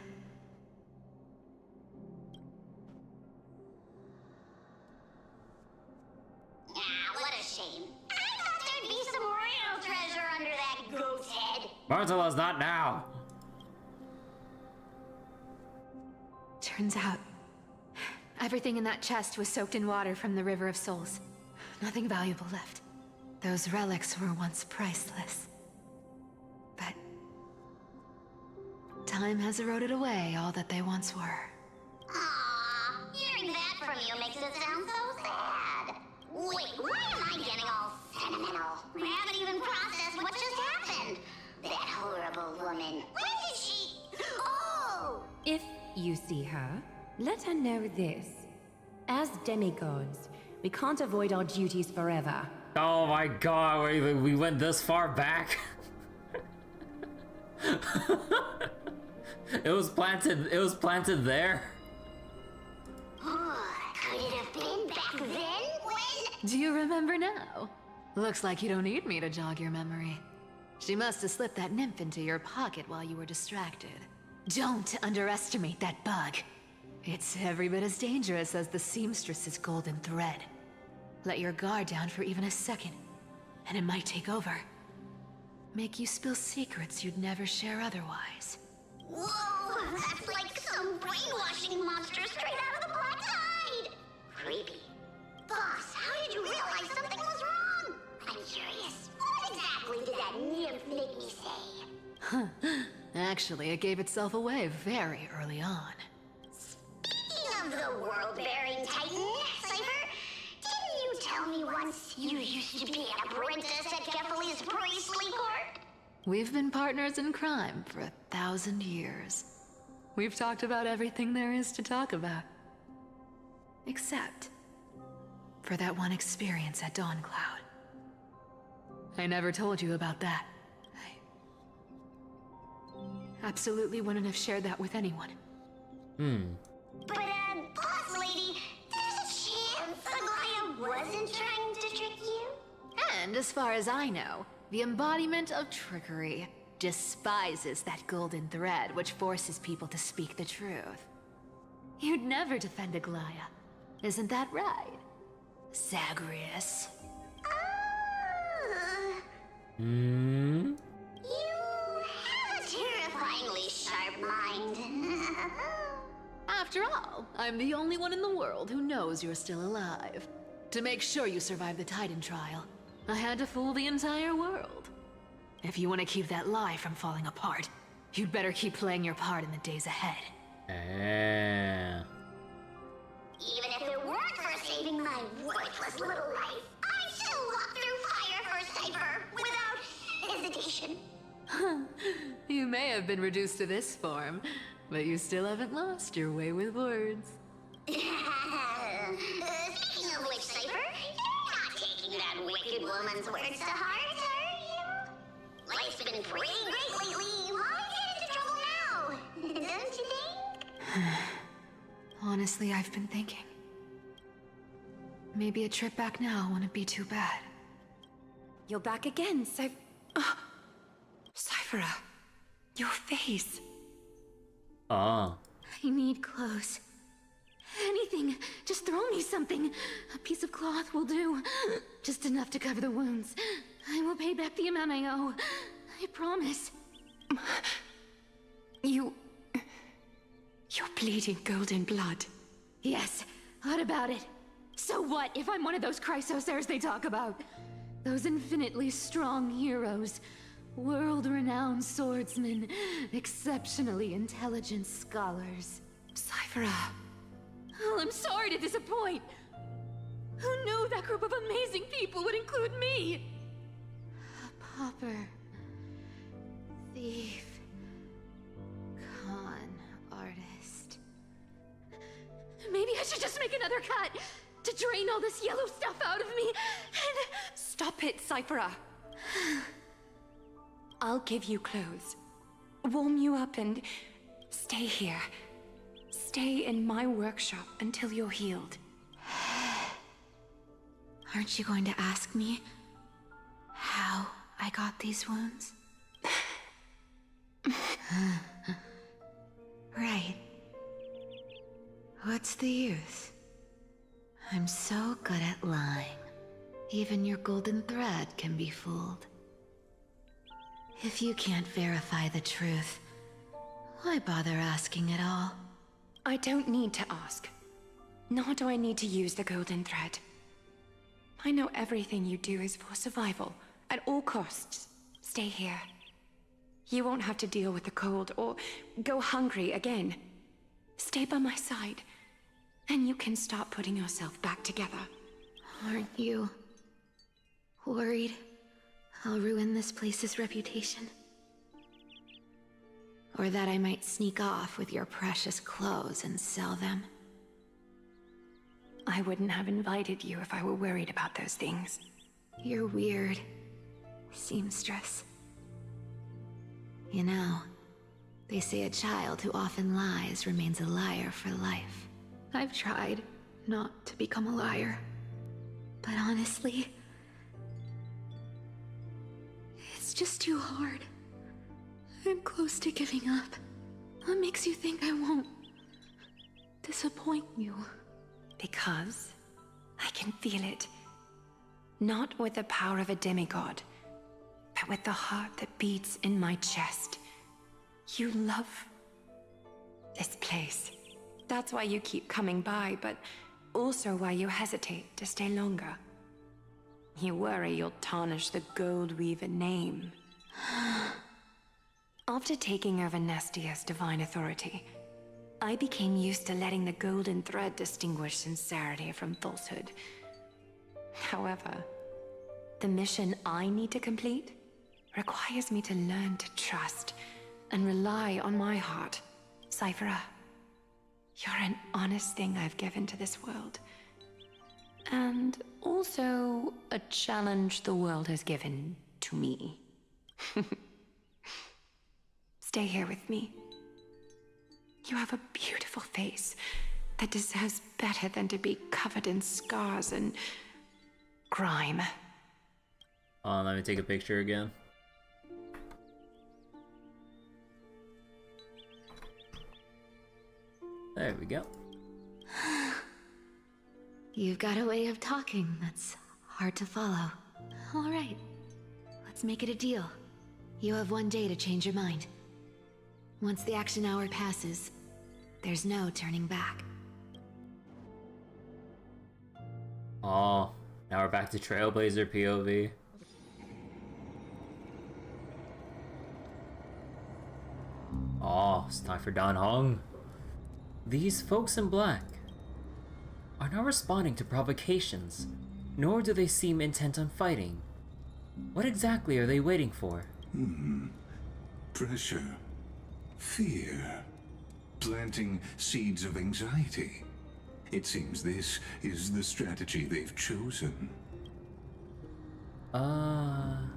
Speaker 14: What a shame. I thought there'd be some real treasure under that goat's head.
Speaker 1: Bartola's not now.
Speaker 7: Turns out, everything in that chest was soaked in water from the River of Souls. Nothing valuable left. Those relics were once priceless. But time has eroded away all that they once were.
Speaker 14: Aww, hearing that from you makes it sound so sad. Wait, why am I getting all sentimental? I haven't even processed what just happened. That horrible woman. When did she... Oh!
Speaker 17: If you see her, let her know this. As demigods, we can't avoid our duties forever.
Speaker 1: Oh my god, we went this far back. It was planted there.
Speaker 14: Could it have been back then when...
Speaker 7: Do you remember now? Looks like you don't need me to jog your memory. She must have slipped that nymph into your pocket while you were distracted. Don't underestimate that bug. It's every bit as dangerous as the seamstress's golden thread. Let your guard down for even a second, and it might take over. Make you spill secrets you'd never share otherwise.
Speaker 14: Whoa, that's like some brainwashing monster straight out of the Black Tide! Creepy. Boss, how did you realize something was wrong? I'm curious. What exactly did that nymph make me say?
Speaker 7: Huh. Actually, it gave itself away very early on.
Speaker 14: Speaking of the world-bearing titan, Cipher, didn't you tell me once you used to be an apprentice at Kefali's priestly court?
Speaker 7: We've been partners in crime for 1,000 years. We've talked about everything there is to talk about. Except for that one experience at Dawncloud. I never told you about that. I absolutely wouldn't have shared that with anyone.
Speaker 14: But, boss lady, there's a chance Aglaya wasn't trying to trick you?
Speaker 7: And as far as I know, the embodiment of trickery despises that golden thread which forces people to speak the truth. You'd never defend Aglaya. Isn't that right, Zagreus?
Speaker 14: You have a terrifyingly sharp mind.
Speaker 7: After all, I'm the only one in the world who knows you're still alive. To make sure you survive the Titan trial, I had to fool the entire world. If you want to keep that lie from falling apart, you'd better keep playing your part in the days ahead.
Speaker 14: Even if it weren't for saving my worthless little life, I'd still walk through fire for Cipher without hesitation.
Speaker 7: You may have been reduced to this form, but you still haven't lost your way with words.
Speaker 14: Speaking of which, Cipher, you're not taking that wicked woman's words to heart, are you? Life's been pretty great lately. Why get into trouble now? Don't you think?
Speaker 7: Honestly, I've been thinking. Maybe a trip back now wouldn't be too bad.
Speaker 12: You're back again, Cipher. Your face.
Speaker 1: Ah.
Speaker 2: I need clothes. Anything. Just throw me something. A piece of cloth will do. Just enough to cover the wounds. I will pay back the amount I owe. I promise.
Speaker 12: You're bleeding golden blood.
Speaker 2: Yes. What about it? So what if I'm one of those chrysosairs they talk about? Those infinitely strong heroes. World-renowned swordsmen. Exceptionally intelligent scholars.
Speaker 12: Cipher.
Speaker 2: Oh, I'm sorry to disappoint. Who knew that group of amazing people would include me? A pauper. Thief. Con artist. Maybe I should just make another cut to drain all this yellow stuff out of me and...
Speaker 12: Stop it, Cipher. I'll give you clothes. Warm you up and stay here. Stay in my workshop until you're healed.
Speaker 7: Aren't you going to ask me how I got these wounds? Right. What's the use? I'm so good at lying. Even your golden thread can be fooled. If you can't verify the truth, why bother asking at all?
Speaker 12: I don't need to ask. Nor do I need to use the golden thread. I know everything you do is for survival, at all costs. Stay here. You won't have to deal with the cold or go hungry again. Stay by my side, and you can start putting yourself back together.
Speaker 2: Aren't you worried I'll ruin this place's reputation?
Speaker 7: Or that I might sneak off with your precious clothes and sell them?
Speaker 12: I wouldn't have invited you if I were worried about those things.
Speaker 7: You're weird, seamstress. You know, they say a child who often lies remains a liar for life.
Speaker 2: I've tried not to become a liar. But honestly, it's just too hard. I'm close to giving up. What makes you think I won't disappoint you?
Speaker 12: Because I can feel it. Not with the power of a demigod, but with the heart that beats in my chest. You love this place. That's why you keep coming by, but also why you hesitate to stay longer. You worry you'll tarnish the Gold Weaver name. After taking over Nestia's divine authority, I became used to letting the golden thread distinguish sincerity from falsehood. However, the mission I need to complete requires me to learn to trust and rely on my heart. Cipher, you're an honest thing I've given to this world. And also a challenge the world has given to me. Stay here with me. You have a beautiful face that deserves better than to be covered in scars and grime.
Speaker 1: Let me take a picture again. There we go.
Speaker 7: You've got a way of talking that's hard to follow. All right, let's make it a deal. You have 1 day to change your mind. Once the action hour passes, there's no turning back.
Speaker 1: Oh, now we're back to Trailblazer POV. Oh, it's time for Dan Hong. These folks in black are not responding to provocations, nor do they seem intent on fighting. What exactly are they waiting for?
Speaker 8: Pressure. Fear. Planting seeds of anxiety. It seems this is the strategy they've chosen.
Speaker 1: An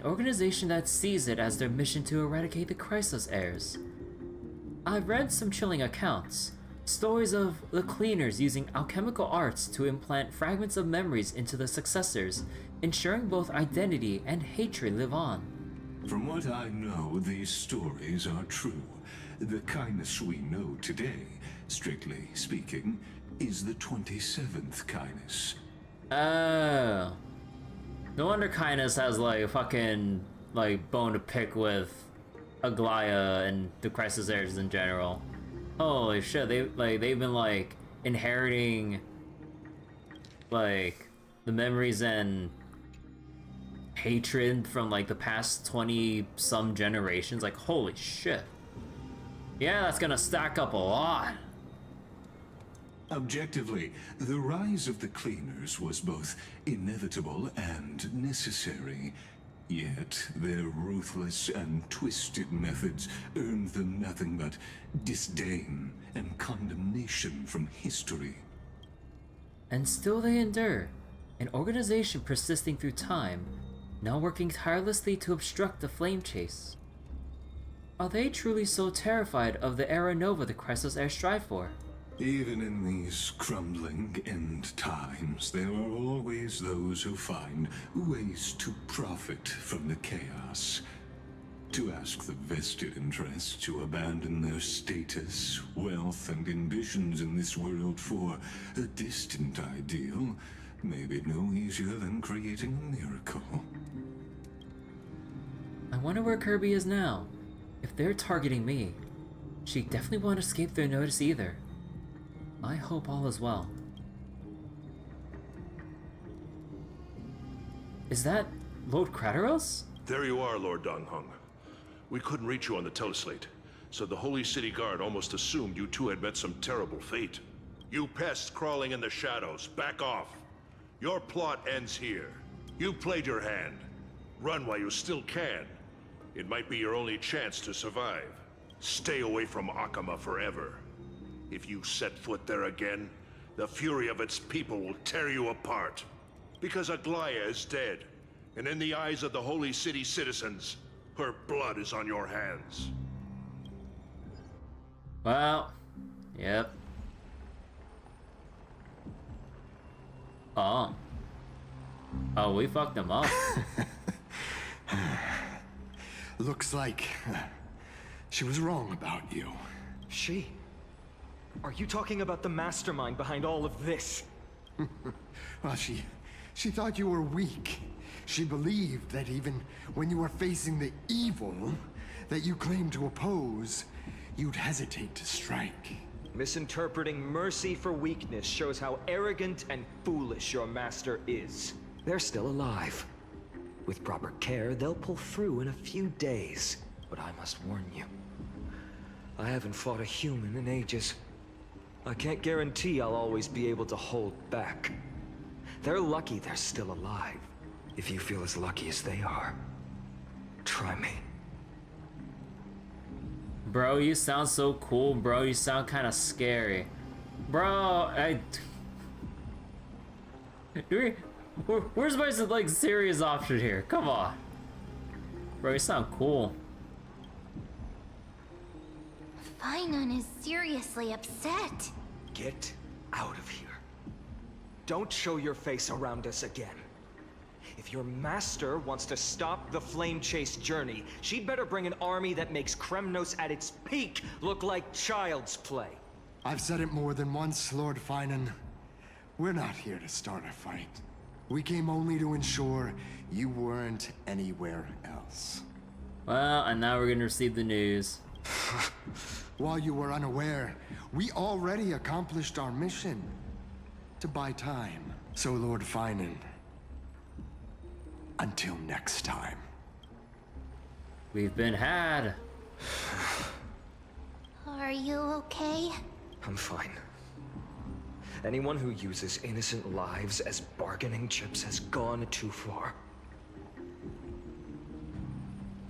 Speaker 1: organization that sees it as their mission to eradicate the Chrysos heirs. I've read some chilling accounts. Stories of the cleaners using alchemical arts to implant fragments of memories into the successors, ensuring both identity and hatred live on.
Speaker 8: From what I know, these stories are true. The kindness we know today, strictly speaking, is the 27th kindness.
Speaker 1: Oh. No wonder kindness has like fucking like bone to pick with Aglaya and the Chrysos heirs in general. Holy shit, they've been like inheriting like the memories and hatred from like the past 20 some generations. Like holy shit. Yeah, that's gonna stack up a lot.
Speaker 8: Objectively, the rise of the cleaners was both inevitable and necessary. Yet, their ruthless and twisted methods earned them nothing but disdain and condemnation from history.
Speaker 1: And still they endure, an organization persisting through time, now working tirelessly to obstruct the flame chase. Are they truly so terrified of the era nova the Chrysos heirs strive for?
Speaker 8: Even in these crumbling end times, there are always those who find ways to profit from the chaos. To ask the vested interests to abandon their status, wealth, and ambitions in this world for a distant ideal may be no easier than creating a miracle.
Speaker 1: I wonder where Kirby is now. If they're targeting me, she definitely won't escape their notice either. I hope all is well. Is that Lord Krateros?
Speaker 11: There you are, Lord Donghung. We couldn't reach you on the teleslate, so the Holy City Guard almost assumed you two had met some terrible fate. You pests crawling in the shadows, back off. Your plot ends here. You played your hand. Run while you still can. It might be your only chance to survive. Stay away from Akama forever. If you set foot there again, the fury of its people will tear you apart. Because Aglaya is dead, and in the eyes of the Holy City citizens, her blood is on your hands.
Speaker 1: Well, yep. Oh. Oh, we fucked them up.
Speaker 5: Looks like she was wrong about you.
Speaker 9: She? Are you talking about the mastermind behind all of this?
Speaker 5: Well, she thought you were weak. She believed that even when you were facing the evil that you claimed to oppose, you'd hesitate to strike.
Speaker 9: Misinterpreting mercy for weakness shows how arrogant and foolish your master is. They're still alive. With proper care, they'll pull through in a few days. But I must warn you, I haven't fought a human in ages. I can't guarantee I'll always be able to hold back. They're lucky they're still alive. If you feel as lucky as they are, try me.
Speaker 1: Bro, you sound so cool, bro. You sound kind of scary. Bro, where's my like serious option here? Come on. Bro, you sound cool.
Speaker 4: Finon is seriously upset.
Speaker 9: Get out of here. Don't show your face around us again. If your master wants to stop the flame chase journey, she'd better bring an army that makes Kremnos at its peak look like child's play.
Speaker 5: I've said it more than once, Lord Finan. We're not here to start a fight. We came only to ensure you weren't anywhere else.
Speaker 1: Well, and now we're gonna receive the news.
Speaker 5: While you were unaware, we already accomplished our mission. To buy time. So, Lord Finan, until next time.
Speaker 1: We've been had.
Speaker 4: Are you okay?
Speaker 9: I'm fine. Anyone who uses innocent lives as bargaining chips has gone too far.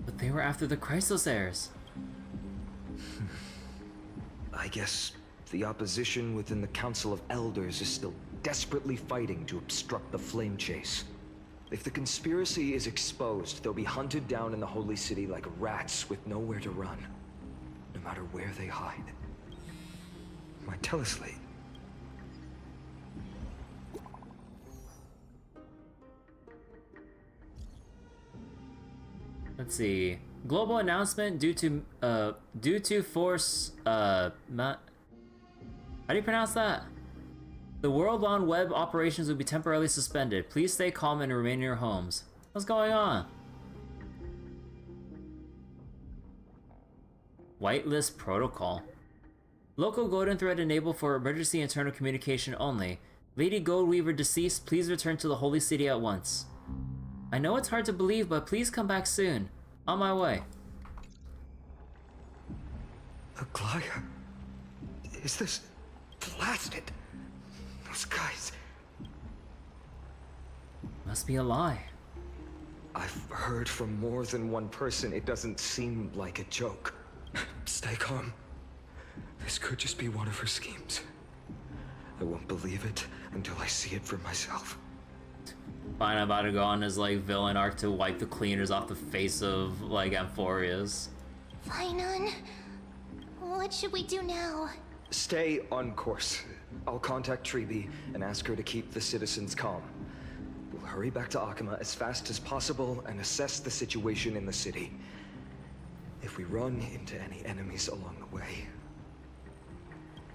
Speaker 1: But they were after the Chrysos heirs.
Speaker 9: I guess the opposition within the Council of Elders is still desperately fighting to obstruct the flame chase. If the conspiracy is exposed, they'll be hunted down in the Holy City like rats with nowhere to run, no matter where they hide. My teleslate.
Speaker 1: Let's see. Global announcement due to force how do you pronounce that? The world-long web operations will be temporarily suspended. Please stay calm and remain in your homes. What's going on? Whitelist protocol. Local golden thread enabled for emergency internal communication only. Lady Goldweaver deceased. Please return to the Holy City at once. I know it's hard to believe, but please come back soon. On my way.
Speaker 9: Aglaya? Is this blasted? Those guys.
Speaker 1: Must be a lie.
Speaker 9: I've heard from more than one person. It doesn't seem like a joke. Stay calm. This could just be one of her schemes. I won't believe it until I see it for myself.
Speaker 1: Fine, I'm about to go on his like villain arc to wipe the cleaners off the face of like Amphorias.
Speaker 4: Fainon, what should we do now?
Speaker 9: Stay on course. I'll contact Treeby and ask her to keep the citizens calm. We'll hurry back to Akama as fast as possible and assess the situation in the city. If we run into any enemies along the way,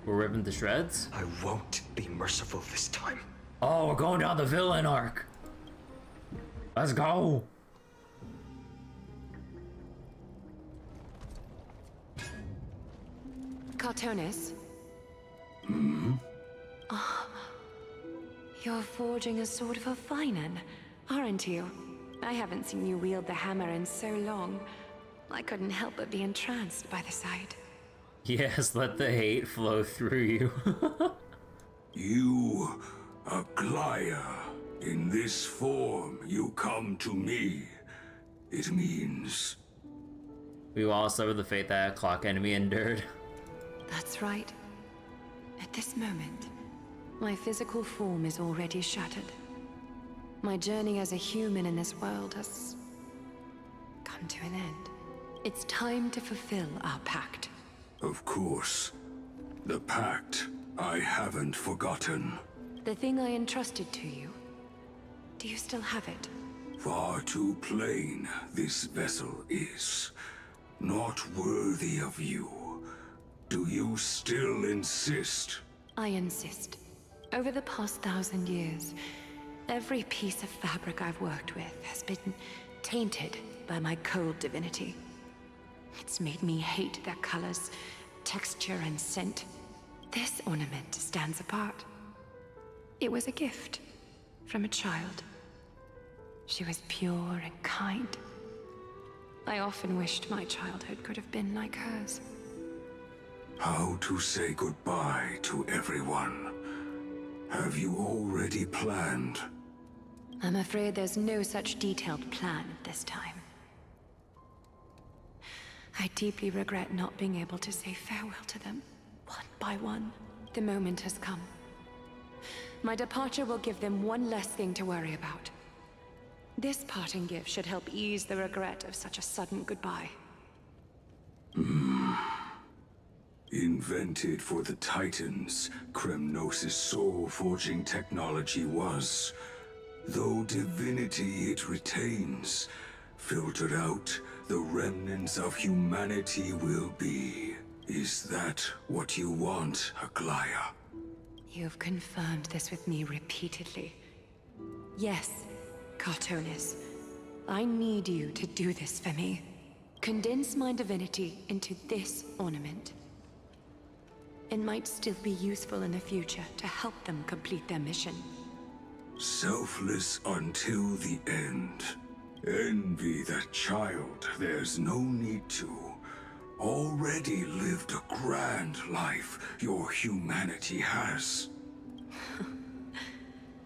Speaker 1: we're ripping to shreds?
Speaker 9: I won't be merciful this time.
Speaker 1: Oh, we're going down the villain arc. Let's go.
Speaker 12: Cartonis?
Speaker 8: Hmm?
Speaker 12: Oh, you're forging a sword for Fainon, aren't you? I haven't seen you wield the hammer in so long. I couldn't help but be entranced by the sight.
Speaker 1: Yes, let the hate flow through you.
Speaker 8: You, Aglaya, in this form you come to me. It means...
Speaker 1: We will all suffer the fate that clock enemy endured.
Speaker 12: That's right. At this moment, my physical form is already shattered. My journey as a human in this world has come to an end. It's time to fulfill our pact.
Speaker 8: Of course. The pact I haven't forgotten.
Speaker 12: The thing I entrusted to you, do you still have it?
Speaker 8: Far too plain this vessel is. Not worthy of you. Do you still insist?
Speaker 12: I insist. Over the past 1,000 years, every piece of fabric I've worked with has been tainted by my cold divinity. It's made me hate their colors, texture, and scent. This ornament stands apart. It was a gift from a child. She was pure and kind. I often wished my childhood could have been like hers.
Speaker 8: How to say goodbye to everyone? Have you already planned?
Speaker 12: I'm afraid there's no such detailed plan at this time. I deeply regret not being able to say farewell to them, one by one. The moment has come. My departure will give them one less thing to worry about. This parting gift should help ease the regret of such a sudden goodbye.
Speaker 8: Invented for the Titans, Kremnos' soul-forging technology was. Though divinity it retains, filtered out, the remnants of humanity will be. Is that what you want, Aglaya?
Speaker 12: You've confirmed this with me repeatedly. Yes, Cartonis. I need you to do this for me. Condense my divinity into this ornament. It might still be useful in the future to help them complete their mission.
Speaker 8: Selfless until the end. Envy that child, there's no need to. Already lived a grand life your humanity has.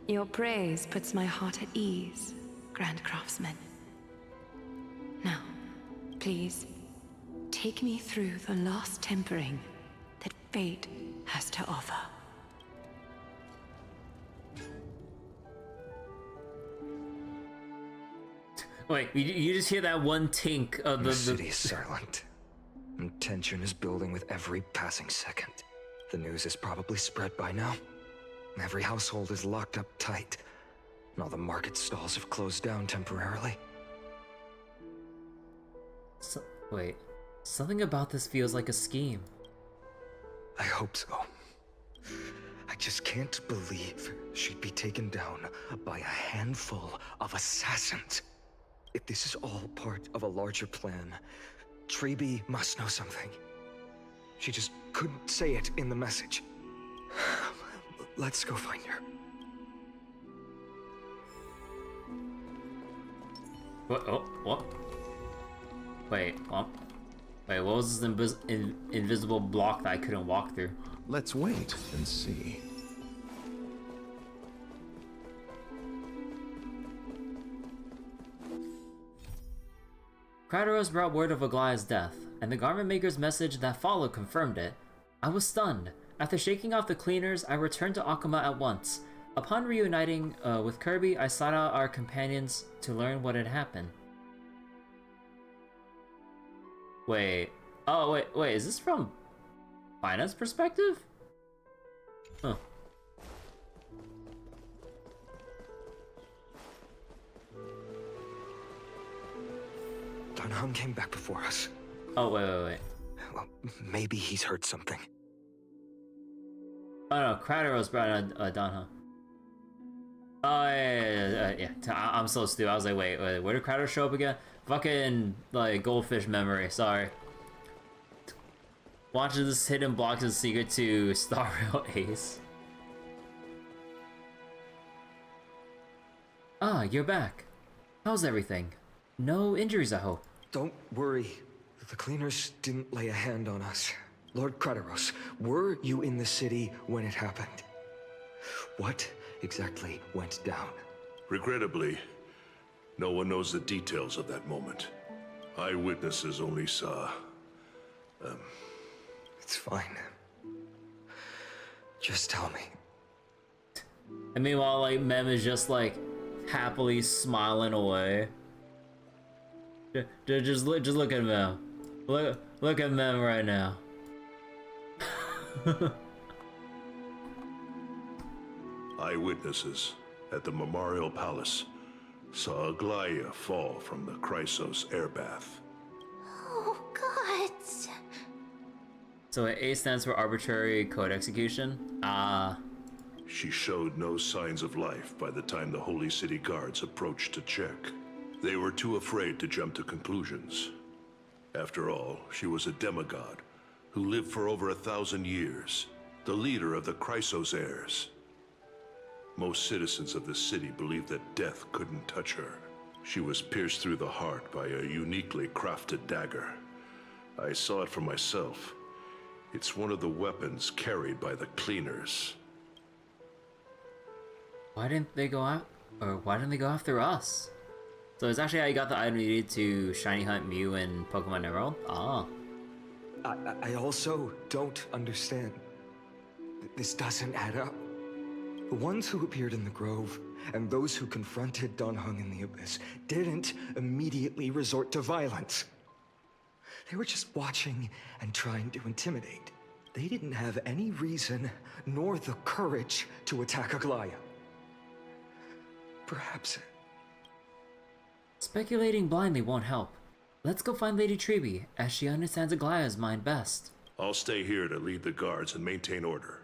Speaker 12: Your praise puts my heart at ease, Grand Craftsman. Now, please, take me through the last tempering that fate has to offer.
Speaker 1: Wait, you just hear that one tink of
Speaker 9: The city is silent, and tension is building with every passing second. The news is probably spread by now. Every household is locked up tight, and all the market stalls have closed down temporarily.
Speaker 1: Wait, something about this feels like a scheme.
Speaker 9: I hope so. I just can't believe she'd be taken down by a handful of assassins. If this is all part of a larger plan, Treby must know something. She just couldn't say it in the message. Let's go find her.
Speaker 1: What? Oh, what? Wait, what? Wait, what was this invisible block that I couldn't walk through?
Speaker 18: Let's wait and see.
Speaker 1: Kratos brought word of Aglaya's death, and the garment maker's message that followed confirmed it. I was stunned. After shaking off the cleaners, I returned to Akuma at once. Upon reuniting with Kirby, I sought out our companions to learn what had happened. Wait. Oh, wait, is this from Fina's perspective? Huh.
Speaker 9: Dan Heng came back before us.
Speaker 1: Oh, wait.
Speaker 9: Well, maybe he's heard something.
Speaker 1: Oh no, Kratos brought Dan Heng. Oh, yeah. I'm so stupid. I was like, wait, where did Kratos show up again? Fucking, like, goldfish memory, sorry. Watches this hidden block is a secret to Star Rail Ace. Ah, you're back. How's everything? No injuries, I hope.
Speaker 9: Don't worry. The cleaners didn't lay a hand on us. Lord Kratos, were you in the city when it happened? What exactly went down?
Speaker 11: Regrettably, no one knows the details of that moment. Eyewitnesses only saw...
Speaker 9: It's fine. Just tell me.
Speaker 1: And meanwhile, like, Mem is just, like, happily smiling away. Just look at Mem. Look at Mem right now.
Speaker 11: Eyewitnesses at the Memorial Palace saw Aglaya fall from the Chrysos airbath.
Speaker 4: Oh, God.
Speaker 1: So A stands for arbitrary code execution?
Speaker 11: She showed no signs of life by the time the Holy City guards approached to check. They were too afraid to jump to conclusions. After all, she was a demigod who lived for over 1,000 years, the leader of the Chrysos heirs. Most citizens of the city believed that death couldn't touch her. She was pierced through the heart by a uniquely crafted dagger. I saw it for myself. It's one of the weapons carried by the cleaners.
Speaker 1: Why didn't they go after us? So it's actually how you got the item needed to shiny hunt Mew in Pokemon Emerald? Ah.
Speaker 9: I also don't understand. This doesn't add up. The ones who appeared in the Grove and those who confronted Dan Heng in the Abyss didn't immediately resort to violence. They were just watching and trying to intimidate. They didn't have any reason nor the courage to attack Aglaya. Perhaps...
Speaker 1: Speculating blindly won't help. Let's go find Lady Treby, as she understands Aglaya's mind best.
Speaker 11: I'll stay here to lead the guards and maintain order.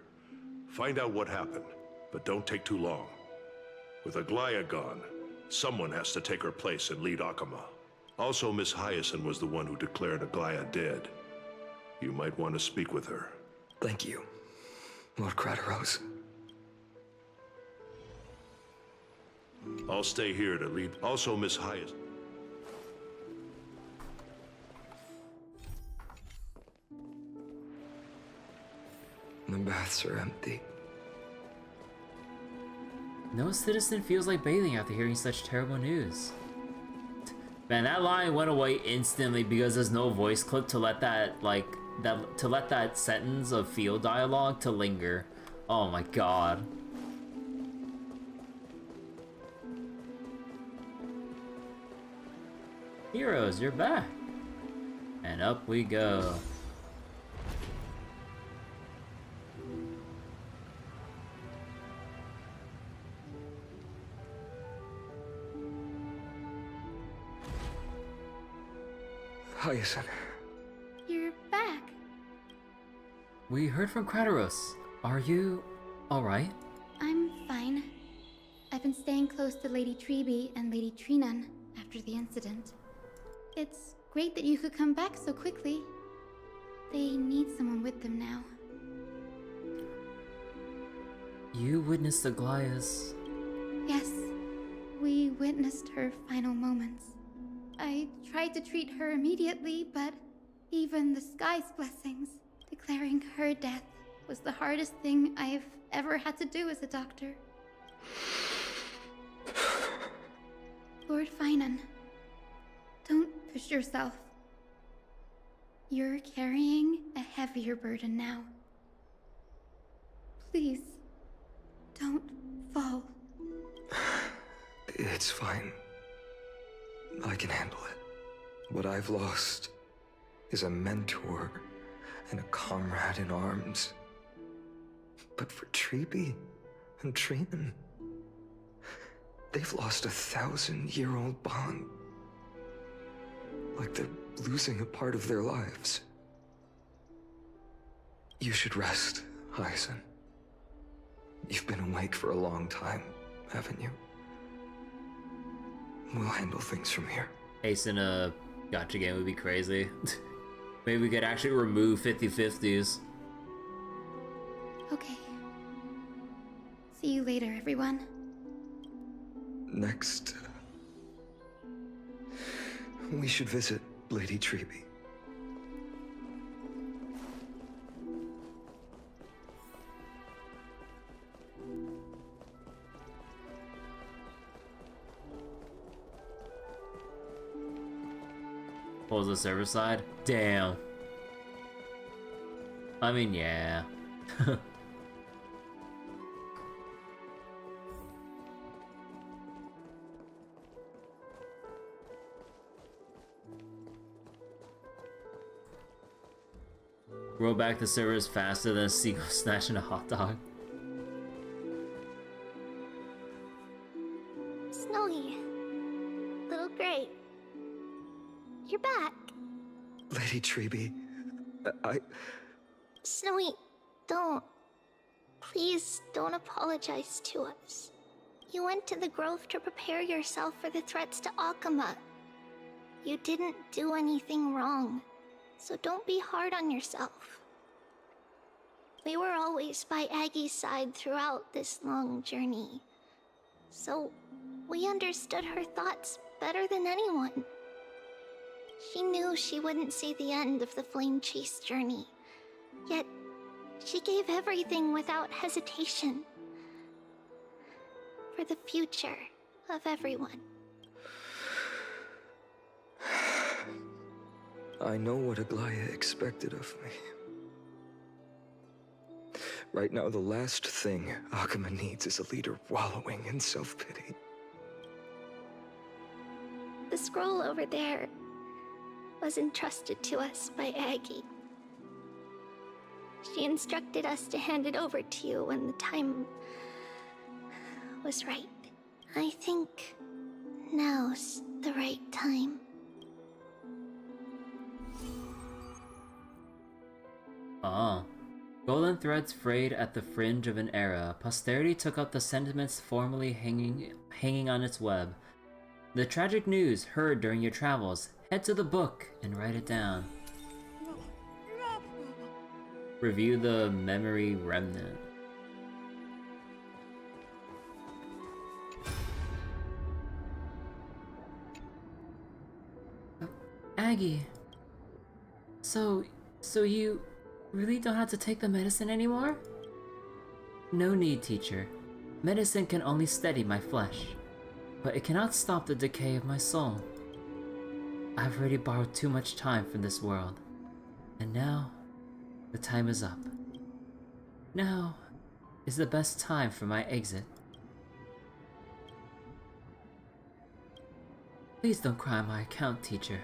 Speaker 11: Find out what happened, but don't take too long. With Aglaya gone, someone has to take her place and lead Akuma. Also, Miss Hyacinth was the one who declared Aglaya dead. You might want to speak with her.
Speaker 9: Thank you, Lord Kratos.
Speaker 11: I'll stay here to lead. Also, Miss Hyacinth.
Speaker 9: The baths are empty.
Speaker 1: No citizen feels like bathing after hearing such terrible news. Man, that line went away instantly because there's no voice clip to let that, let that sentence of field dialogue to linger. Oh my god. Heroes, you're back. And up we go.
Speaker 9: Hyacinth.
Speaker 10: You're back.
Speaker 1: We heard from Kratos. Are you alright?
Speaker 10: I'm fine. I've been staying close to Lady Treby and Lady Trinan after the incident. It's great that you could come back so quickly. They need someone with them now.
Speaker 1: You witnessed Aglaya's...
Speaker 10: Yes, we witnessed her final moments. I tried to treat her immediately, but even the sky's blessings, declaring her death was the hardest thing I've ever had to do as a doctor. Lord Finan, don't push yourself. You're carrying a heavier burden now. Please, don't fall.
Speaker 9: It's fine. I can handle it. What I've lost is a mentor and a comrade in arms. But for Treby and Trinan, they've lost a 1,000-year-old bond. Like they're losing a part of their lives. You should rest, Hyacinth. You've been awake for a long time, haven't you? We'll handle things from here.
Speaker 1: Ace in a gacha game would be crazy. Maybe we could actually remove 50-50s.
Speaker 10: Okay. See you later, everyone.
Speaker 9: Next, we should visit Lady Treby.
Speaker 1: What was the server side? Damn. I mean, yeah. Roll back the servers faster than a seagull snatching a hot dog.
Speaker 14: Snowy. Little Gray. You're back.
Speaker 9: Lady Treby,
Speaker 14: Snowy, don't. Please don't apologize to us. You went to the grove to prepare yourself for the threats to Akama. You didn't do anything wrong, so don't be hard on yourself. We were always by Aggie's side throughout this long journey, so we understood her thoughts better than anyone. She knew she wouldn't see the end of the Flame Chase journey, yet she gave everything without hesitation. For the future of everyone.
Speaker 9: I know what Aglaya expected of me. Right now, the last thing Akama needs is a leader wallowing in self-pity.
Speaker 14: The scroll over there was entrusted to us by Aggie. She instructed us to hand it over to you when the time was right. I think now's the right time.
Speaker 1: Oh. Golden threads frayed at the fringe of an era. Posterity took up the sentiments formerly hanging on its web. The tragic news heard during your travels. Head to the book and write it down. Review the memory remnant. Aggie. So you really don't have to take the medicine anymore? No need, teacher. Medicine can only steady my flesh, but it cannot stop the decay of my soul. I've already borrowed too much time from this world, and now the time is up. Now is the best time for my exit. Please don't cry on my account, teacher.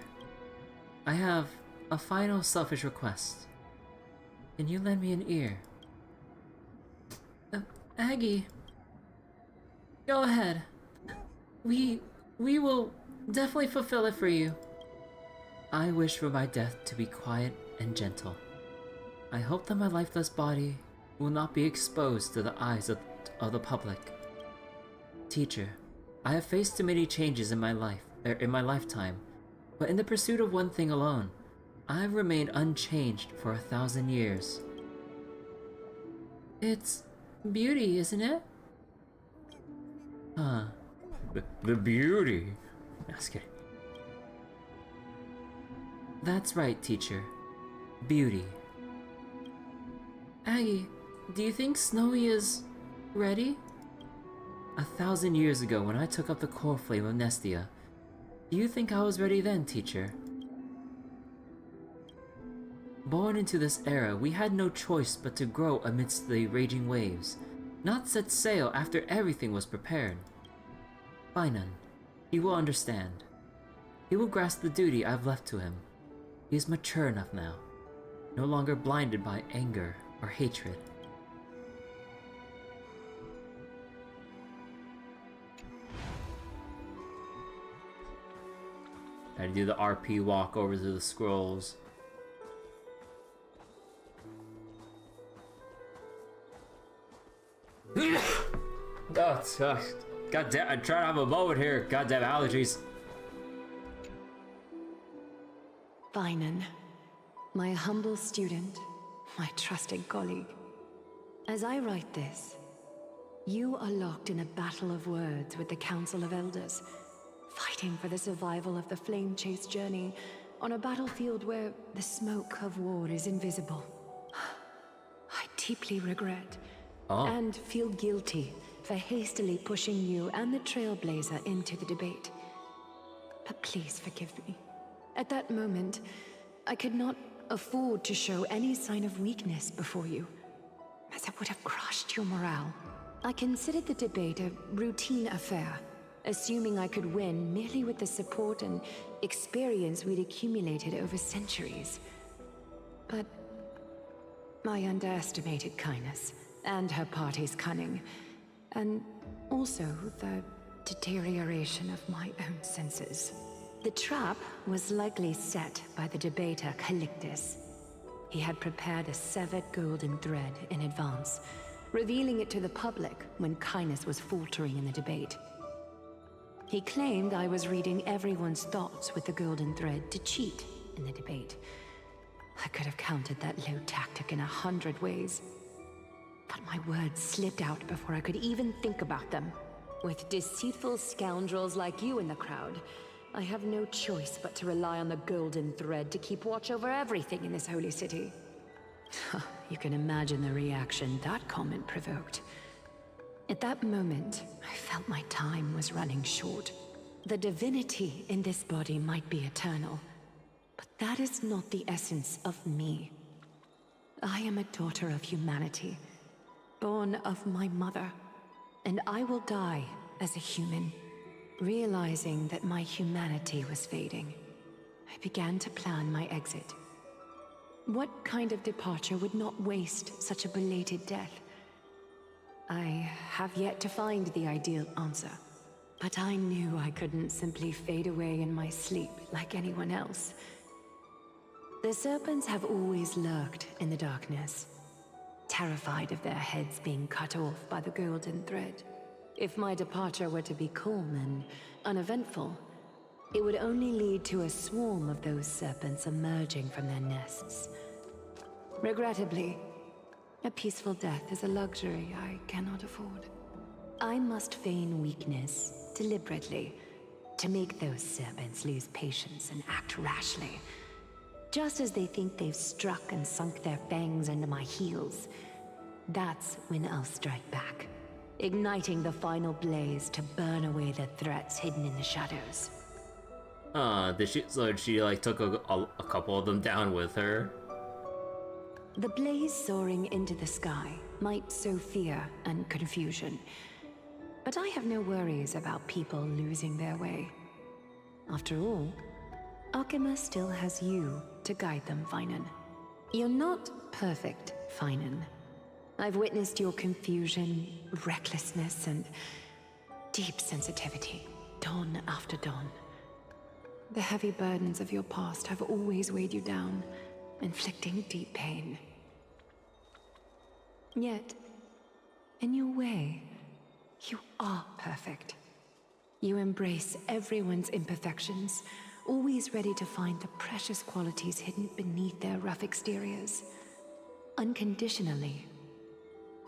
Speaker 1: I have a final selfish request. Can you lend me an ear? Aggie. Go ahead. We will definitely fulfill it for you. I wish for my death to be quiet and gentle. I hope that my lifeless body will not be exposed to the eyes of the public. Teacher, I have faced too many changes in my lifetime, but in the pursuit of one thing alone, I have remained unchanged for 1,000 years. It's beauty, isn't it? Huh. The beauty? Just kidding. That's right, teacher. Beauty. Aggie, do you think Snowy is ready? 1,000 years ago, when I took up the core flame of Nestia, do you think I was ready then, teacher? Born into this era, we had no choice but to grow amidst the raging waves, not set sail after everything was prepared. Bainan, he will understand. He will grasp the duty I've left to him. He is mature enough now, no longer blinded by anger or hatred. I do the RP walk over to the scrolls. Oh, God damn, I'm trying to have a moment here. Goddamn allergies.
Speaker 12: Bainan, my humble student, my trusted colleague. As I write this, you are locked in a battle of words with the Council of Elders, fighting for the survival of the flame-chased journey on a battlefield where the smoke of war is invisible. I deeply regret and feel guilty for hastily pushing you and the Trailblazer into the debate. But please forgive me. At that moment, I could not afford to show any sign of weakness before you, as it would have crushed your morale. I considered the debate a routine affair, assuming I could win merely with the support and experience we'd accumulated over centuries. But I underestimated kindness and her party's cunning, and also the deterioration of my own senses. The trap was likely set by the debater Calictus. He had prepared a severed golden thread in advance, revealing it to the public when kindness was faltering in the debate. He claimed I was reading everyone's thoughts with the golden thread to cheat in the debate. I could have countered that low tactic in 100 ways. But my words slipped out before I could even think about them. With deceitful scoundrels like you in the crowd, I have no choice but to rely on the golden thread to keep watch over everything in this holy city. You can imagine the reaction that comment provoked. At that moment, I felt my time was running short. The divinity in this body might be eternal, but that is not the essence of me. I am a daughter of humanity, born of my mother, and I will die as a human. Realizing that my humanity was fading, I began to plan my exit. What kind of departure would not waste such a belated death? I have yet to find the ideal answer, but I knew I couldn't simply fade away in my sleep like anyone else. The serpents have always lurked in the darkness, terrified of their heads being cut off by the golden thread. If my departure were to be calm and uneventful, it would only lead to a swarm of those serpents emerging from their nests. Regrettably, a peaceful death is a luxury I cannot afford. I must feign weakness deliberately to make those serpents lose patience and act rashly. Just as they think they've struck and sunk their fangs into my heels, that's when I'll strike back, igniting the final blaze to burn away the threats hidden in the shadows.
Speaker 1: So she like took a couple of them down with her?
Speaker 12: The blaze soaring into the sky might sow fear and confusion, but I have no worries about people losing their way. After all, Arkema still has you to guide them, Finan. You're not perfect, Finan. I've witnessed your confusion, recklessness, and deep sensitivity, dawn after dawn. The heavy burdens of your past have always weighed you down, inflicting deep pain. Yet, in your way, you are perfect. You embrace everyone's imperfections, always ready to find the precious qualities hidden beneath their rough exteriors. Unconditionally.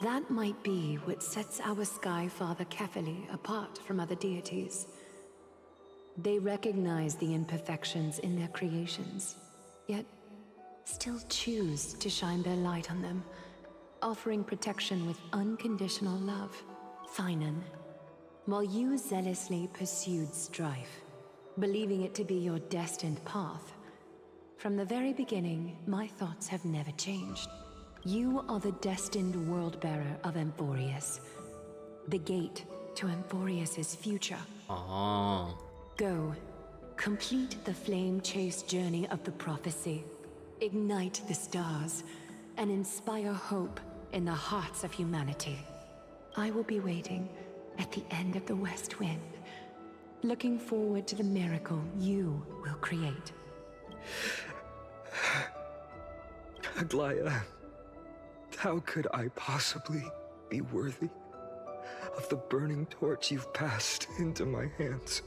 Speaker 12: That might be what sets our Sky Father Kefili apart from other deities. They recognize the imperfections in their creations, yet still choose to shine their light on them, offering protection with unconditional love. Finan, while you zealously pursued strife, believing it to be your destined path, from the very beginning, my thoughts have never changed. You are the destined world-bearer of Amphorius, the gate to Amphorius's future.
Speaker 1: Oh.
Speaker 12: Go, complete the flame-chased journey of the prophecy, ignite the stars, and inspire hope in the hearts of humanity. I will be waiting at the end of the West Wind, looking forward to the miracle you will create.
Speaker 9: Aglaya, how could I possibly be worthy of the burning torch you've passed into my hands?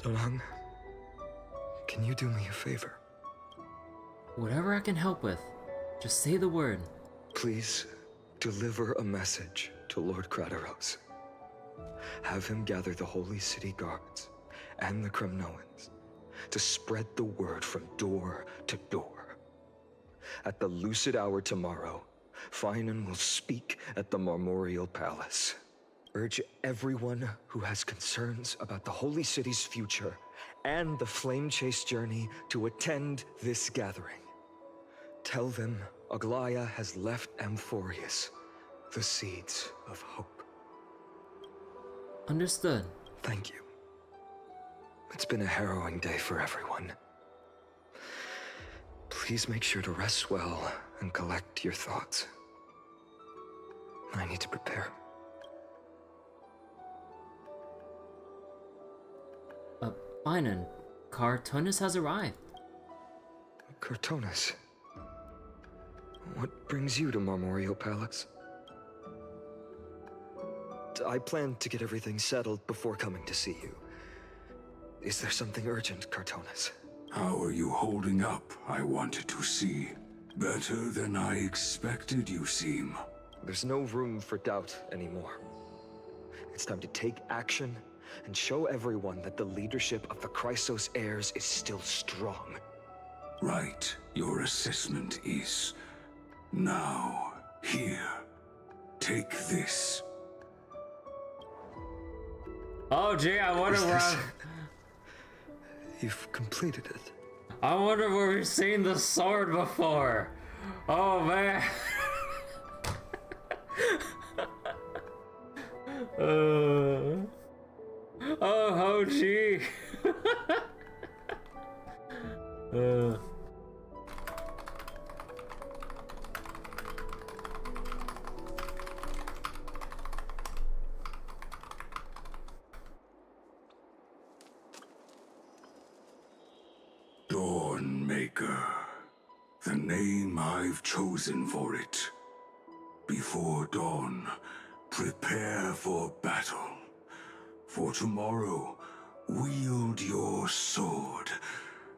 Speaker 9: Donang, can you do me a favor?
Speaker 1: Whatever I can help with. Just say the word.
Speaker 9: Please deliver a message to Lord Krateros. Have him gather the Holy City guards and the Kremnoans to spread the word from door to door. At the lucid hour tomorrow, Finan will speak at the Marmorial Palace. Urge everyone who has concerns about the Holy City's future and the Flame Chase journey to attend this gathering. Tell them Aglaya has left Amphorius the seeds of hope.
Speaker 1: Understood.
Speaker 9: Thank you. It's been a harrowing day for everyone. Please make sure to rest well and collect your thoughts. I need to prepare.
Speaker 1: Finan, Cartonis has arrived.
Speaker 9: Cartonis? What brings you to Marmorial Palace? I planned to get everything settled before coming to see you. Is there something urgent, Cartonis?
Speaker 8: How are you holding up, I wanted to see. Better than I expected, you seem.
Speaker 9: There's no room for doubt anymore. It's time to take action and show everyone that the leadership of the Chrysos heirs is still strong.
Speaker 8: Right, your assessment is. Now, here. Take this.
Speaker 1: Oh gee, I wonder where
Speaker 9: You've completed it.
Speaker 1: I wonder where we've seen the sword before. Oh man. Oh gee.
Speaker 8: Dawnmaker. The name I've chosen for it. Before dawn, prepare for battle. For tomorrow, wield your sword.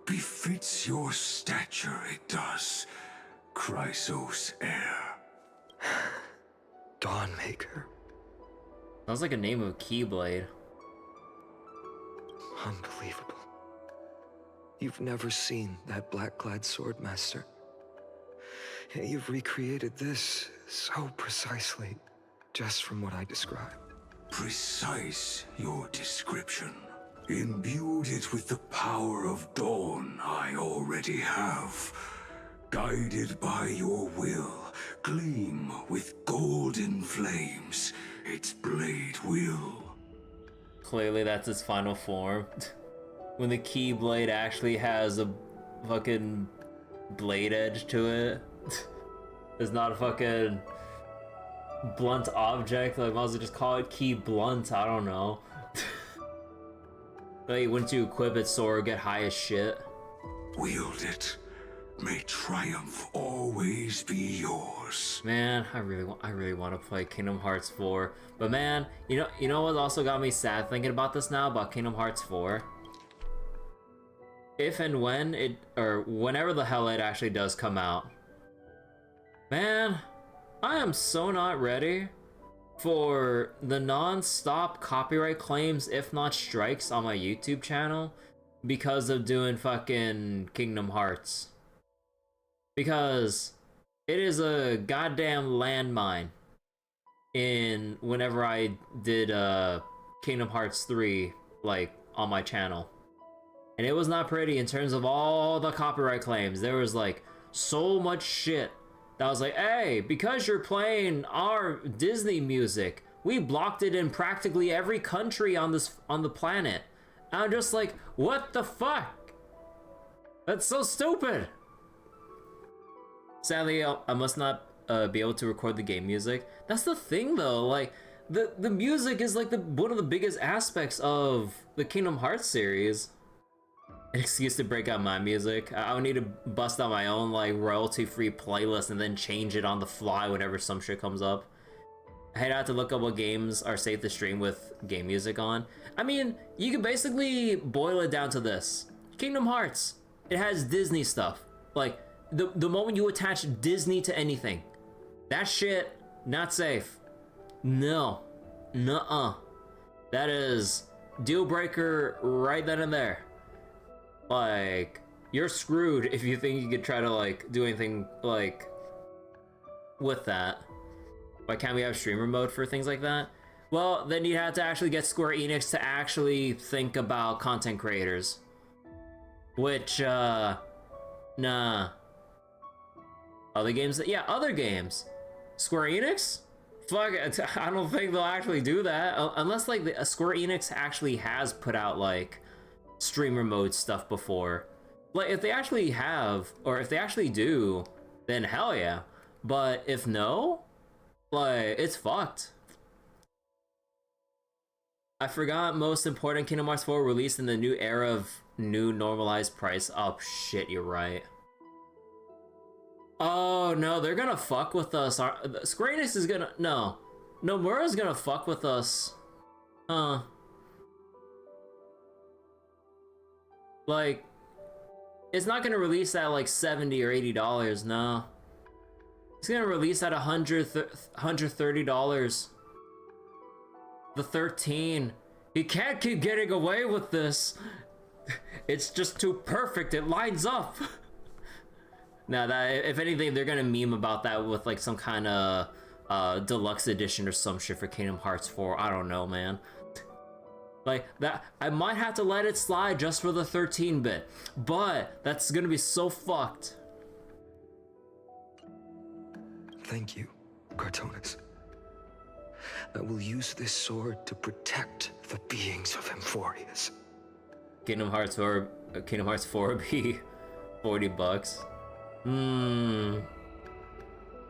Speaker 8: Befits your stature, it does. Chrysos heir.
Speaker 9: Dawnmaker.
Speaker 1: Sounds like a name of Keyblade.
Speaker 9: Unbelievable. You've never seen that black-clad sword master. Yet you've recreated this so precisely, just from what I described.
Speaker 8: Precise, your description. Imbued it with the power of dawn I already have. Guided by your will gleam with golden flames. Its blade will.
Speaker 1: Clearly that's its final form. When the Keyblade actually has a fucking blade edge to it. It's not a fucking blunt object. Like, might as well just call it Key Blunt. I don't know. Like, once you equip it, Sora get high as shit.
Speaker 8: Wield it. May triumph always be yours.
Speaker 1: Man, I really want to play Kingdom Hearts 4. But man, you know what also got me sad thinking about this now about Kingdom Hearts 4? If and when it, or whenever the hell it actually does come out. Man, I am so not ready for the non-stop copyright claims, if not strikes, on my YouTube channel because of doing fucking Kingdom Hearts. Because it is a goddamn landmine in whenever I did Kingdom Hearts 3, like, on my channel. And it was not pretty in terms of all the copyright claims. There was like so much shit that was like, hey, because you're playing our Disney music, we blocked it in practically every country on the planet. And I'm just like, what the fuck? That's so stupid. Sadly, I must not be able to record the game music. That's the thing though, like the music is like one of the biggest aspects of the Kingdom Hearts series. An excuse to break out my music. I would need to bust out my own like royalty-free playlist and then change it on the fly whenever some shit comes up. I'd have to look up what games are safe to stream with game music on. I mean, you can basically boil it down to this. Kingdom Hearts, it has Disney stuff. Like, the moment you attach Disney to anything, that shit, not safe. No. Nuh-uh. That is deal breaker right then and there. Like, you're screwed if you think you could try to, like, do anything, like, with that. Why can't we have streamer mode for things like that? Well, then you'd have to actually get Square Enix to actually think about content creators. Which, nah. Other games, yeah, other games. Square Enix? Fuck, I don't think they'll actually do that. Unless, like, Square Enix actually has put out, like, streamer mode stuff before. Like, if they actually have, or if they actually do, then hell yeah. But if no, like, it's fucked. I forgot most important, Kingdom Hearts 4 released in the new era of new normalized price. Oh shit, you're right. Oh no, they're gonna fuck with us. Square Enix is gonna, no. Nomura's gonna fuck with us. Huh. Like, it's not gonna release at like $70 or $80, no. It's gonna release at $130. The 13. You can't keep getting away with this. It's just too perfect, it lines up. Now that, if anything, they're gonna meme about that with like some kind of deluxe edition or some shit for Kingdom Hearts 4. I don't know, man. Like, that, I might have to let it slide just for the 13-bit, but that's gonna be so fucked.
Speaker 9: Thank you, Cartoonus. I will use this sword to protect the beings of Emphorius.
Speaker 1: Kingdom Hearts 4 would be $40.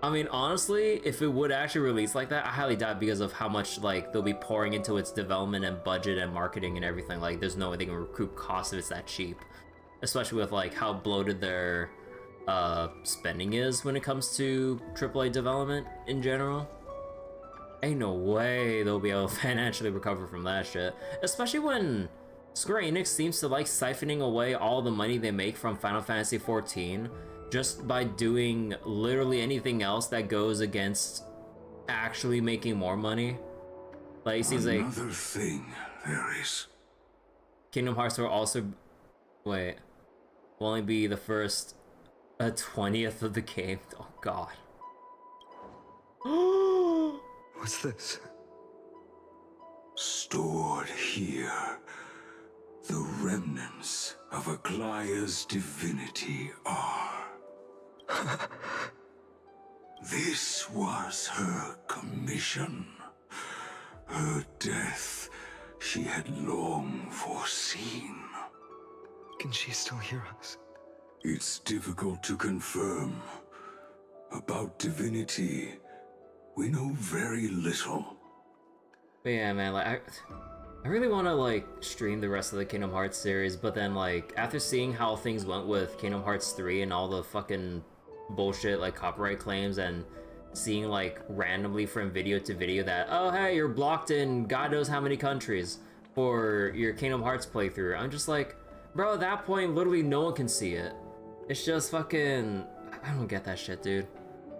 Speaker 1: I mean, honestly, if it would actually release like that, I highly doubt, because of how much like they'll be pouring into its development and budget and marketing and everything. Like, there's no way they can recoup costs if it's that cheap, especially with like how bloated their spending is when it comes to AAA development in general. Ain't no way they'll be able to financially recover from that shit, especially when Square Enix seems to like siphoning away all the money they make from Final Fantasy XIV just by doing literally anything else that goes against actually making more money. Like, it seems like
Speaker 8: another thing there is.
Speaker 1: Kingdom Hearts will also will only be the first 20th of the game. Oh god.
Speaker 9: What's this?
Speaker 8: Stored here, the remnants of Aglaya's divinity are. This was her commission. Her death she had long foreseen.
Speaker 9: Can she still hear us?
Speaker 8: It's difficult to confirm. About divinity, we know very little.
Speaker 1: But yeah, man, like I really want to like stream the rest of the Kingdom Hearts series, but then like after seeing how things went with Kingdom Hearts 3 and all the fucking bullshit like copyright claims and seeing like randomly from video to video that, oh hey, you're blocked in God knows how many countries for your Kingdom Hearts playthrough, I'm just like, bro, at that point literally no one can see it. It's just fucking, I don't get that shit, dude.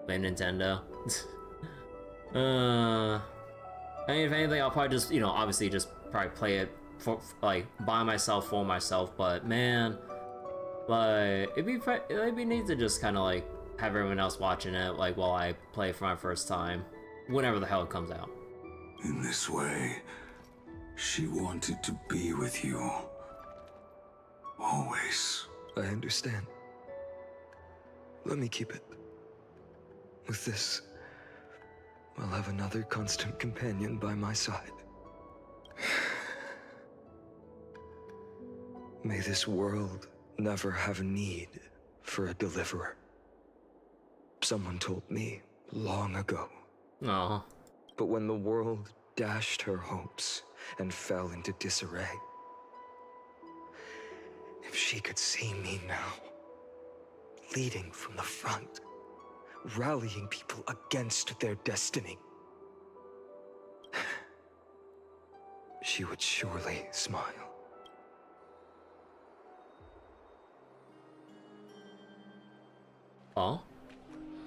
Speaker 1: Blame Nintendo. I mean, if anything, I'll probably just, you know, obviously just probably play it for, like, by myself, for myself, but man, like, it'd be neat to just kind of, like, have everyone else watching it, like, while I play it for my first time, whenever the hell it comes out.
Speaker 8: In this way, she wanted to be with you. Always.
Speaker 9: I understand. Let me keep it. With this, I'll have another constant companion by my side. May this world never have a need for a deliverer. Someone told me long ago.
Speaker 1: No.
Speaker 9: But when the world dashed her hopes and fell into disarray, if she could see me now, leading from the front, rallying people against their destiny, she would surely smile.
Speaker 1: Oh?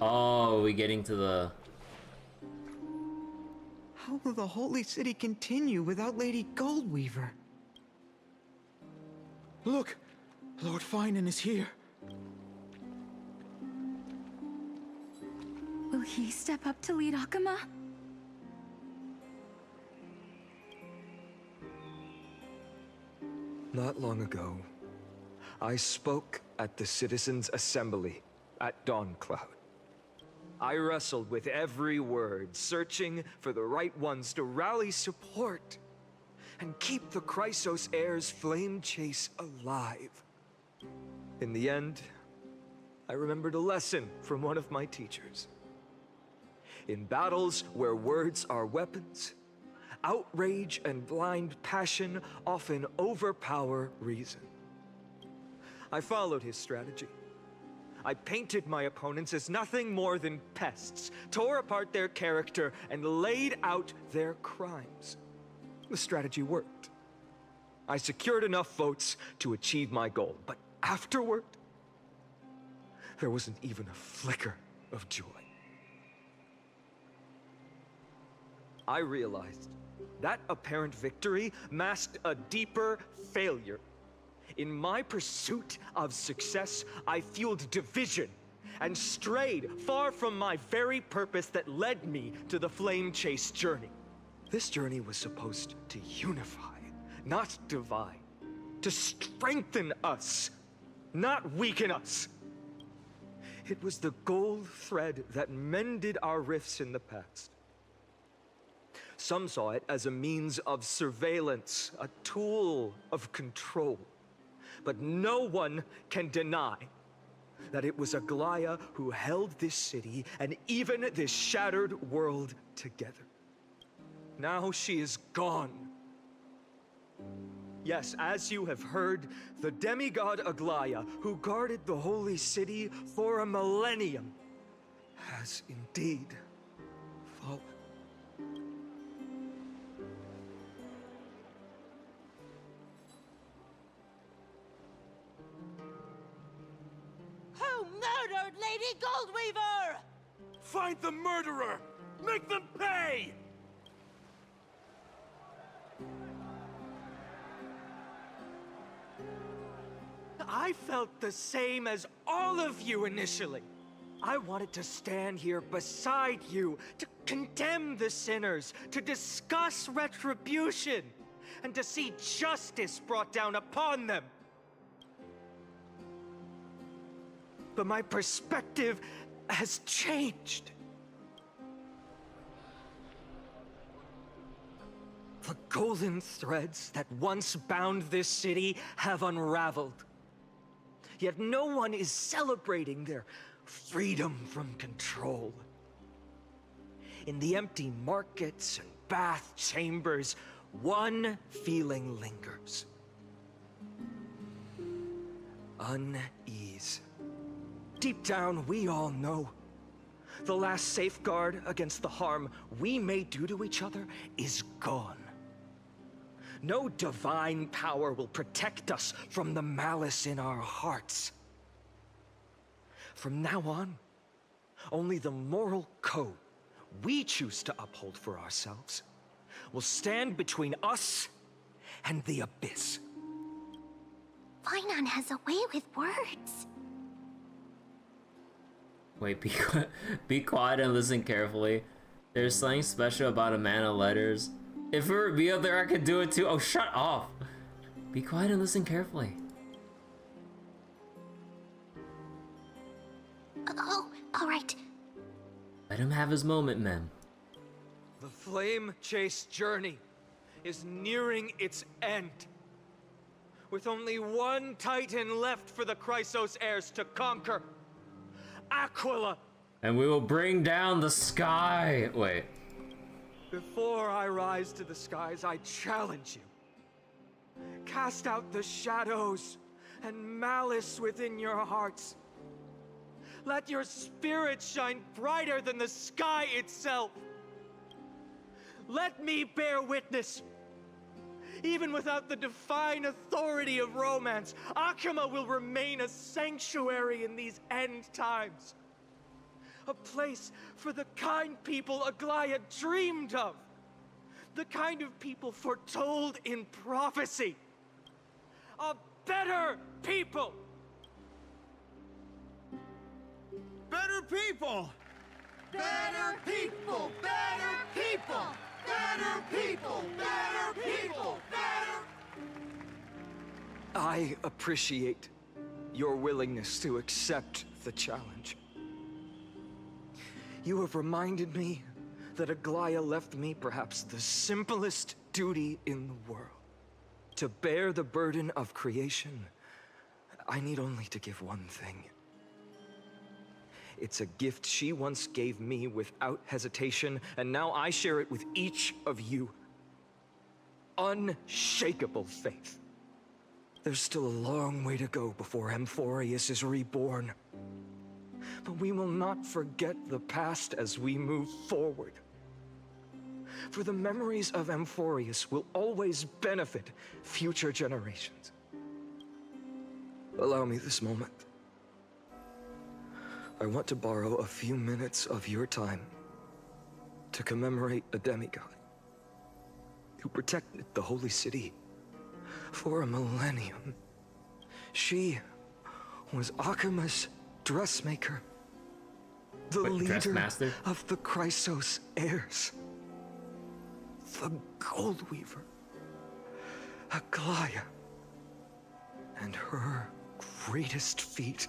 Speaker 1: Oh, we getting to the...
Speaker 19: How will the Holy City continue without Lady Goldweaver? Look! Lord Finan is here.
Speaker 10: Will he step up to lead Akama?
Speaker 9: Not long ago, I spoke at the Citizens' Assembly at Dawncloud. I wrestled with every word, searching for the right ones to rally support and keep the Chrysos Heir's flame chase alive. In the end, I remembered a lesson from one of my teachers. In battles where words are weapons, outrage and blind passion often overpower reason. I followed his strategy. I painted my opponents as nothing more than pests, tore apart their character, and laid out their crimes. The strategy worked. I secured enough votes to achieve my goal, but afterward, there wasn't even a flicker of joy. I realized that apparent victory masked a deeper failure. In my pursuit of success, I fueled division and strayed far from my very purpose that led me to the flame chase journey. This journey was supposed to unify, not divide, to strengthen us, not weaken us. It was the gold thread that mended our rifts in the past. Some saw it as a means of surveillance, a tool of control. But no one can deny that it was Aglaya who held this city and even this shattered world together. Now she is gone. Yes, as you have heard, the demigod Aglaya, who guarded the holy city for a millennium, has indeed fallen.
Speaker 16: Who murdered Lady Goldweaver?
Speaker 11: Find the murderer! Make them pay!
Speaker 9: I felt the same as all of you initially. I wanted to stand here beside you, to condemn the sinners, to discuss retribution, and to see justice brought down upon them. But my perspective has changed. The golden threads that once bound this city have unraveled. Yet no one is celebrating their freedom from control. In the empty markets and bath chambers, one feeling lingers. Unease. Deep down, we all know the last safeguard against the harm we may do to each other is gone. No divine power will protect us from the malice in our hearts. From now on, only the moral code we choose to uphold for ourselves will stand between us and the abyss.
Speaker 4: Finon has a way with words.
Speaker 1: Wait, be quiet and listen carefully. There's something special about a man of letters. If it were me up there, I could do it too. Oh, shut off. Be quiet and listen carefully.
Speaker 4: Oh, all right.
Speaker 1: Let him have his moment, Mem.
Speaker 9: The flame chase journey is nearing its end. With only one Titan left for the Chrysos heirs to conquer. Aquila!
Speaker 1: And we will bring down the sky. Wait.
Speaker 9: Before I rise to the skies, I challenge you. Cast out the shadows and malice within your hearts. Let your spirit shine brighter than the sky itself. Let me bear witness. Even without the divine authority of romance, Akuma will remain a sanctuary in these end times. A place for the kind people Aglaya dreamed of. The kind of people foretold in prophecy. A better people!
Speaker 19: Better people!
Speaker 5: Better people! Better people! Better people! Better people! Better...
Speaker 9: I appreciate your willingness to accept the challenge. You have reminded me that Aglaya left me perhaps the simplest duty in the world. To bear the burden of creation, I need only to give one thing. It's a gift she once gave me without hesitation, and now I share it with each of you. Unshakable faith. There's still a long way to go before Amphorius is reborn. But we will not forget the past as we move forward. For the memories of Amphorius will always benefit future generations. Allow me this moment. I want to borrow a few minutes of your time to commemorate a demigod who protected the Holy City for a millennium. She was Akuma's dressmaker, the leader of the Chrysos heirs, the Gold Weaver, Aglaya, and her greatest feat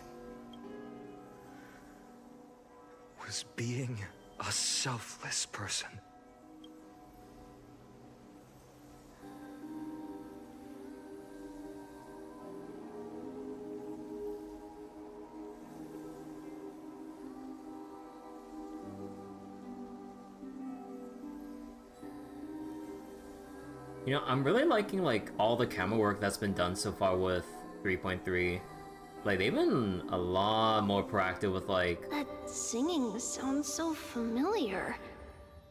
Speaker 9: was being a selfless person.
Speaker 1: You know, I'm really liking like all the camera work that's been done so far with 3.3. Like, they've been a lot more proactive with like...
Speaker 4: That singing sounds so familiar.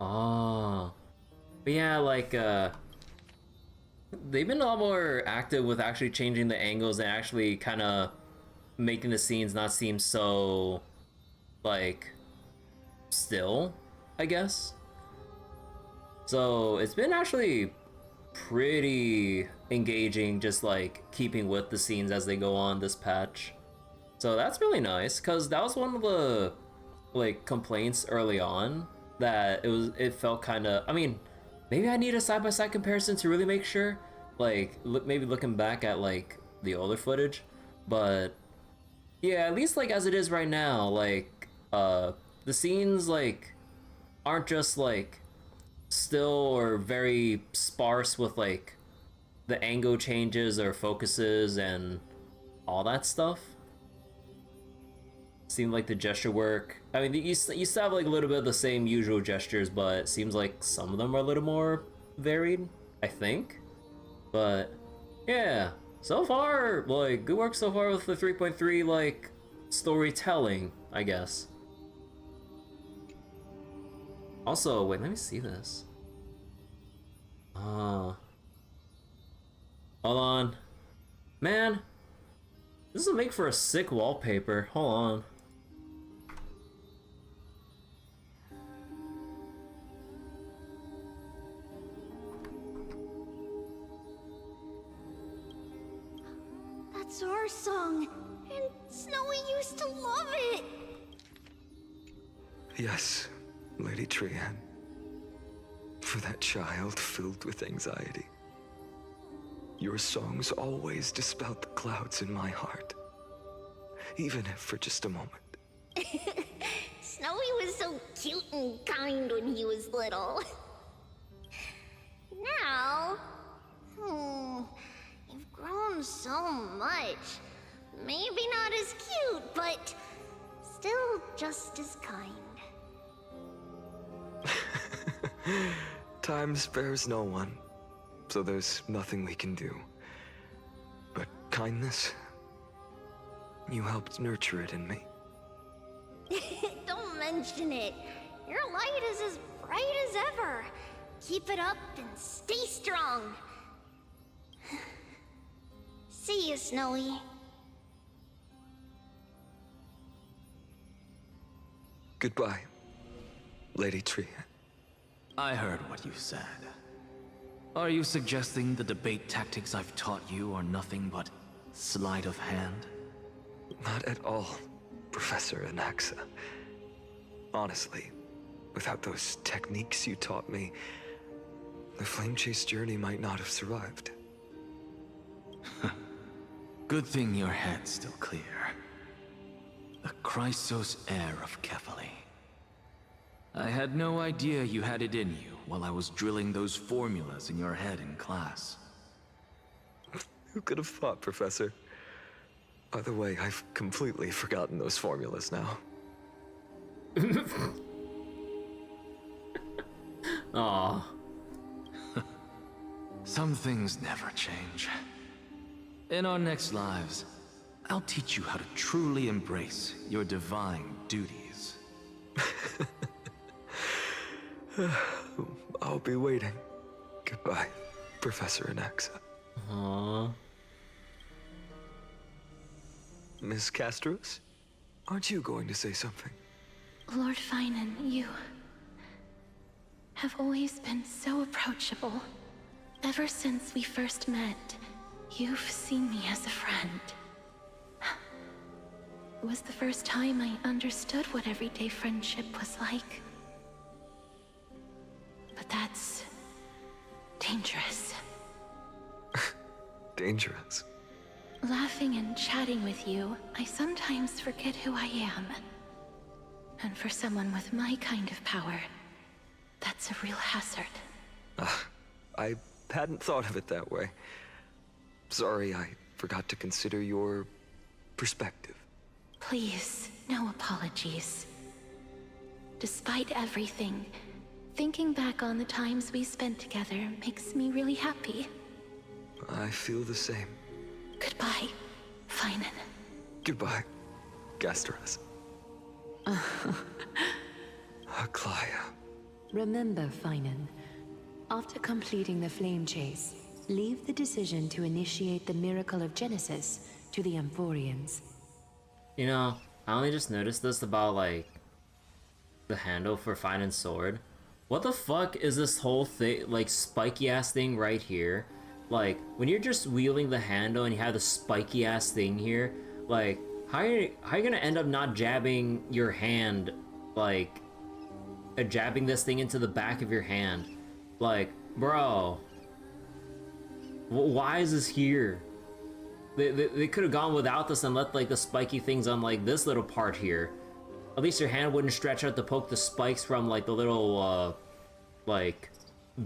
Speaker 1: Oh. But yeah, like, they've been a lot more active with actually changing the angles and actually kind of making the scenes not seem so, like, still, I guess. So, it's been actually pretty engaging, just like keeping with the scenes as they go on this patch. So that's really nice, because that was one of the like complaints early on, that it felt kind of, I mean, maybe I need a side-by-side comparison to really make sure, like maybe looking back at like the older footage, but yeah, at least like as it is right now, like the scenes like aren't just like still or very sparse with like the angle changes or focuses and all that stuff. Seemed like the gesture work. I mean, you still have like a little bit of the same usual gestures, but it seems like some of them are a little more varied, I think. But yeah, so far, like, good work so far with the 3.3 like storytelling, I guess. Also, wait, let me see this. Hold on. Man, this will make for a sick wallpaper. Hold on.
Speaker 14: That's our song, and Snowy used to love it.
Speaker 9: Yes, Lady Trian. For that child filled with anxiety. Your songs always dispelled the clouds in my heart. Even if for just a moment.
Speaker 14: Snowy was so cute and kind when he was little. Now, you've grown so much. Maybe not as cute, but still just as kind.
Speaker 9: Time spares no one, so there's nothing we can do. But kindness, you helped nurture it in me.
Speaker 14: Don't mention it. Your light is as bright as ever. Keep it up and stay strong. See you, Snowy.
Speaker 9: Goodbye, Lady Trian.
Speaker 20: I heard what you said. Are you suggesting the debate tactics I've taught you are nothing but sleight of hand?
Speaker 9: Not at all, Professor Anaxa. Honestly, without those techniques you taught me, the Flame Chase journey might not have survived.
Speaker 20: Good thing your head's still clear. The Chrysos heir of Kefali. I had no idea you had it in you while I was drilling those formulas in your head in class.
Speaker 9: Who could have thought, Professor? By the way, I've completely forgotten those formulas now.
Speaker 1: Aww.
Speaker 20: Some things never change. In our next lives, I'll teach you how to truly embrace your divine duties.
Speaker 9: I'll be waiting. Goodbye, Professor Anaxa.
Speaker 1: Aww.
Speaker 9: Miss Castros, aren't you going to say something?
Speaker 4: Lord Finan, you have always been so approachable. Ever since we first met, you've seen me as a friend. It was the first time I understood what everyday friendship was like. But that's dangerous.
Speaker 9: Dangerous?
Speaker 4: Laughing and chatting with you, I sometimes forget who I am. And for someone with my kind of power, that's a real hazard.
Speaker 9: I hadn't thought of it that way. Sorry, I forgot to consider your perspective.
Speaker 4: Please, no apologies. Despite everything, thinking back on the times we spent together makes me really happy.
Speaker 9: I feel the same.
Speaker 4: Goodbye, Finan.
Speaker 9: Goodbye, Gastras. Aklaya.
Speaker 17: Remember, Finan, after completing the flame chase, leave the decision to initiate the miracle of Genesis to the Amphorians.
Speaker 1: You know, I only just noticed this about, like, the handle for Finan's sword. What the fuck is this whole thing, like, spiky-ass thing right here? Like, when you're just wielding the handle and you have the spiky-ass thing here, like, how are you gonna end up not jabbing your hand, like, jabbing this thing into the back of your hand? Like, bro, why is this here? They could have gone without this and left, like, the spiky things on, like, this little part here. At least your hand wouldn't stretch out to poke the spikes from, like, the little, like,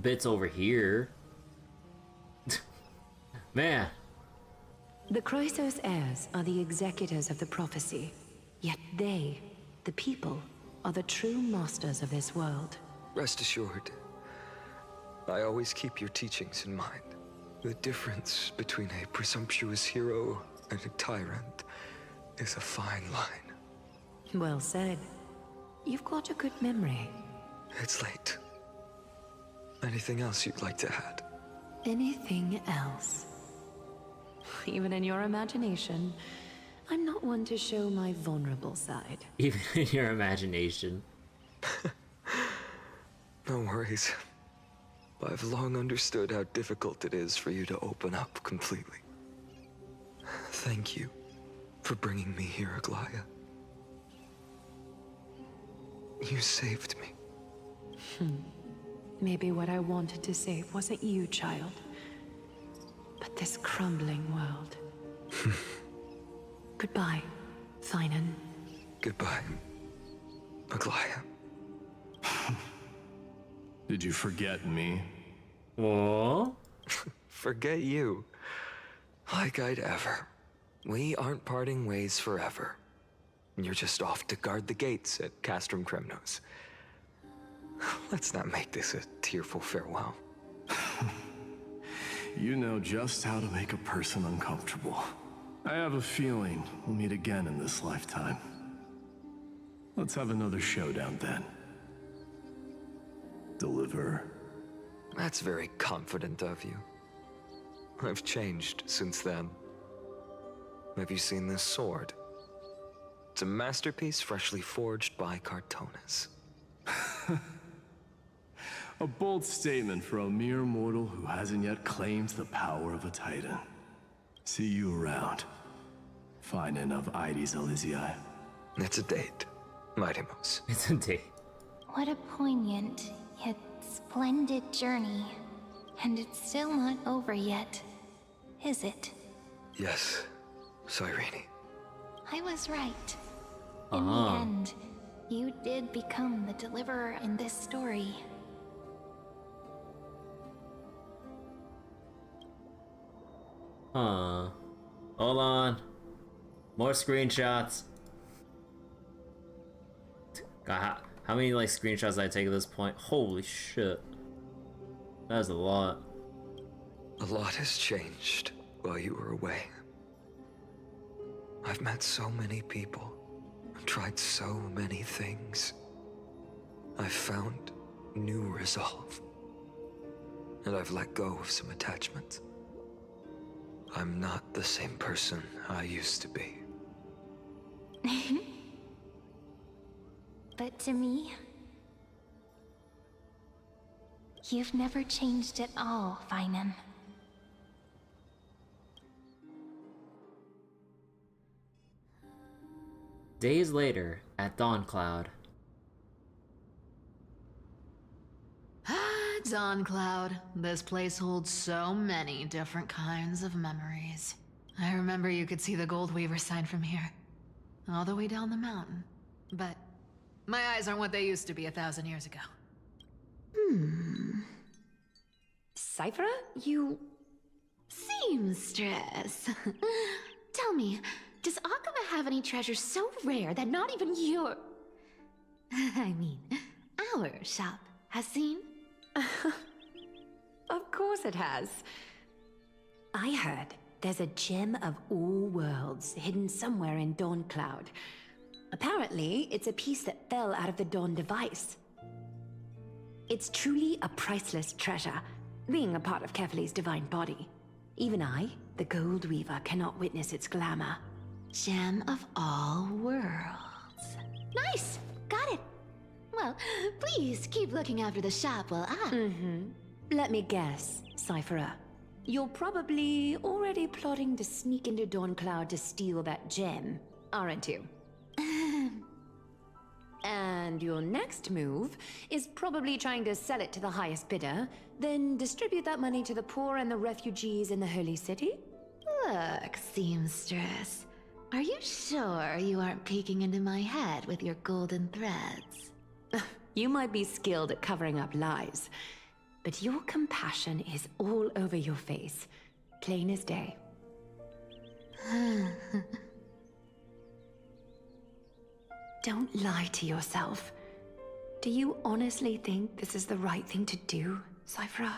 Speaker 1: bits over here. Man.
Speaker 17: The Chrysos heirs are the executors of the prophecy. Yet they, the people, are the true masters of this world.
Speaker 9: Rest assured, I always keep your teachings in mind. The difference between a presumptuous hero and a tyrant is a fine line.
Speaker 17: Well said. You've got a good memory.
Speaker 9: It's late. Anything else you'd like to add?
Speaker 17: Anything else? Even in your imagination, I'm not one to show my vulnerable side.
Speaker 1: Even in your imagination.
Speaker 9: No worries. I've long understood how difficult it is for you to open up completely. Thank you for bringing me here, Aglaya. You saved me.
Speaker 17: Maybe what I wanted to save wasn't you, child, but this crumbling world. Goodbye, Finan.
Speaker 9: Goodbye, Aglaya.
Speaker 21: Did you forget me?
Speaker 1: Aww.
Speaker 9: Forget you. Like I'd ever. We aren't parting ways forever. You're just off to guard the gates at Castrum Kremnos. Let's not make this a tearful farewell.
Speaker 21: You know just how to make a person uncomfortable. I have a feeling we'll meet again in this lifetime. Let's have another showdown then. Deliver.
Speaker 9: That's very confident of you. I've changed since then. Have you seen this sword? It's a masterpiece freshly forged by Cartonis.
Speaker 21: A bold statement for a mere mortal who hasn't yet claimed the power of a titan. See you around. Finan of Ides Elysiae.
Speaker 9: It's a date, Mightimos.
Speaker 1: It's a date.
Speaker 4: What a poignant, yet splendid journey. And it's still not over yet, is it?
Speaker 9: Yes, Cyrene.
Speaker 4: I was right. In the end, you did become the deliverer in this story.
Speaker 1: Huh. Hold on. More screenshots. God, how many like screenshots did I take at this point? Holy shit. That is a lot.
Speaker 9: A lot has changed while you were away. I've met so many people. I've tried so many things. I've found new resolve. And I've let go of some attachments. I'm not the same person I used to be.
Speaker 4: But to me, you've never changed at all, Finan.
Speaker 1: Days later, at Dawncloud.
Speaker 7: Dawncloud. This place holds so many different kinds of memories. I remember you could see the Goldweaver sign from here. All the way down the mountain. But my eyes aren't what they used to be 1,000 years ago.
Speaker 17: Cipher? You...
Speaker 3: Seamstress. Tell me, does Akaba have any treasures so rare that not even your... I mean, our shop has seen?
Speaker 17: Of course it has. I heard there's a gem of all worlds hidden somewhere in Dawncloud. Apparently, it's a piece that fell out of the Dawn device. It's truly a priceless treasure, being a part of Kefali's divine body. Even I, the Goldweaver, cannot witness its glamour.
Speaker 3: Gem of all worlds. Nice! Got it! Well, please keep looking after the shop while I...
Speaker 17: Let me guess, Cypherer. You're probably already plotting to sneak into Dawncloud to steal that gem, aren't you? And your next move is probably trying to sell it to the highest bidder, then distribute that money to the poor and the refugees in the Holy City?
Speaker 3: Look, seamstress. Are you sure you aren't peeking into my head with your golden threads?
Speaker 17: You might be skilled at covering up lies, but your compassion is all over your face, plain as day. Don't lie to yourself. Do you honestly think this is the right thing to do, Cipher?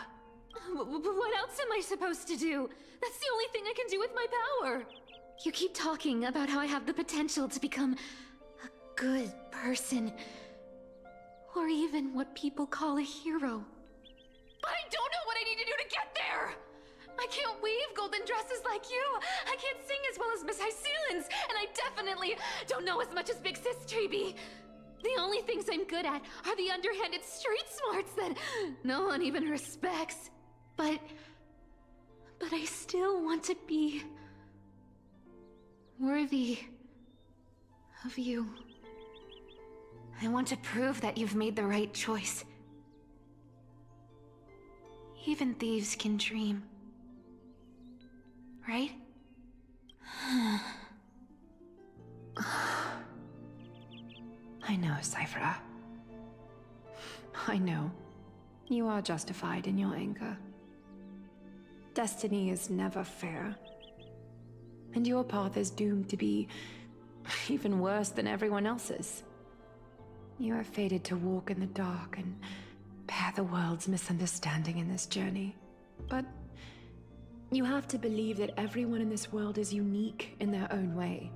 Speaker 2: What else am I supposed to do? That's the only thing I can do with my power. You keep talking about how I have the potential to become a good person. Or even what people call a hero. But I don't know what I need to do to get there! I can't weave golden dresses like you! I can't sing as well as Miss Hyceelens! And I definitely don't know as much as Big Sis Treby! The only things I'm good at are the underhanded street smarts that no one even respects. But I still want to be worthy of you. I want to prove that you've made the right choice. Even thieves can dream. Right?
Speaker 12: I know, Cipher. I know. You are justified in your anger. Destiny is never fair. And your path is doomed to be even worse than everyone else's. You are fated to walk in the dark and bear the world's misunderstanding in this journey. But you have to believe that everyone in this world is unique in their own way.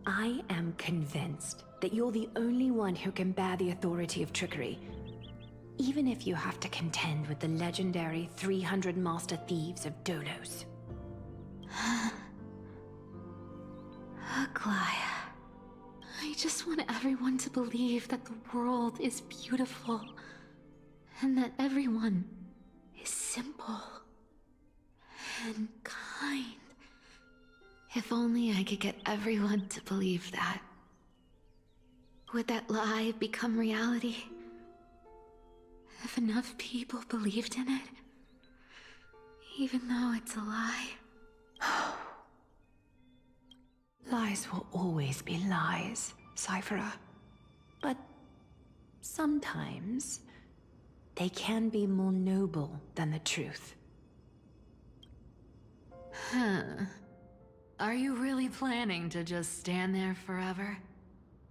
Speaker 17: I am convinced that you're the only one who can bear the authority of trickery. Even if you have to contend with the legendary 300 master thieves of Dolos.
Speaker 2: Aglaya. I just want everyone to believe that the world is beautiful. And that everyone is simple. And kind. If only I could get everyone to believe that. Would that lie become reality? If enough people believed in it? Even though it's a lie?
Speaker 12: Lies will always be lies, Cipher.
Speaker 17: But sometimes they can be more noble than the truth.
Speaker 2: Huh. Are you really planning to just stand there forever?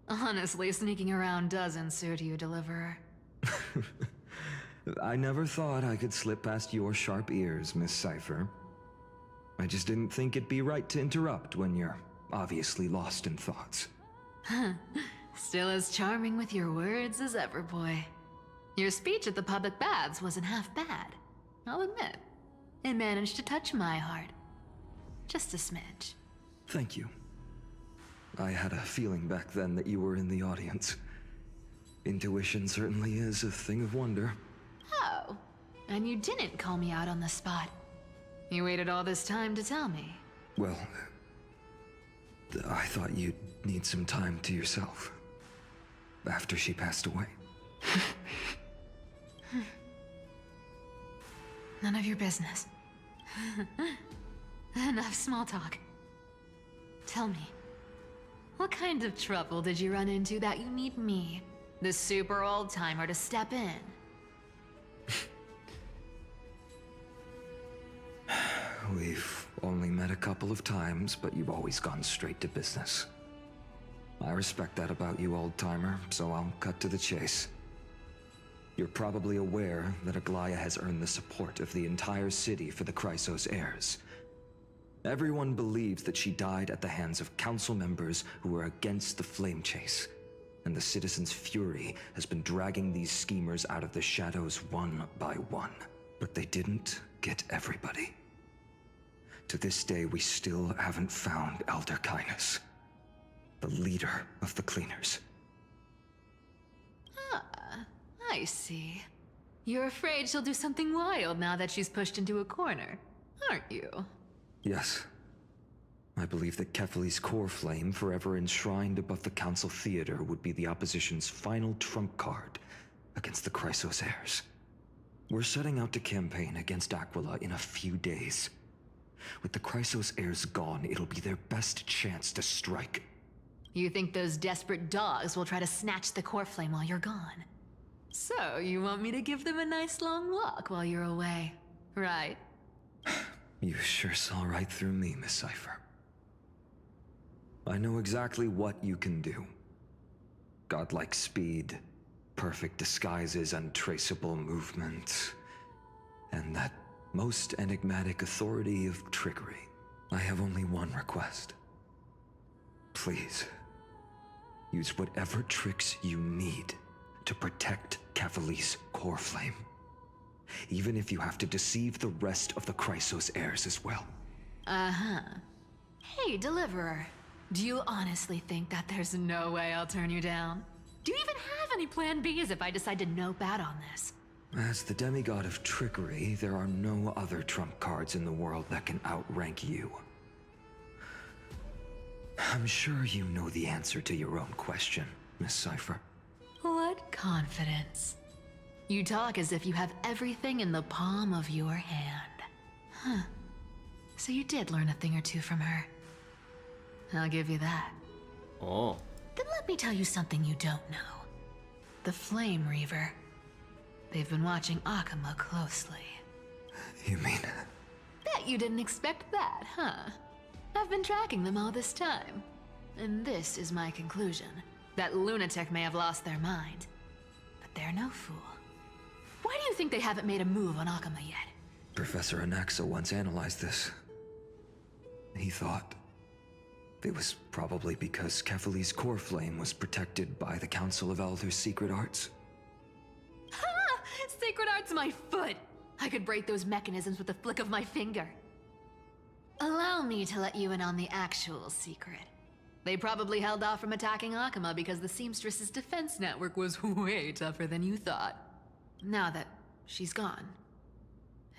Speaker 2: Honestly, sneaking around doesn't suit you, Deliverer.
Speaker 9: I never thought I could slip past your sharp ears, Miss Cipher. I just didn't think it'd be right to interrupt when you're obviously lost in thoughts.
Speaker 2: Huh. Still as charming with your words as ever, boy. Your speech at the public baths wasn't half bad. I'll admit. It managed to touch my heart. Just a smidge.
Speaker 9: Thank you. I had a feeling back then that you were in the audience. Intuition certainly is a thing of wonder.
Speaker 2: Oh, and you didn't call me out on the spot. You waited all this time to tell me.
Speaker 9: Well, I thought you'd need some time to yourself. After she passed away.
Speaker 2: None of your business. Enough small talk. Tell me, what kind of trouble did you run into that you need me, the super old-timer, to step in?
Speaker 9: We've only met a couple of times, but you've always gone straight to business. I respect that about you, old-timer, so I'll cut to the chase. You're probably aware that Aglaya has earned the support of the entire city for the Chrysos heirs. Everyone believes that she died at the hands of council members who were against the flame chase, and the citizens' fury has been dragging these schemers out of the shadows one by one. But they didn't get everybody. To this day, we still haven't found Elder Kynus, the leader of the cleaners.
Speaker 2: Ah, I see. You're afraid she'll do something wild now that she's pushed into a corner, aren't you?
Speaker 9: Yes. I believe that Kefali's core flame, forever enshrined above the council theater, would be the opposition's final trump card against the Chrysos heirs. We're setting out to campaign against Aquila in a few days. With the Chrysos heirs gone, it'll be their best chance to strike.
Speaker 2: You think those desperate dogs will try to snatch the core flame while you're gone?
Speaker 7: So, you want me to give them a nice long walk while you're away, right?
Speaker 9: You sure saw right through me, Miss Cipher. I know exactly what you can do. Godlike speed, perfect disguises, untraceable movement, and that most enigmatic authority of trickery. I have only one request. Please, use whatever tricks you need to protect Cavali's core flame. Even if you have to deceive the rest of the Chrysos heirs as well.
Speaker 7: Uh-huh. Hey, Deliverer. Do you honestly think that there's no way I'll turn you down? Do you even have any plan Bs if I decide to nope out on this?
Speaker 9: As the demigod of trickery, there are no other trump cards in the world that can outrank you. I'm sure you know the answer to your own question, Miss Cipher.
Speaker 7: What confidence. You talk as if you have everything in the palm of your hand. Huh. So you did learn a thing or two from her. I'll give you that.
Speaker 1: Oh.
Speaker 7: Then let me tell you something you don't know. The Flame Reaver. They've been watching Akama closely.
Speaker 9: You mean...
Speaker 7: Bet you didn't expect that, huh? I've been tracking them all this time. And this is my conclusion. That lunatic may have lost their mind. But they're no fool. Why do you think they haven't made a move on Akama yet?
Speaker 9: Professor Anaxa once analyzed this. He thought it was probably because Kefali's core flame was protected by the Council of Elders' secret arts.
Speaker 7: Ha! Sacred art's my foot! I could break those mechanisms with a flick of my finger. Allow me to let you in on the actual secret. They probably held off from attacking Akama because the Seamstress's defense network was way tougher than you thought. Now that she's gone,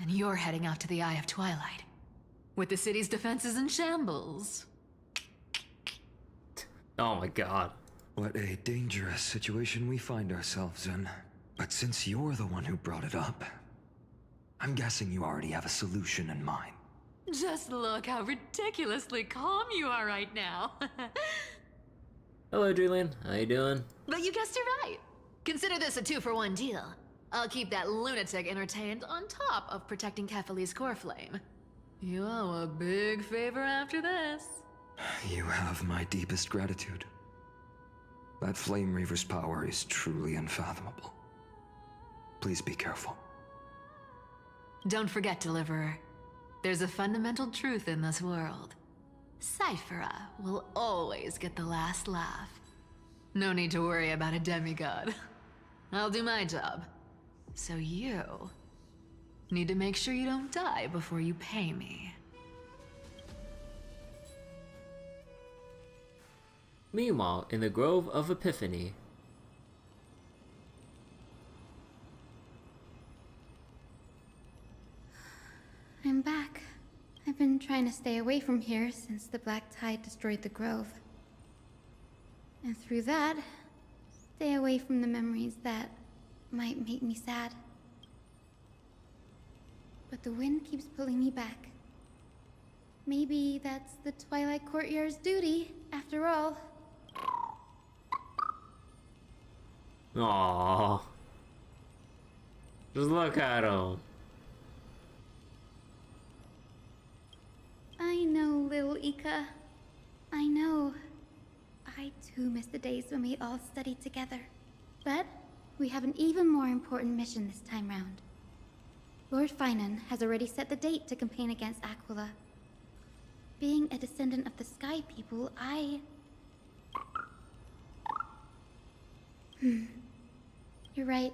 Speaker 7: and you're heading out to the Eye of Twilight, with the city's defenses in shambles.
Speaker 1: Oh my god.
Speaker 9: What a dangerous situation we find ourselves in. But since you're the one who brought it up, I'm guessing you already have a solution in mind.
Speaker 7: Just look how ridiculously calm you are right now.
Speaker 1: Hello, Julian. How you doing?
Speaker 7: But you guessed it right. Consider this a 2-for-1 deal. I'll keep that lunatic entertained on top of protecting Kefali's core flame. You owe a big favor after this.
Speaker 9: You have my deepest gratitude. That Flame Reaver's power is truly unfathomable. Please be careful.
Speaker 7: Don't forget, Deliverer. There's a fundamental truth in this world. Cipher will always get the last laugh. No need to worry about a demigod. I'll do my job. So you need to make sure you don't die before you pay me.
Speaker 1: Meanwhile, in the Grove of Epiphany.
Speaker 10: I'm back. I've been trying to stay away from here since the Black Tide destroyed the grove. And through that, stay away from the memories that might make me sad. But the wind keeps pulling me back. Maybe that's the Twilight Courtyard's duty, after all.
Speaker 1: Aww. Just look at him.
Speaker 10: I know, little Ika. I know. I too miss the days when we all studied together. But we have an even more important mission this time round. Lord Finan has already set the date to campaign against Aquila. Being a descendant of the Sky People, You're right.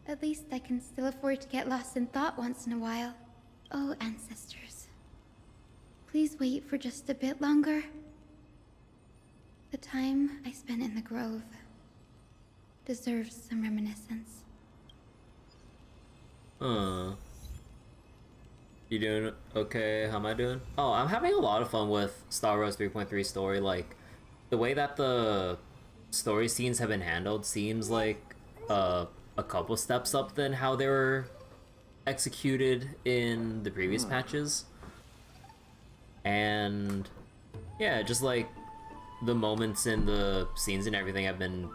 Speaker 10: At least I can still afford to get lost in thought once in a while. Oh, ancestors. Please wait for just a bit longer. The time I spent in the grove deserves some reminiscence.
Speaker 1: You doing okay? How am I doing? Oh, I'm having a lot of fun with Star Wars 3.3 story. Like, the way that the story scenes have been handled seems like a couple steps up than how they were executed in the previous patches. And yeah, just like the moments and the scenes and everything have been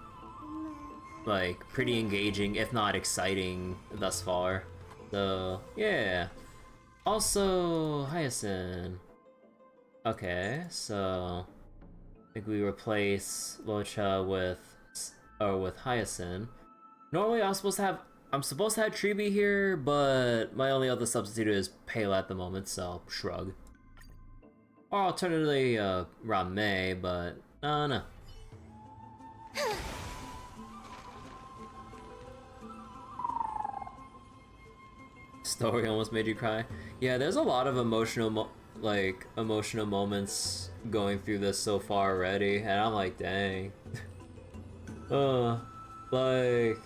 Speaker 1: like pretty engaging, if not exciting, thus far. So yeah. Also, Hyacinth. Okay, so I think we replace Locha with Hyacinth. Normally I'm supposed to have Tribi here, but my only other substitute is Pale at the moment, so shrug. Or alternatively, Rame, but no. Story almost made you cry. Yeah, there's a lot of emotional moments going through this so far already, and I'm like, dang. Like,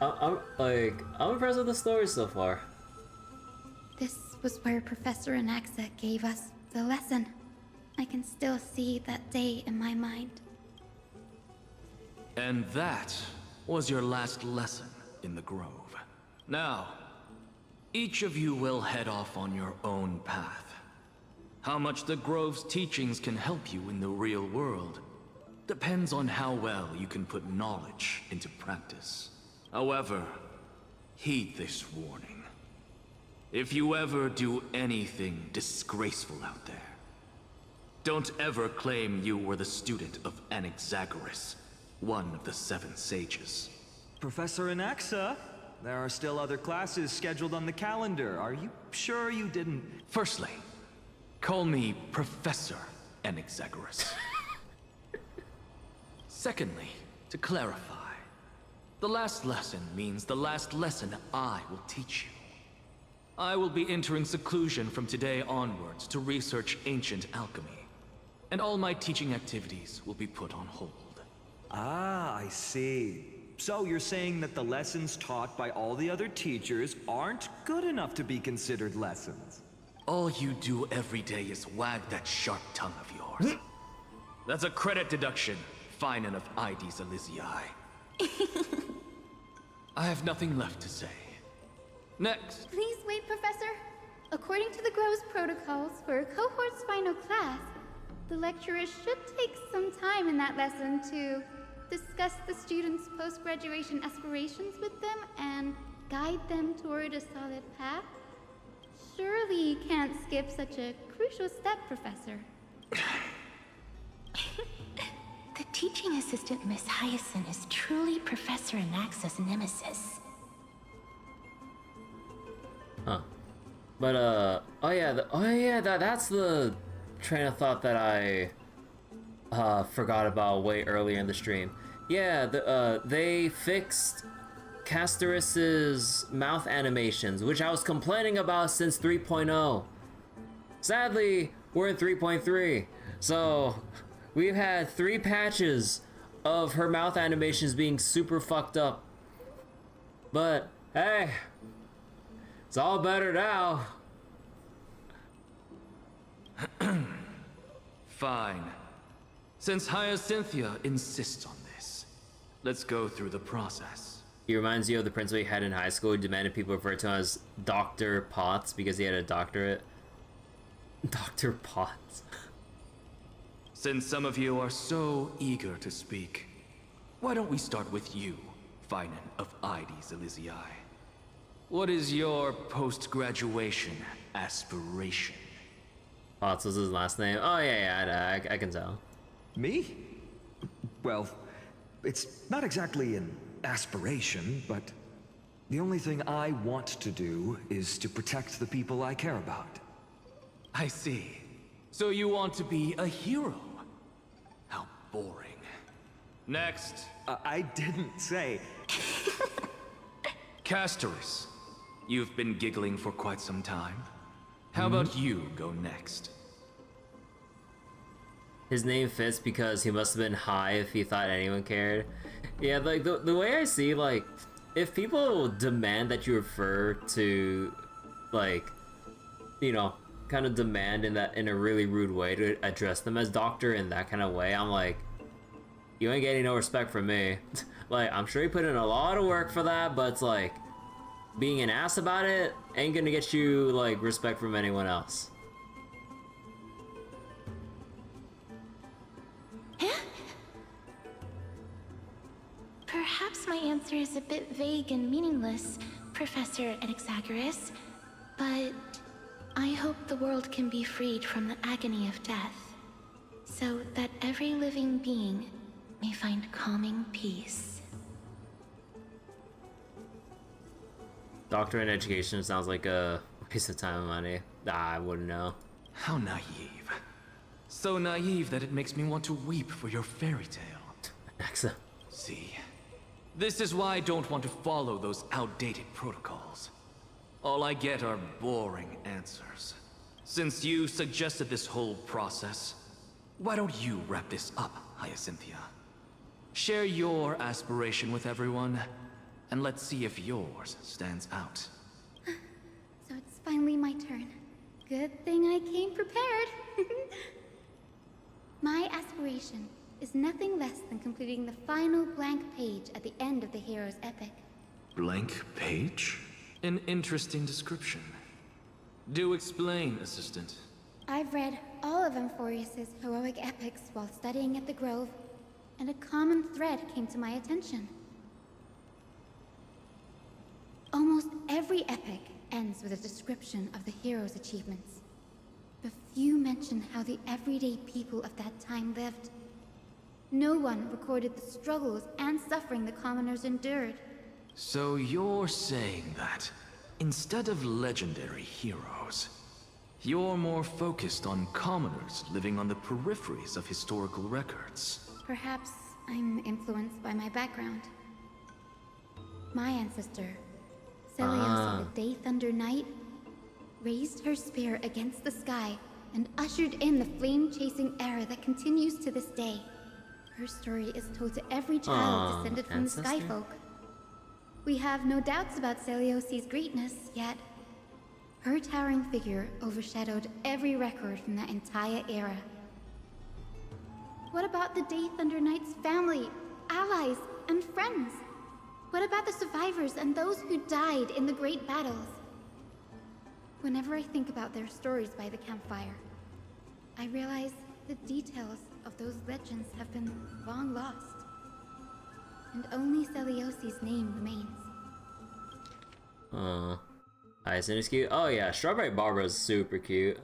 Speaker 1: I'm impressed with the story so far.
Speaker 10: This was where Professor Anaxa gave us the lesson. I can still see that day in my mind.
Speaker 20: And that was your last lesson in the Grove. Now, each of you will head off on your own path. How much the Grove's teachings can help you in the real world depends on how well you can put knowledge into practice. However, heed this warning. If you ever do anything disgraceful out there, don't ever claim you were the student of Anaxagoras, one of the 7 sages.
Speaker 6: Professor Anaxa, there are still other classes scheduled on the calendar. Are you sure you didn't...
Speaker 20: Firstly, call me Professor Anaxagoras. Secondly, to clarify, the last lesson means the last lesson I will teach you. I will be entering seclusion from today onwards to research ancient alchemy, and all my teaching activities will be put on hold.
Speaker 6: Ah, I see. So you're saying that the lessons taught by all the other teachers aren't good enough to be considered lessons?
Speaker 20: All you do every day is wag that sharp tongue of yours. That's a credit deduction, fine enough IDs Elysiae. I have nothing left to say. Next.
Speaker 10: Please wait, Professor. According to the Grove's protocols for a cohort's final class, the lecturer should take some time in that lesson to discuss the students' post-graduation aspirations with them and guide them toward a solid path. Surely you can't skip such a crucial step, Professor.
Speaker 4: The teaching assistant, Miss Hyacinth, is truly Professor Anaxa's nemesis.
Speaker 1: Huh. But, that's the train of thought that I forgot about way earlier in the stream. Yeah, they fixed Castorus's mouth animations, which I was complaining about since 3.0. Sadly, we're in 3.3, so we've had 3 patches of her mouth animations being super fucked up. But, hey, it's all better now.
Speaker 20: Fine. Since Hyacinthia insists on this, let's go through the process.
Speaker 1: He reminds you of the principal he had in high school who demanded people refer to him as Dr. Potts because he had a doctorate. Dr. Potts.
Speaker 20: Since some of you are so eager to speak, why don't we start with you, Finan of IDs Elysiae? What is your post-graduation aspiration?
Speaker 1: Potts was his last name. Oh yeah, I can tell.
Speaker 6: Me? Well, it's not exactly an aspiration, but the only thing I want to do is to protect the people I care about.
Speaker 20: I see. So you want to be a hero? How boring. Next.
Speaker 6: I didn't say...
Speaker 20: Castorus, you've been giggling for quite some time. How about you go next?
Speaker 1: His name fits because he must have been high if he thought anyone cared. Yeah, like the way I see, like, if people demand that you refer to, like, you know, kind of demand in a really rude way to address them as doctor in that kind of way, I'm like, you ain't getting no respect from me. Like, I'm sure you put in a lot of work for that, but it's like, being an ass about it ain't gonna get you, like, respect from anyone else.
Speaker 4: Perhaps answer is a bit vague and meaningless, Professor Anaxagoras, but I hope the world can be freed from the agony of death, so that every living being may find calming peace.
Speaker 1: Doctor in education sounds like a waste of time and money. I wouldn't know.
Speaker 20: How naive. So naive that it makes me want to weep for your fairy tale.
Speaker 1: Nexa.
Speaker 20: See, this is why I don't want to follow those outdated protocols. All I get are boring answers. Since you suggested this whole process, why don't you wrap this up, Hyacinthia? Share your aspiration with everyone, and let's see if yours stands out.
Speaker 10: So it's finally my turn. Good thing I came prepared. My aspiration is nothing less than completing the final blank page at the end of the hero's epic.
Speaker 20: Blank page? An interesting description. Do explain, assistant.
Speaker 10: I've read all of Amphorius's heroic epics while studying at the Grove, and a common thread came to my attention. Almost every epic ends with a description of the hero's achievements. But few mention how the everyday people of that time lived. No one recorded the struggles and suffering the commoners endured.
Speaker 20: So you're saying that, instead of legendary heroes, you're more focused on commoners living on the peripheries of historical records.
Speaker 10: Perhaps I'm influenced by my background. My ancestor, Celeos the Day Thunder Knight, raised her spear against the sky and ushered in the flame-chasing era that continues to this day. Her story is told to every child descended from the Skyfolk. We have no doubts about Celeosi's greatness, yet her towering figure overshadowed every record from that entire era. What about the Day Thunder Knight's family, allies, and friends? What about the survivors and those who died in the great battles? Whenever I think about their stories by the campfire, I realize the details of those legends have been long lost. And only Celeosi's name remains.
Speaker 1: Hyacinth is cute. Oh yeah, Strawberry Barbara is super cute.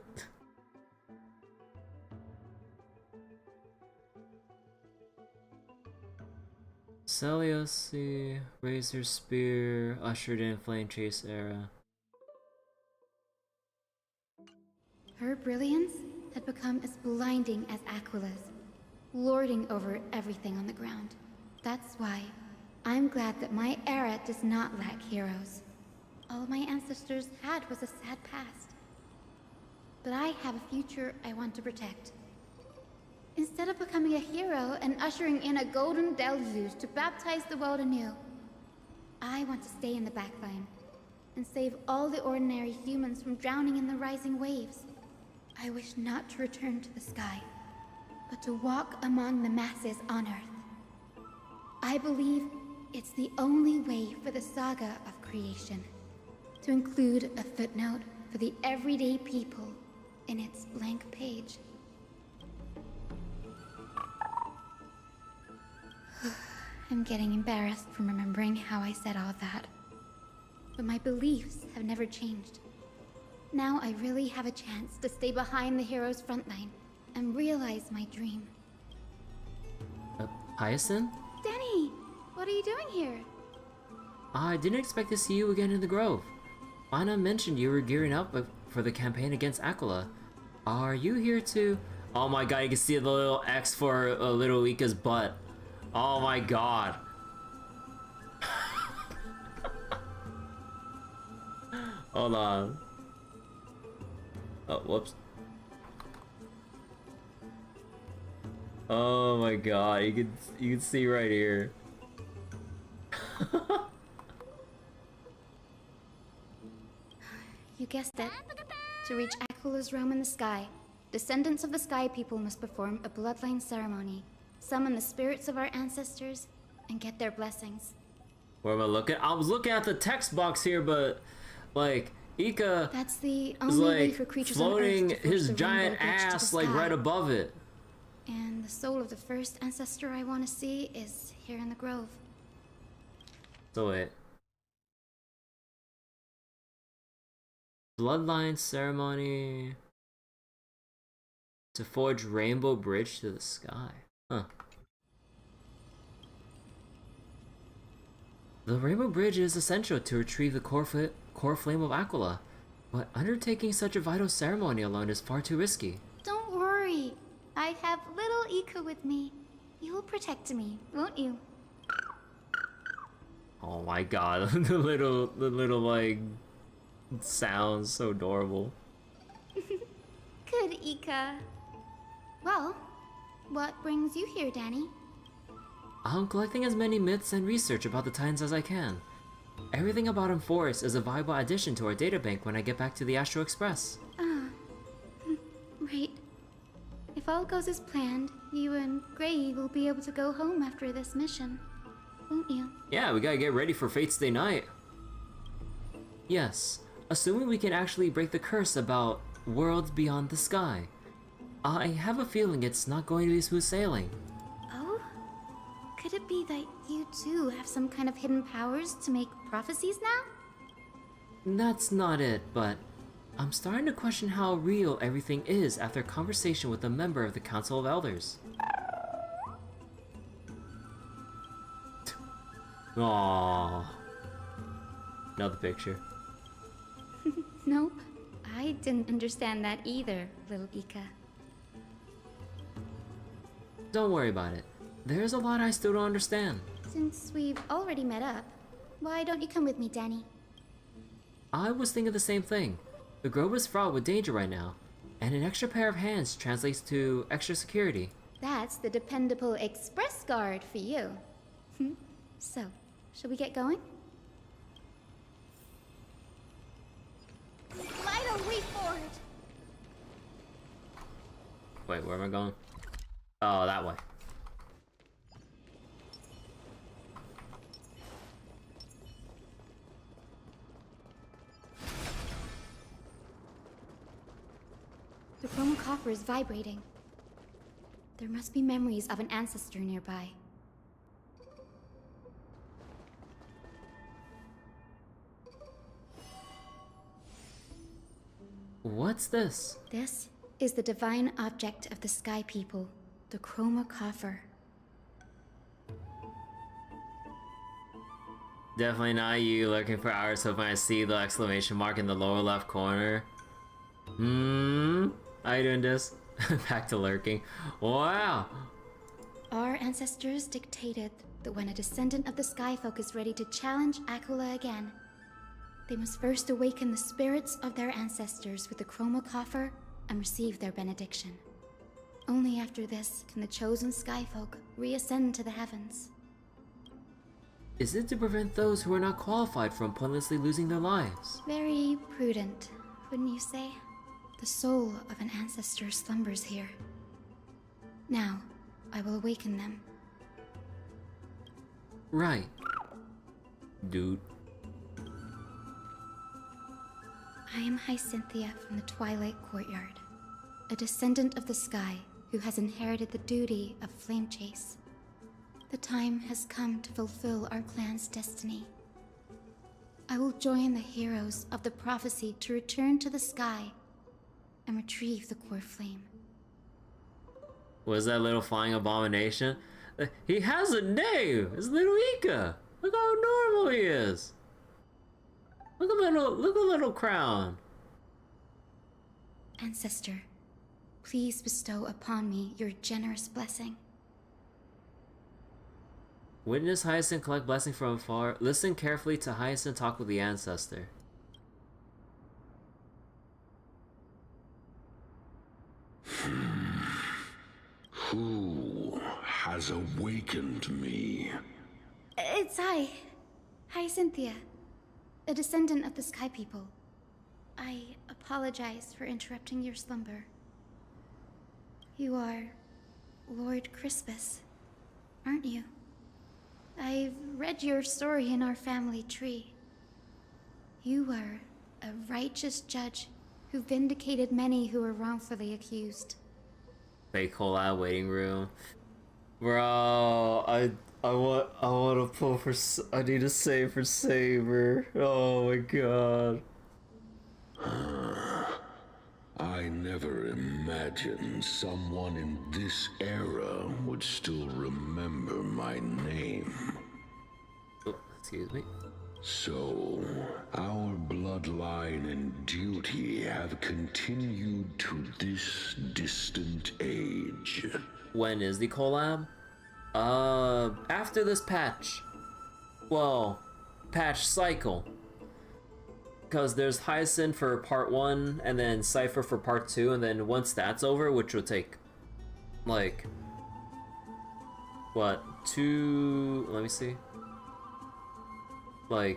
Speaker 1: Celeosi raised her spear, ushered in Flame Chase era.
Speaker 10: Her brilliance had become as blinding as Aquila's, lording over everything on the ground. That's why I'm glad that my era does not lack heroes. All my ancestors had was a sad past. But I have a future I want to protect. Instead of becoming a hero and ushering in a golden deluge to baptize the world anew, I want to stay in the backline and save all the ordinary humans from drowning in the rising waves. I wish not to return to the sky, but to walk among the masses on Earth. I believe it's the only way for the saga of creation, to include a footnote for the everyday people in its blank page. I'm getting embarrassed from remembering how I said all that. But my beliefs have never changed. Now I really have a chance to stay behind the hero's front line and realize my dream.
Speaker 1: Hyacinth?
Speaker 10: Denny! What are you doing here?
Speaker 1: I didn't expect to see you again in the Grove. Anna mentioned you were gearing up for the campaign against Aquila. Are you here to... Oh my god, you can see the little X for little Ika's butt. Oh my god. Hold on. Oh, whoops. Oh my god, you can see right here.
Speaker 10: You guessed it. To reach Aquila's realm in the sky, descendants of the Sky People must perform a bloodline ceremony, summon the spirits of our ancestors, and get their blessings.
Speaker 1: Where am I looking? I was looking at the text box here, but like Ika
Speaker 10: That's the
Speaker 1: is
Speaker 10: only way
Speaker 1: like
Speaker 10: for creatures
Speaker 1: floating
Speaker 10: on Earth to force
Speaker 1: his
Speaker 10: the
Speaker 1: giant
Speaker 10: rainbow bridge to the
Speaker 1: ass like
Speaker 10: sky.
Speaker 1: right above it.
Speaker 10: And the soul of the first ancestor I want to see is here in the Grove.
Speaker 1: So wait. Bloodline ceremony to forge Rainbow Bridge to the sky. Huh. The Rainbow Bridge is essential to retrieve the core flame of Aquila, but undertaking such a vital ceremony alone is far too risky.
Speaker 10: Don't worry. I have little Ika with me. You will protect me, won't you?
Speaker 1: Oh my god, the little like sounds so adorable.
Speaker 10: Good, Ika. Well, what brings you here, Danny?
Speaker 1: I'm collecting as many myths and research about the Titans as I can. Everything about Forest is a viable addition to our databank when I get back to the Astro Express.
Speaker 10: Right. If all goes as planned, you and Gray will be able to go home after this mission, won't you?
Speaker 1: Yeah, we gotta get ready for Fate's Day night. Yes, assuming we can actually break the curse about worlds beyond the sky. I have a feeling it's not going to be smooth sailing.
Speaker 10: Oh? Could it be that you too have some kind of hidden powers to make prophecies now?
Speaker 1: That's not it, but I'm starting to question how real everything is after a conversation with a member of the Council of Elders. Aww. Another picture.
Speaker 10: Nope. I didn't understand that either, little Ika.
Speaker 1: Don't worry about it. There's a lot I still don't understand.
Speaker 10: Since we've already met up, why don't you come with me, Danny?
Speaker 1: I was thinking the same thing. The grove is fraught with danger right now, and an extra pair of hands translates to extra security.
Speaker 10: That's the dependable express guard for you. So, shall we get going? Why don't we for it?
Speaker 1: Wait, where am I going? Oh, that way.
Speaker 10: The chroma coffer is vibrating. There must be memories of an ancestor nearby.
Speaker 1: What's this?
Speaker 10: This is the divine object of the Sky People, the chroma coffer.
Speaker 1: Definitely not you looking for hours hoping I see the exclamation mark in the lower left corner. How you doing, this? Back to lurking. Wow!
Speaker 10: Our ancestors dictated that when a descendant of the Skyfolk is ready to challenge Aquila again, they must first awaken the spirits of their ancestors with the chroma coffer and receive their benediction. Only after this can the chosen Skyfolk reascend to the heavens.
Speaker 1: Is it to prevent those who are not qualified from pointlessly losing their lives?
Speaker 10: Very prudent, wouldn't you say? The soul of an ancestor slumbers here. Now, I will awaken them.
Speaker 1: Right. Dude.
Speaker 10: I am Hyacinthia from the Twilight Courtyard, a descendant of the sky who has inherited the duty of flame chase. The time has come to fulfill our clan's destiny. I will join the heroes of the prophecy to return to the sky and retrieve the core flame.
Speaker 1: Was that little flying abomination? He has a name! It's Little Ika! Look how normal he is! Look a little crown.
Speaker 10: Ancestor, please bestow upon me your generous blessing.
Speaker 1: Witness Hyacinth collect blessing from afar. Listen carefully to Hyacinth talk with the ancestor.
Speaker 8: Who has awakened me?
Speaker 10: It's Hyacinthia, a descendant of the Sky People. I apologize for interrupting your slumber. You are Lord Crispus, aren't you? I've read your story in our family tree. You were a righteous judge who vindicated many who were wrongfully accused.
Speaker 1: Fake whole out waiting room. Bro, I want to pull for. I need to save for Saber. Oh my god.
Speaker 8: I never imagined someone in this era would still remember my name.
Speaker 1: Oh, excuse me.
Speaker 8: So, our bloodline and duty have continued to this distant age.
Speaker 1: When is the collab? After this patch. Well, patch cycle. Because there's Hyacinth for part 1, and then Cipher for part 2, and then once that's over, which will take, like, what, 2, let me see, like,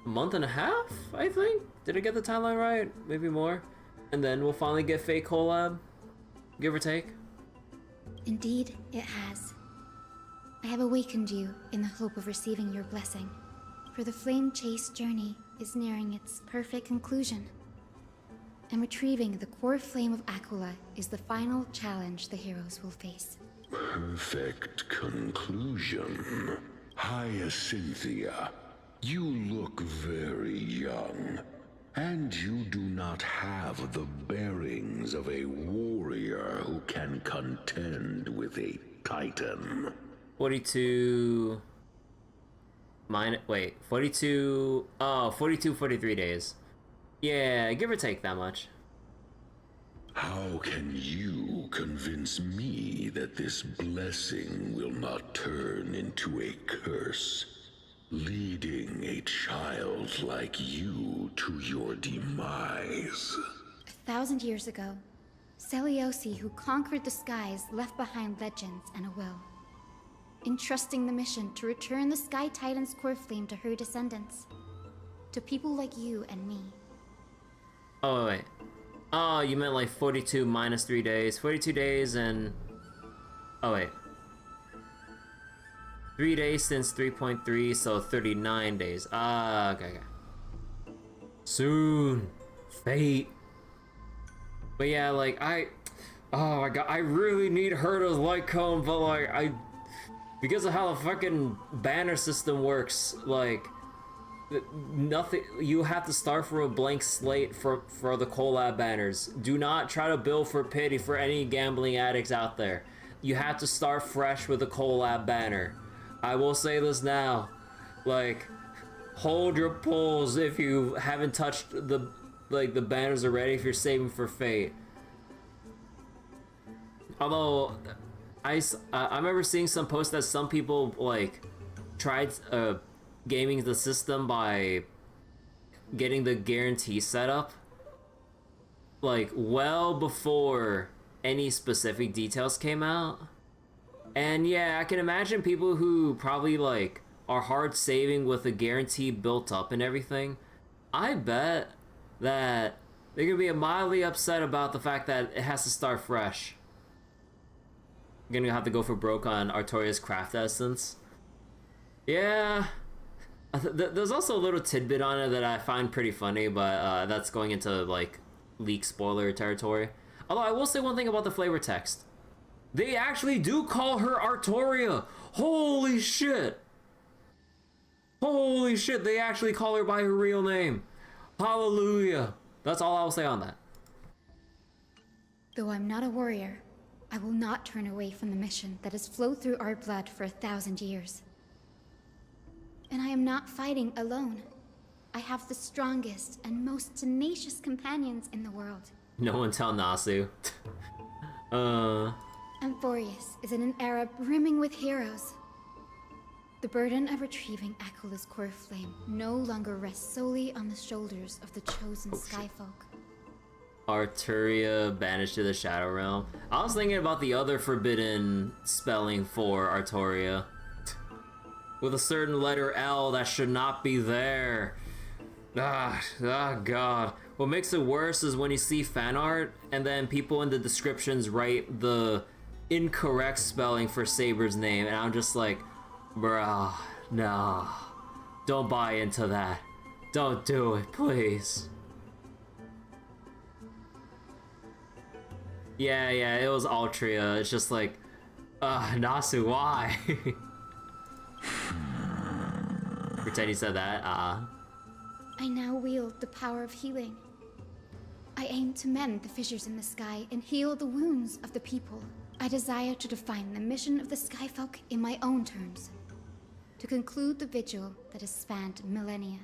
Speaker 1: a month and a half, I think? Did I get the timeline right? Maybe more? And then we'll finally get Fate collab, give or take.
Speaker 10: Indeed, it has. I have awakened you in the hope of receiving your blessing, for the flame chase journey is nearing its perfect conclusion. And retrieving the core flame of Aquila is the final challenge the heroes will face.
Speaker 8: Perfect conclusion. Hyacinthia, you look very young, and you do not have the bearings of a warrior who can contend with a titan.
Speaker 1: 42... wait, 42... Oh, 42, 43 days. Yeah, give or take that much.
Speaker 8: How can you convince me that this blessing will not turn into a curse, leading a child like you to your demise?
Speaker 10: 1,000 years ago, Seliosi, who conquered the skies, left behind legends and a will, entrusting the mission to return the Sky Titan's core flame to her descendants, to people like you and me.
Speaker 1: Oh, wait. Oh, you meant like 42 minus 3 days. 42 days and... Oh, wait. 3 days since 3.3, so 39 days. Ah, okay. Soon. Fate. But yeah, like, oh my god, I really need Herta's light cone, but like, because of how the fucking banner system works, like, nothing, you have to start from a blank slate for the collab banners. Do not try to build for pity for any gambling addicts out there. You have to start fresh with a collab banner. I will say this now, like, hold your pulls if you haven't touched the banners already, if you're saving for Fate. Although, I remember seeing some posts that some people, like, tried gaming the system by getting the guarantee set up, like, well before any specific details came out. And yeah, I can imagine people who probably, like, are hard saving with a guarantee built up and everything. I bet that they're gonna be mildly upset about the fact that it has to start fresh. I'm gonna have to go for broke on Artoria's craft essence. Yeah. There's also a little tidbit on it that I find pretty funny, but that's going into, like, leak spoiler territory. Although I will say one thing about the flavor text. They actually do call her Artoria! Holy shit! Holy shit, they actually call her by her real name. Hallelujah. That's all I'll say on that.
Speaker 10: Though I'm not a warrior, I will not turn away from the mission that has flowed through our blood for 1,000 years. And I am not fighting alone. I have the strongest and most tenacious companions in the world.
Speaker 1: No one tell Nasu.
Speaker 10: Amphorius is in an era brimming with heroes. The burden of retrieving Aquila's core flame no longer rests solely on the shoulders of the chosen Skyfolk.
Speaker 1: Arturia banished to the Shadow Realm. I was thinking about the other forbidden spelling for Artoria. With a certain letter L that should not be there. God. What makes it worse is when you see fan art and then people in the descriptions write the incorrect spelling for Saber's name, and I'm just like, bruh, no. Don't buy into that. Don't do it, please. Yeah, it was Altria. It's just like, Nasu, why? pretend he said that.
Speaker 10: I now wield the power of healing. I aim to mend the fissures in the sky and heal the wounds of the people. I desire to define the mission of the Skyfolk in my own terms. To conclude the vigil that has spanned millennia.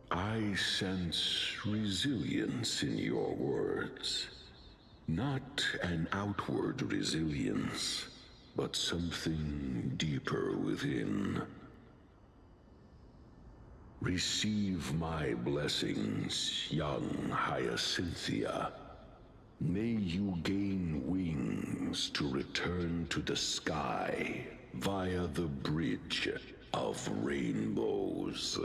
Speaker 8: I sense resilience in your words. Not an outward resilience, but something deeper within. Receive my blessings, young Hyacinthia. May you gain wings to return to the sky via the bridge of rainbows.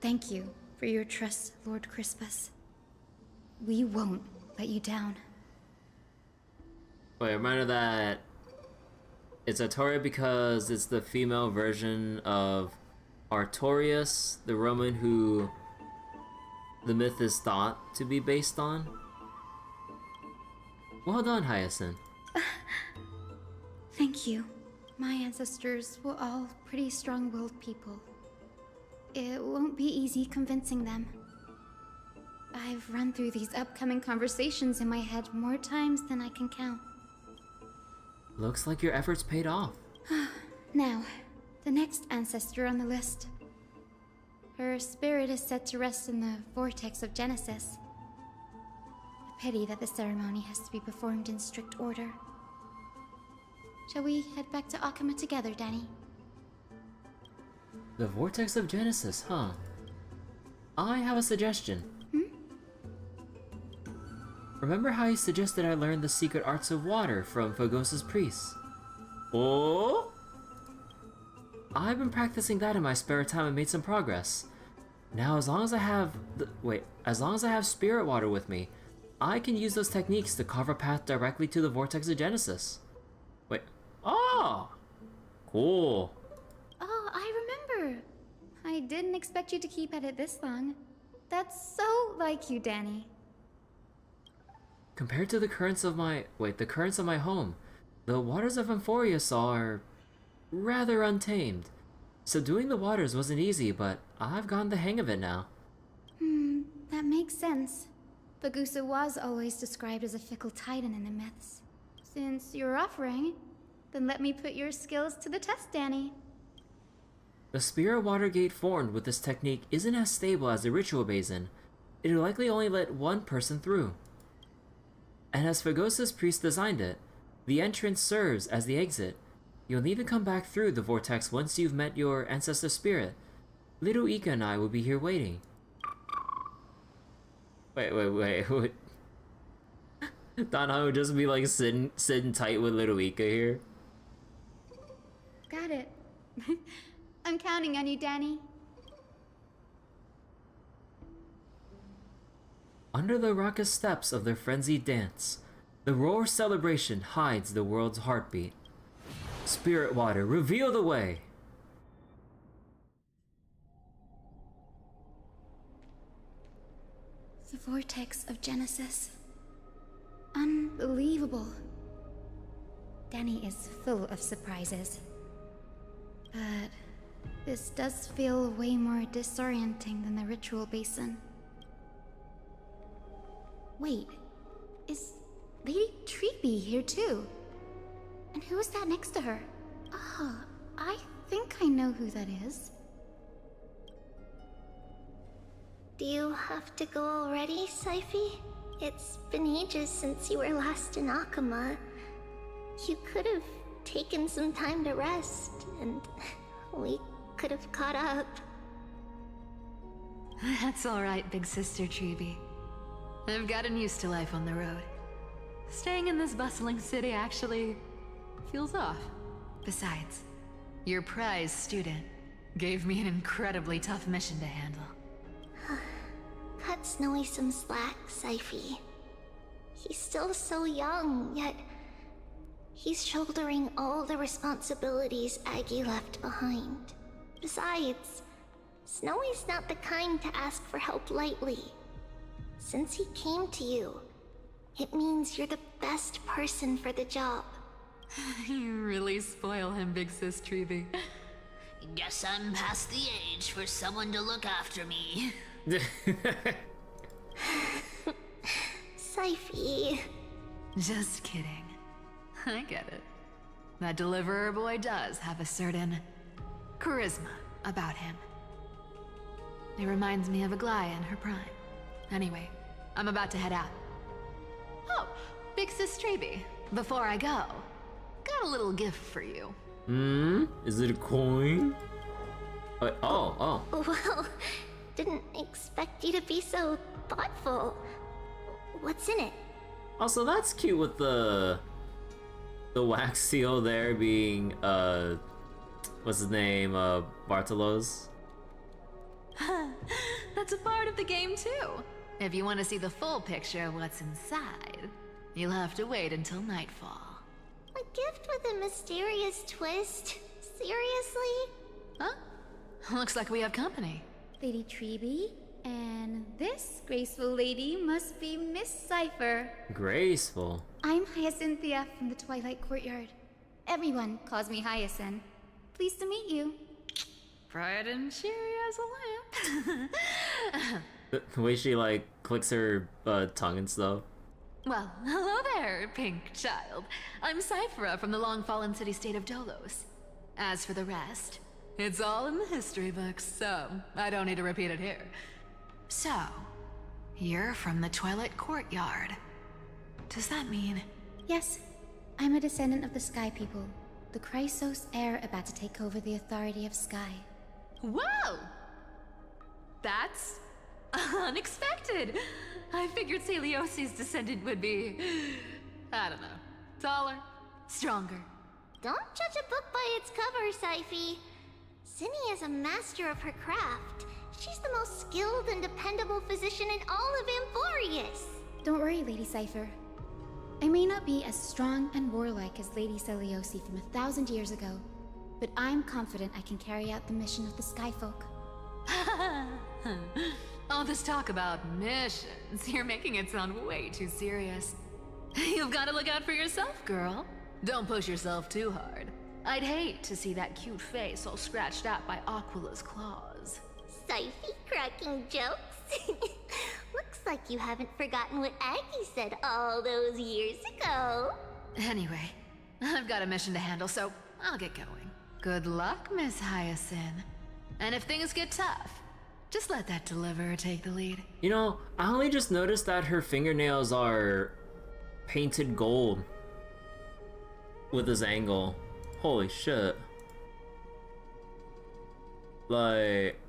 Speaker 10: Thank you for your trust, Lord Crispus. We won't let you down.
Speaker 1: Wait, reminder that it's Artoria because it's the female version of Artorius, the Roman who the myth is thought to be based on. Well done, Hyacinth.
Speaker 10: Thank you. My ancestors were all pretty strong-willed people. It won't be easy convincing them. I've run through these upcoming conversations in my head more times than I can count.
Speaker 1: Looks like your efforts paid off.
Speaker 10: Now, the next ancestor on the list. Her spirit is set to rest in the vortex of Genesis. A pity that the ceremony has to be performed in strict order. Shall we head back to Akama together, Danny?
Speaker 1: The vortex of Genesis, huh? I have a suggestion. Remember how you suggested I learn the secret arts of water from Phagos's priests? Oh? I've been practicing that in my spare time and made some progress. Now, as long as I have spirit water with me, I can use those techniques to carve a path directly to the vortex of Genesis. Wait. Oh! Cool.
Speaker 10: Oh, I remember. I didn't expect you to keep at it this long. That's so like you, Danny.
Speaker 1: Compared to the currents of my home, the waters of Amphorius are rather untamed. Subduing the waters wasn't easy, but I've gotten the hang of it now.
Speaker 10: That makes sense. Phagusa was always described as a fickle titan in the myths. Since you're offering, then let me put your skills to the test, Danny.
Speaker 1: The spirit water gate formed with this technique isn't as stable as the ritual basin. It'll likely only let one person through. And as Phagos's priest designed it, the entrance serves as the exit. You'll need to come back through the vortex once you've met your ancestor spirit. Little Ika and I will be here waiting. Wait. Donna would just be like sitting tight with little Ika here.
Speaker 10: Got it. I'm counting on you, Danny.
Speaker 1: Under the raucous steps of their frenzied dance, the roar celebration hides the world's heartbeat. Spirit water, reveal the way!
Speaker 10: The vortex of Genesis. Unbelievable. Danny is full of surprises. But this does feel way more disorienting than the ritual basin. Wait, is Lady Treeby here too? And who is that next to her? Ah, I think I know who that is.
Speaker 14: Do you have to go already, Cipher? It's been ages since you were last in Akama. You could have taken some time to rest, and we could have caught up.
Speaker 17: That's alright, big sister Treeby. I've gotten used to life on the road. Staying in this bustling city actually feels off. Besides, your prize student gave me an incredibly tough mission to handle.
Speaker 14: Cut Snowy some slack, Cipher. He's still so young, yet he's shouldering all the responsibilities Aggie left behind. Besides, Snowy's not the kind to ask for help lightly. Since he came to you, it means you're the best person for the job.
Speaker 7: You really spoil him, Big Sis Treeby.
Speaker 4: Guess I'm past the age for someone to look after me.
Speaker 14: Cipher.
Speaker 7: Just kidding. I get it. That deliverer boy does have a certain charisma about him. It reminds me of Aglaia in her prime. Anyway, I'm about to head out. Oh, Big Sis Treeby, before I go, got a little gift for you.
Speaker 1: Is it a coin? Oh.
Speaker 14: Well, didn't expect you to be so thoughtful. What's in it?
Speaker 1: Also, that's cute with the wax seal there being, what's his name? Bartolos?
Speaker 7: That's a part of the game too. If you want to see the full picture of what's inside, you'll have to wait until nightfall.
Speaker 14: A gift with a mysterious twist? Seriously?
Speaker 7: Huh? Looks like we have company.
Speaker 10: Lady Treeby, and this graceful lady must be Miss Cipher.
Speaker 1: Graceful?
Speaker 10: I'm Hyacinthia from the Twilight Courtyard. Everyone calls me Hyacinth. Pleased to meet you.
Speaker 7: Bright and cheery as a lamp.
Speaker 1: The way she, like, clicks her tongue and stuff.
Speaker 7: Well, hello there, pink child. I'm Cipher from the long-fallen city-state of Dolos. As for the rest, it's all in the history books, so I don't need to repeat it here. So, you're from the Twilight Courtyard. Does that mean...
Speaker 10: Yes, I'm a descendant of the Sky People, the Chrysos heir about to take over the authority of Sky.
Speaker 7: Whoa! That's unexpected. I figured Celiosi's descendant would be, I don't know, taller, stronger.
Speaker 14: Don't judge a book by its cover, Cipher. Zinni is a master of her craft. She's the most skilled and dependable physician in all of Amphorius.
Speaker 10: Don't worry, Lady Cipher. I may not be as strong and warlike as Lady Celiosi from 1,000 years ago, but I'm confident I can carry out the mission of the Skyfolk.
Speaker 7: All this talk about missions, you're making it sound way too serious. You've got to look out for yourself, girl. Don't push yourself too hard. I'd hate to see that cute face all scratched out by Aquila's claws.
Speaker 14: Cipher cracking jokes? Looks like you haven't forgotten what Aggie said all those years ago.
Speaker 7: Anyway, I've got a mission to handle, so I'll get going. Good luck, Miss Hyacinth. And if things get tough, just let that deliverer take the lead.
Speaker 1: You know, I only just noticed that her fingernails are painted gold with this angle. Holy shit. Like,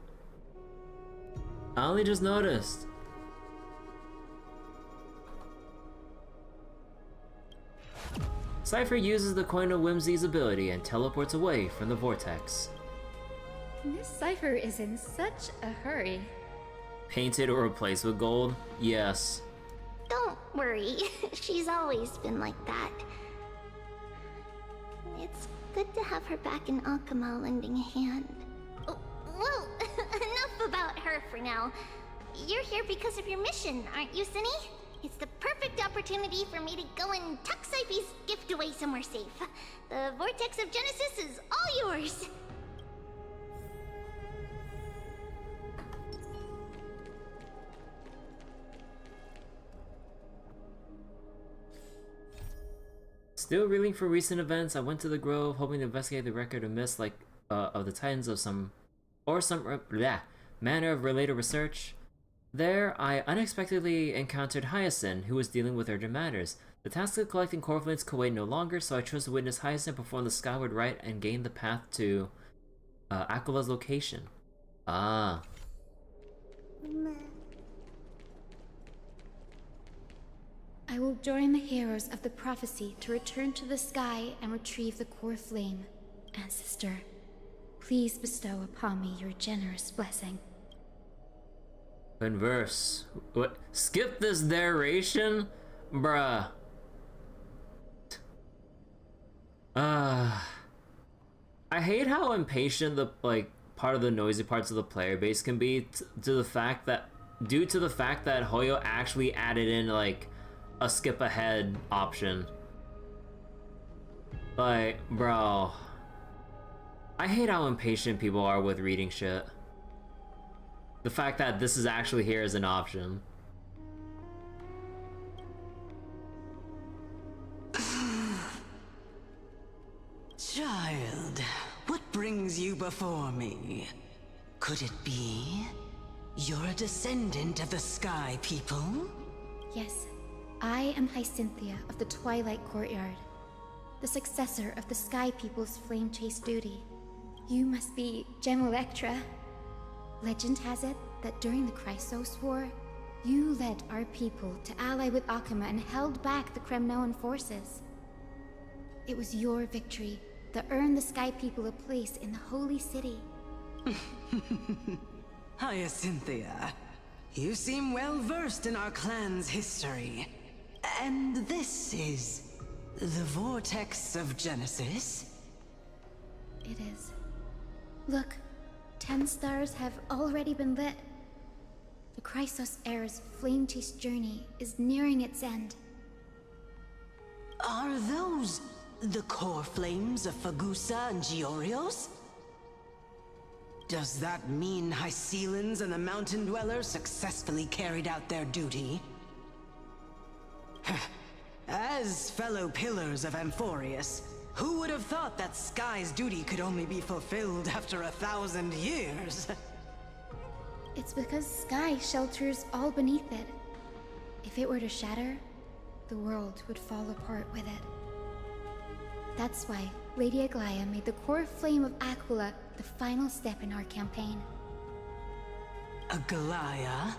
Speaker 1: I only just noticed. Cipher uses the Coin of Whimsy's ability and teleports away from the vortex.
Speaker 10: Miss Cipher is in such a hurry.
Speaker 1: Painted or replaced with gold? Yes.
Speaker 14: Don't worry, she's always been like that. It's good to have her back in Akama lending a hand. Oh, well, enough about her for now. You're here because of your mission, aren't you, Zinni? It's the perfect opportunity for me to go and tuck Cipher's gift away somewhere safe. The Vortex of Genesis is all yours.
Speaker 1: Still reeling from recent events, I went to the Grove hoping to investigate the record of myths like of the Titans of some manner of related research. There, I unexpectedly encountered Hyacinth, who was dealing with urgent matters. The task of collecting corpulents could wait no longer, so I chose to witness Hyacinth perform the skyward rite and gain the path to Aquila's location. Ah.
Speaker 10: I will join the heroes of the prophecy to return to the sky and retrieve the core flame. Ancestor, please bestow upon me your generous blessing.
Speaker 1: Converse. What? Skip this narration? Bruh. I hate how impatient the, like, part of the noisy parts of the player base can be to the fact that due to the fact that Hoyo actually added in like a skip ahead option. Like, bro, I hate how impatient people are with reading shit. The fact that this is actually here as an option.
Speaker 13: Child, what brings you before me? Could it be you're a descendant of the Sky People?
Speaker 10: Yes, I am Hyacinthia of the Twilight Courtyard, the successor of the Sky People's flame chase duty. You must be Gem Electra. Legend has it that during the Chrysos War, you led our people to ally with Akuma and held back the Kremnoan forces. It was your victory that earned the Sky People a place in the Holy City.
Speaker 13: Hyacinthia, you seem well versed in our clan's history. And this is the Vortex of Genesis?
Speaker 10: It is. Look, 10 stars have already been lit. The Chrysos Heir's flame chase journey is nearing its end.
Speaker 13: Are those the core flames of Fagusa and Giorios? Does that mean Hycelans and the Mountain Dwellers successfully carried out their duty? As fellow pillars of Amphorius, who would have thought that Sky's duty could only be fulfilled after 1,000 years?
Speaker 10: It's because Sky shelters all beneath it. If it were to shatter, the world would fall apart with it. That's why Lady Aglaya made the core flame of Aquila the final step in our campaign.
Speaker 13: Aglaya?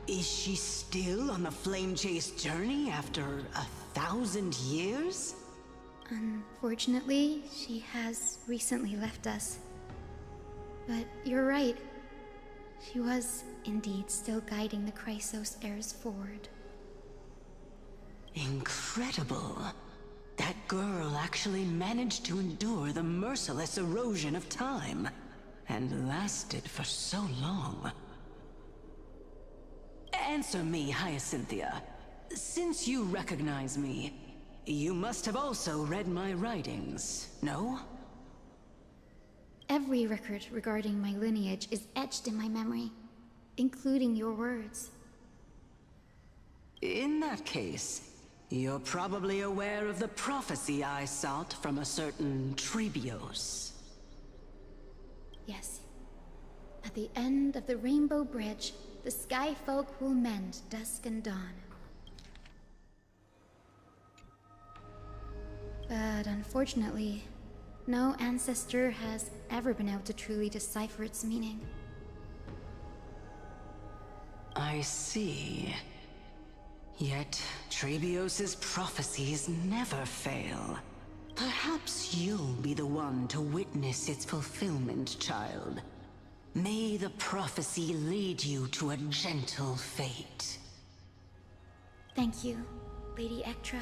Speaker 13: Is she still on the flame chase journey after 1,000 years?
Speaker 10: Unfortunately, she has recently left us. But you're right. She was indeed still guiding the Chrysos heirs forward.
Speaker 13: Incredible. That girl actually managed to endure the merciless erosion of time, and lasted for so long. Answer me, Hyacinthia. Since you recognize me, you must have also read my writings, no?
Speaker 10: Every record regarding my lineage is etched in my memory, including your words.
Speaker 13: In that case, you're probably aware of the prophecy I sought from a certain Trebios.
Speaker 10: Yes. At the end of the Rainbow Bridge, the Sky Folk will mend dusk and dawn. But unfortunately, no ancestor has ever been able to truly decipher its meaning.
Speaker 13: I see. Yet, Trebios' prophecies never fail. Perhaps you'll be the one to witness its fulfillment, child. May the prophecy lead you to a gentle fate.
Speaker 10: Thank you, Lady Ectra.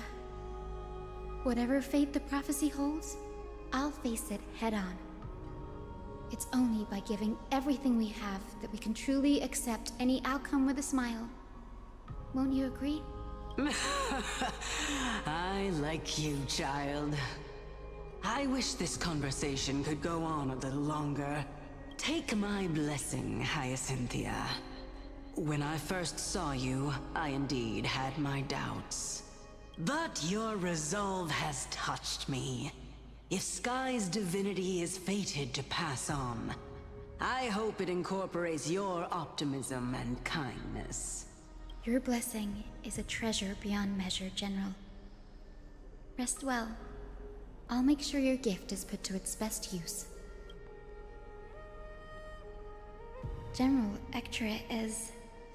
Speaker 10: Whatever fate the prophecy holds, I'll face it head-on. It's only by giving everything we have that we can truly accept any outcome with a smile. Won't you agree?
Speaker 13: I like you, child. I wish this conversation could go on a little longer. Take my blessing, Hyacinthia. When I first saw you, I indeed had my doubts. But your resolve has touched me. If Sky's divinity is fated to pass on, I hope it incorporates your optimism and kindness.
Speaker 10: Your blessing is a treasure beyond measure, General. Rest well. I'll make sure your gift is put to its best use. General Ectra is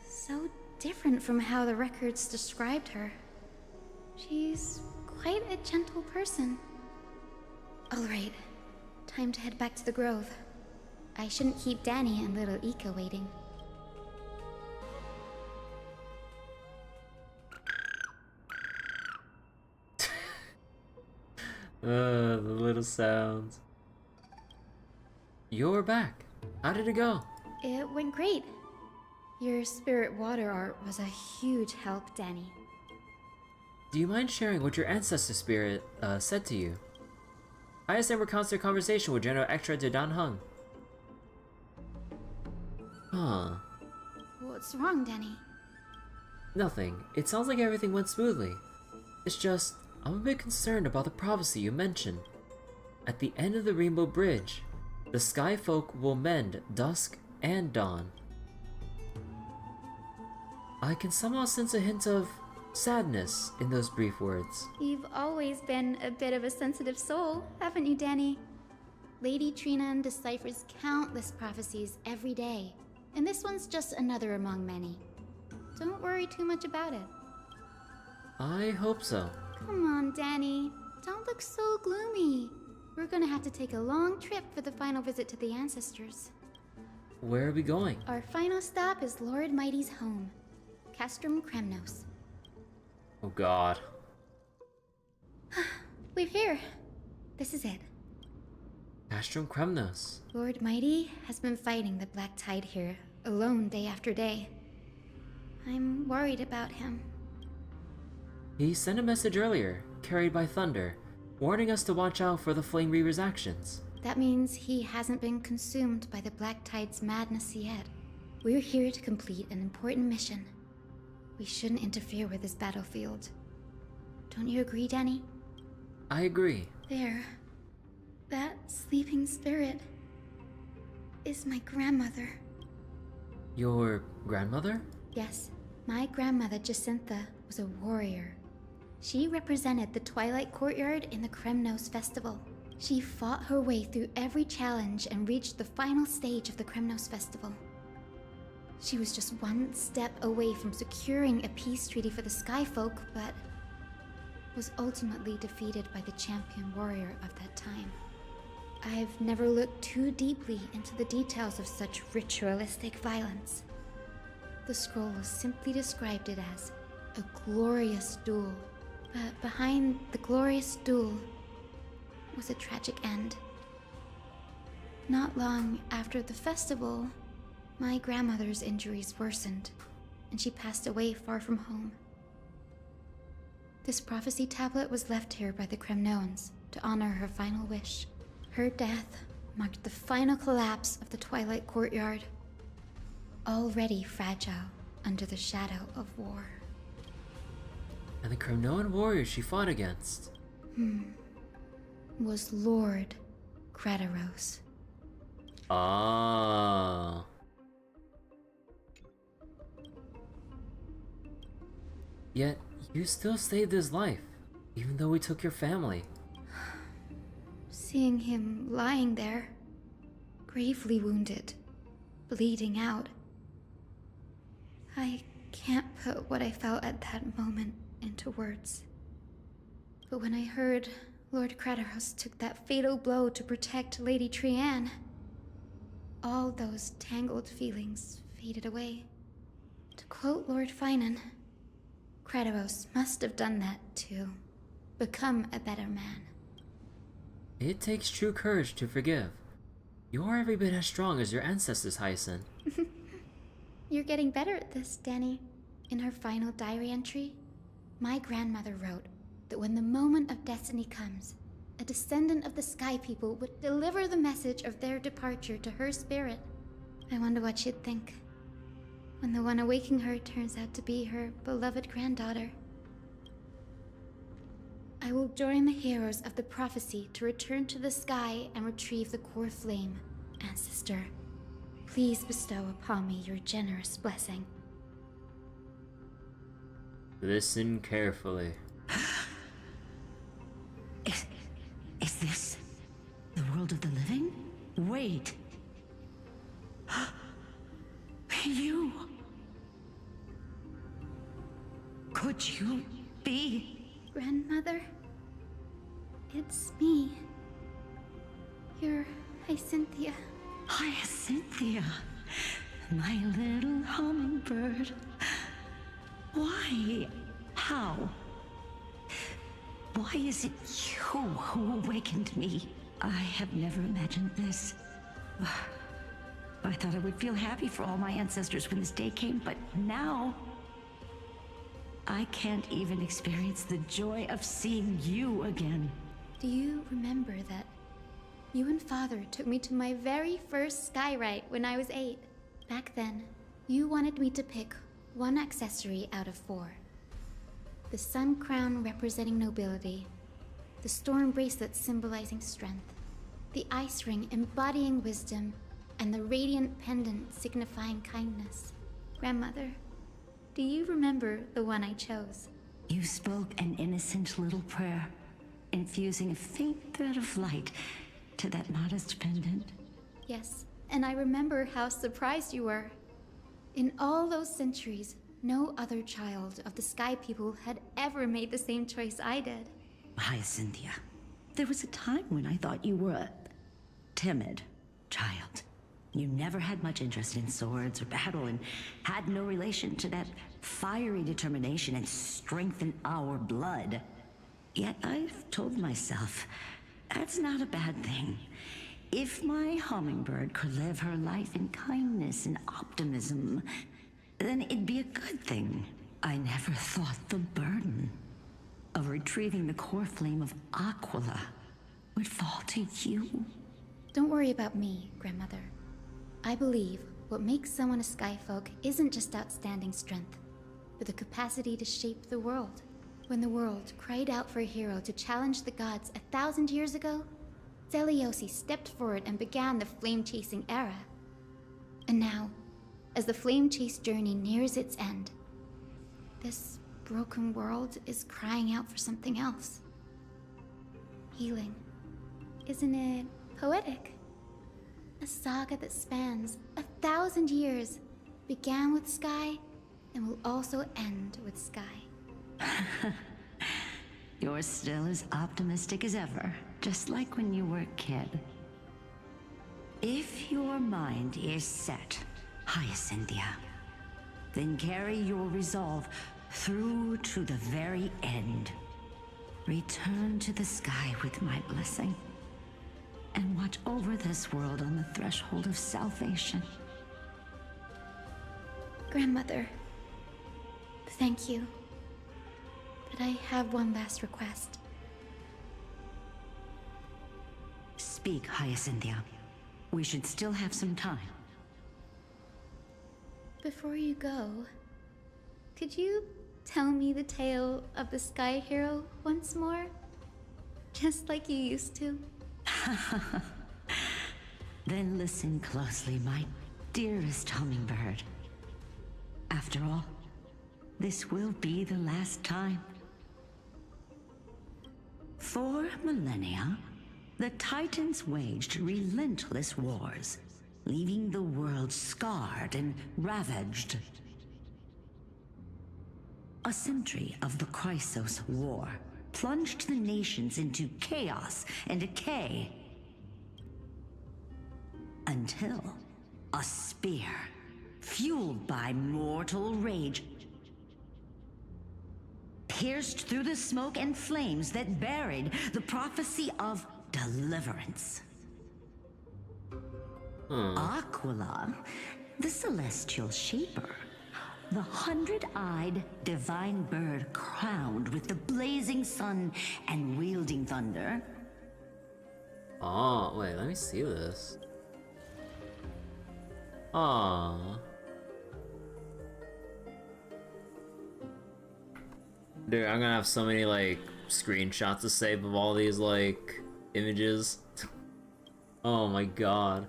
Speaker 10: so different from how the records described her. She's quite a gentle person. All right, time to head back to the Grove. I shouldn't keep Danny and little Ika waiting.
Speaker 1: The little sounds. You're back. How did it go?
Speaker 10: It went great. Your spirit water art was a huge help, Danny.
Speaker 1: Do you mind sharing what your ancestor spirit said to you? I just never constant conversation with General Extra to Dan Hung. Huh.
Speaker 10: What's wrong, Danny?
Speaker 1: Nothing. It sounds like everything went smoothly. It's just, I'm a bit concerned about the prophecy you mentioned. At the end of the Rainbow Bridge, the Sky Folk will mend dusk and dawn. I can somehow sense a hint of sadness in those brief words.
Speaker 10: You've always been a bit of a sensitive soul, haven't you, Danny? Lady Trinan deciphers countless prophecies every day, and this one's just another among many. Don't worry too much about it.
Speaker 1: I hope so.
Speaker 10: Come on, Danny. Don't look so gloomy. We're gonna have to take a long trip for the final visit to the ancestors.
Speaker 1: Where are we going?
Speaker 10: Our final stop is Lord Mighty's home, Castrum Kremnos.
Speaker 1: Oh god.
Speaker 10: We're here. This is it.
Speaker 1: Castrum Kremnos.
Speaker 10: Lord Mighty has been fighting the Black Tide here, alone day after day. I'm worried about him.
Speaker 1: He sent a message earlier, carried by thunder, warning us to watch out for the Flame Reaver's actions.
Speaker 10: That means he hasn't been consumed by the Black Tide's madness yet. We're here to complete an important mission. We shouldn't interfere with this battlefield. Don't you agree, Danny?
Speaker 1: I agree.
Speaker 10: There. That sleeping spirit is my grandmother.
Speaker 1: Your grandmother?
Speaker 10: Yes, my grandmother Jacintha was a warrior. She represented the Twilight Courtyard in the Kremnos Festival. She fought her way through every challenge and reached the final stage of the Kremnos Festival. She was just one step away from securing a peace treaty for the Skyfolk, but was ultimately defeated by the champion warrior of that time. I've never looked too deeply into the details of such ritualistic violence. The scroll simply described it as a glorious duel, but behind the glorious duel was a tragic end. Not long after the festival, my grandmother's injuries worsened, and she passed away far from home. This prophecy tablet was left here by the Kremnoans to honor her final wish. Her death marked the final collapse of the Twilight Courtyard, already fragile under the shadow of war.
Speaker 1: And the Kremnoan warrior she fought against?
Speaker 10: Was Lord Gradaros.
Speaker 1: Ah. Yet, you still saved his life, even though we took your family.
Speaker 10: Seeing him lying there, gravely wounded, bleeding out, I can't put what I felt at that moment into words. But when I heard Lord Gradaros took that fatal blow to protect Lady Trian, all those tangled feelings faded away. To quote Lord Finan, Gradaros must have done that to become a better man.
Speaker 1: It takes true courage to forgive. You're every bit as strong as your ancestors, Hyacinth.
Speaker 10: You're getting better at this, Danny. In her final diary entry, my grandmother wrote that when the moment of destiny comes, a descendant of the Sky People would deliver the message of their departure to her spirit. I wonder what she'd think when the one awaking her turns out to be her beloved granddaughter. I will join the heroes of the prophecy to return to the sky and retrieve the core flame. Ancestor, please bestow upon me your generous blessing.
Speaker 1: Listen carefully.
Speaker 13: Is this the world of the living? Wait. You. Could you be?
Speaker 10: Grandmother, it's me. You're Hyacinthia.
Speaker 13: Hyacinthia, my little hummingbird. Why? How? Why is it you who awakened me? I have never imagined this.
Speaker 15: I thought I would feel happy for all my ancestors when this day came, but now I can't even experience the joy of seeing you again.
Speaker 10: Do you remember that you and Father took me to my very first skyrite when I was 8? Back then, you wanted me to pick one accessory out of 4. The sun crown representing nobility, the storm bracelet symbolizing strength, the ice ring embodying wisdom, and the radiant pendant signifying kindness. Grandmother, do you remember the one I chose?
Speaker 15: You spoke an innocent little prayer, infusing a faint thread of light to that modest pendant.
Speaker 10: Yes, and I remember how surprised you were. In all those centuries, no other child of the Sky People had ever made the same choice I did.
Speaker 15: Hyacinthia, there was a time when I thought you were a timid child. You never had much interest in swords or battle and had no relation to that fiery determination and strength in our blood. Yet I've told myself, that's not a bad thing. If my hummingbird could live her life in kindness and optimism, then it'd be a good thing. I never thought the burden of retrieving the core flame of Aquila would fall to you.
Speaker 10: Don't worry about me, Grandmother. I believe what makes someone a Skyfolk isn't just outstanding strength, but the capacity to shape the world. When the world cried out for a hero to challenge the gods 1,000 years ago, Zeliosi stepped forward and began the flame-chasing era. And now, as the flame chase journey nears its end, this broken world is crying out for something else. Healing. Isn't it poetic? A saga that spans 1,000 years, began with Sky, and will also end with Sky.
Speaker 15: You're still as optimistic as ever, just like when you were a kid. If your mind is set, Hyacinthia, then carry your resolve through to the very end. Return to the sky with my blessing, and watch over this world on the threshold of salvation.
Speaker 10: Grandmother, thank you. But I have one last request.
Speaker 15: Speak, Hyacinthia. We should still have some time.
Speaker 10: Before you go, could you tell me the tale of the Sky Hero once more? Just like you used to?
Speaker 15: Then listen closely, my dearest hummingbird. After all, this will be the last time. For millennia, the Titans waged relentless wars, leaving the world scarred and ravaged. A century of the Chrysos War plunged the nations into chaos and decay. Until a spear, fueled by mortal rage, pierced through the smoke and flames that buried the prophecy of deliverance. Aquila, the celestial shaper, the 100-eyed divine bird crowned with the blazing sun and wielding thunder.
Speaker 1: Oh, wait, let me see this. Aww. Dude, I'm gonna have so many, like, screenshots to save of all these, like, images. Oh my god.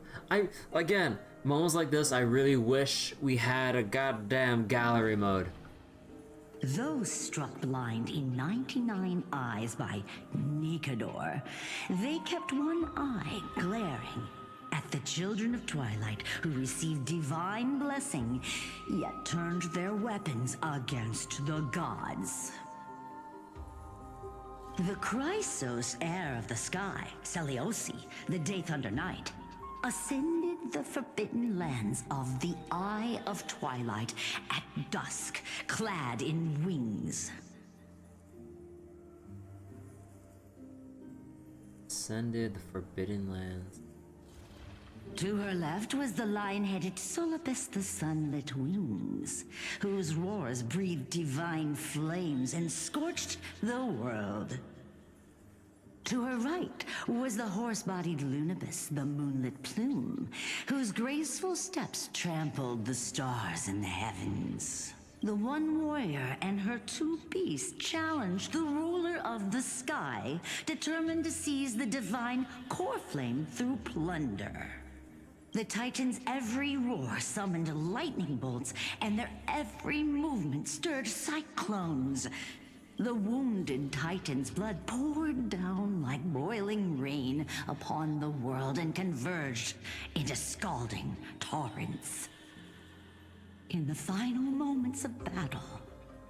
Speaker 1: Again, moments like this, I really wish we had a goddamn gallery mode.
Speaker 15: Those struck blind in 99 eyes by Nikador, they kept one eye glaring at the children of Twilight who received divine blessing, yet turned their weapons against the gods. The Chrysos heir of the sky, Celiosi, the Day Thunder Knight, ascended the forbidden lands of the Eye of Twilight at dusk, clad in wings.
Speaker 1: Ascended the forbidden lands.
Speaker 15: To her left was the lion-headed Solipus the Sunlit Wings, whose roars breathed divine flames and scorched the world. To her right was the horse-bodied Lunibus, the Moonlit Plume, whose graceful steps trampled the stars in the heavens. The one warrior and her two beasts challenged the ruler of the sky, determined to seize the divine core flame through plunder. The Titan's every roar summoned lightning bolts, and their every movement stirred cyclones. The wounded Titan's blood poured down like boiling rain upon the world and converged into scalding torrents. In the final moments of battle,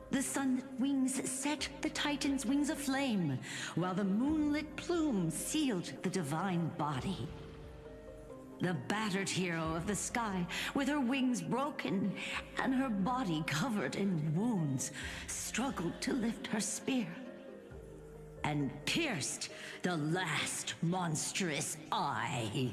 Speaker 15: the Sunlit Wings set the Titan's wings aflame, while the Moonlit Plume sealed the divine body. The battered hero of the sky, with her wings broken and her body covered in wounds, struggled to lift her spear and pierced the last monstrous eye.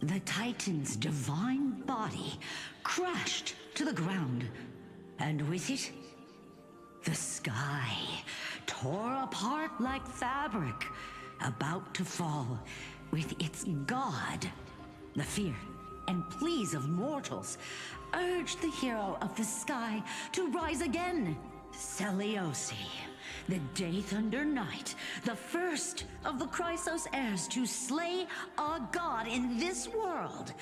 Speaker 15: The Titan's divine body crashed to the ground, and with it, the sky tore apart like fabric, about to fall, with its god. The fear and pleas of mortals urged the hero of the sky to rise again. Celiosi, the Day Thunder Knight, the first of the Chrysos heirs to slay a god in this world,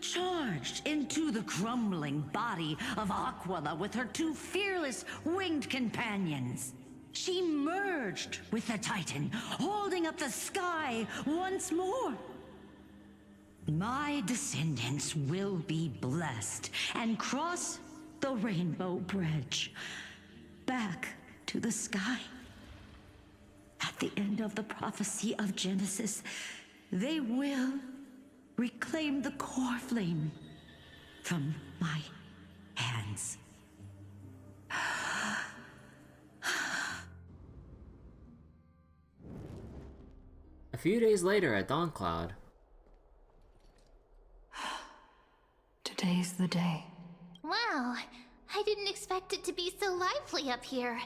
Speaker 15: charged into the crumbling body of Aquila with her two fearless winged companions. She merged with the Titan, holding up the sky once more. My descendants will be blessed and cross the Rainbow Bridge back to the sky. At the end of the prophecy of Genesis, they will reclaim the core flame from my hands.
Speaker 1: A few days later at Dawncloud.
Speaker 2: Today's the day.
Speaker 4: Wow, I didn't expect it to be so lively up here.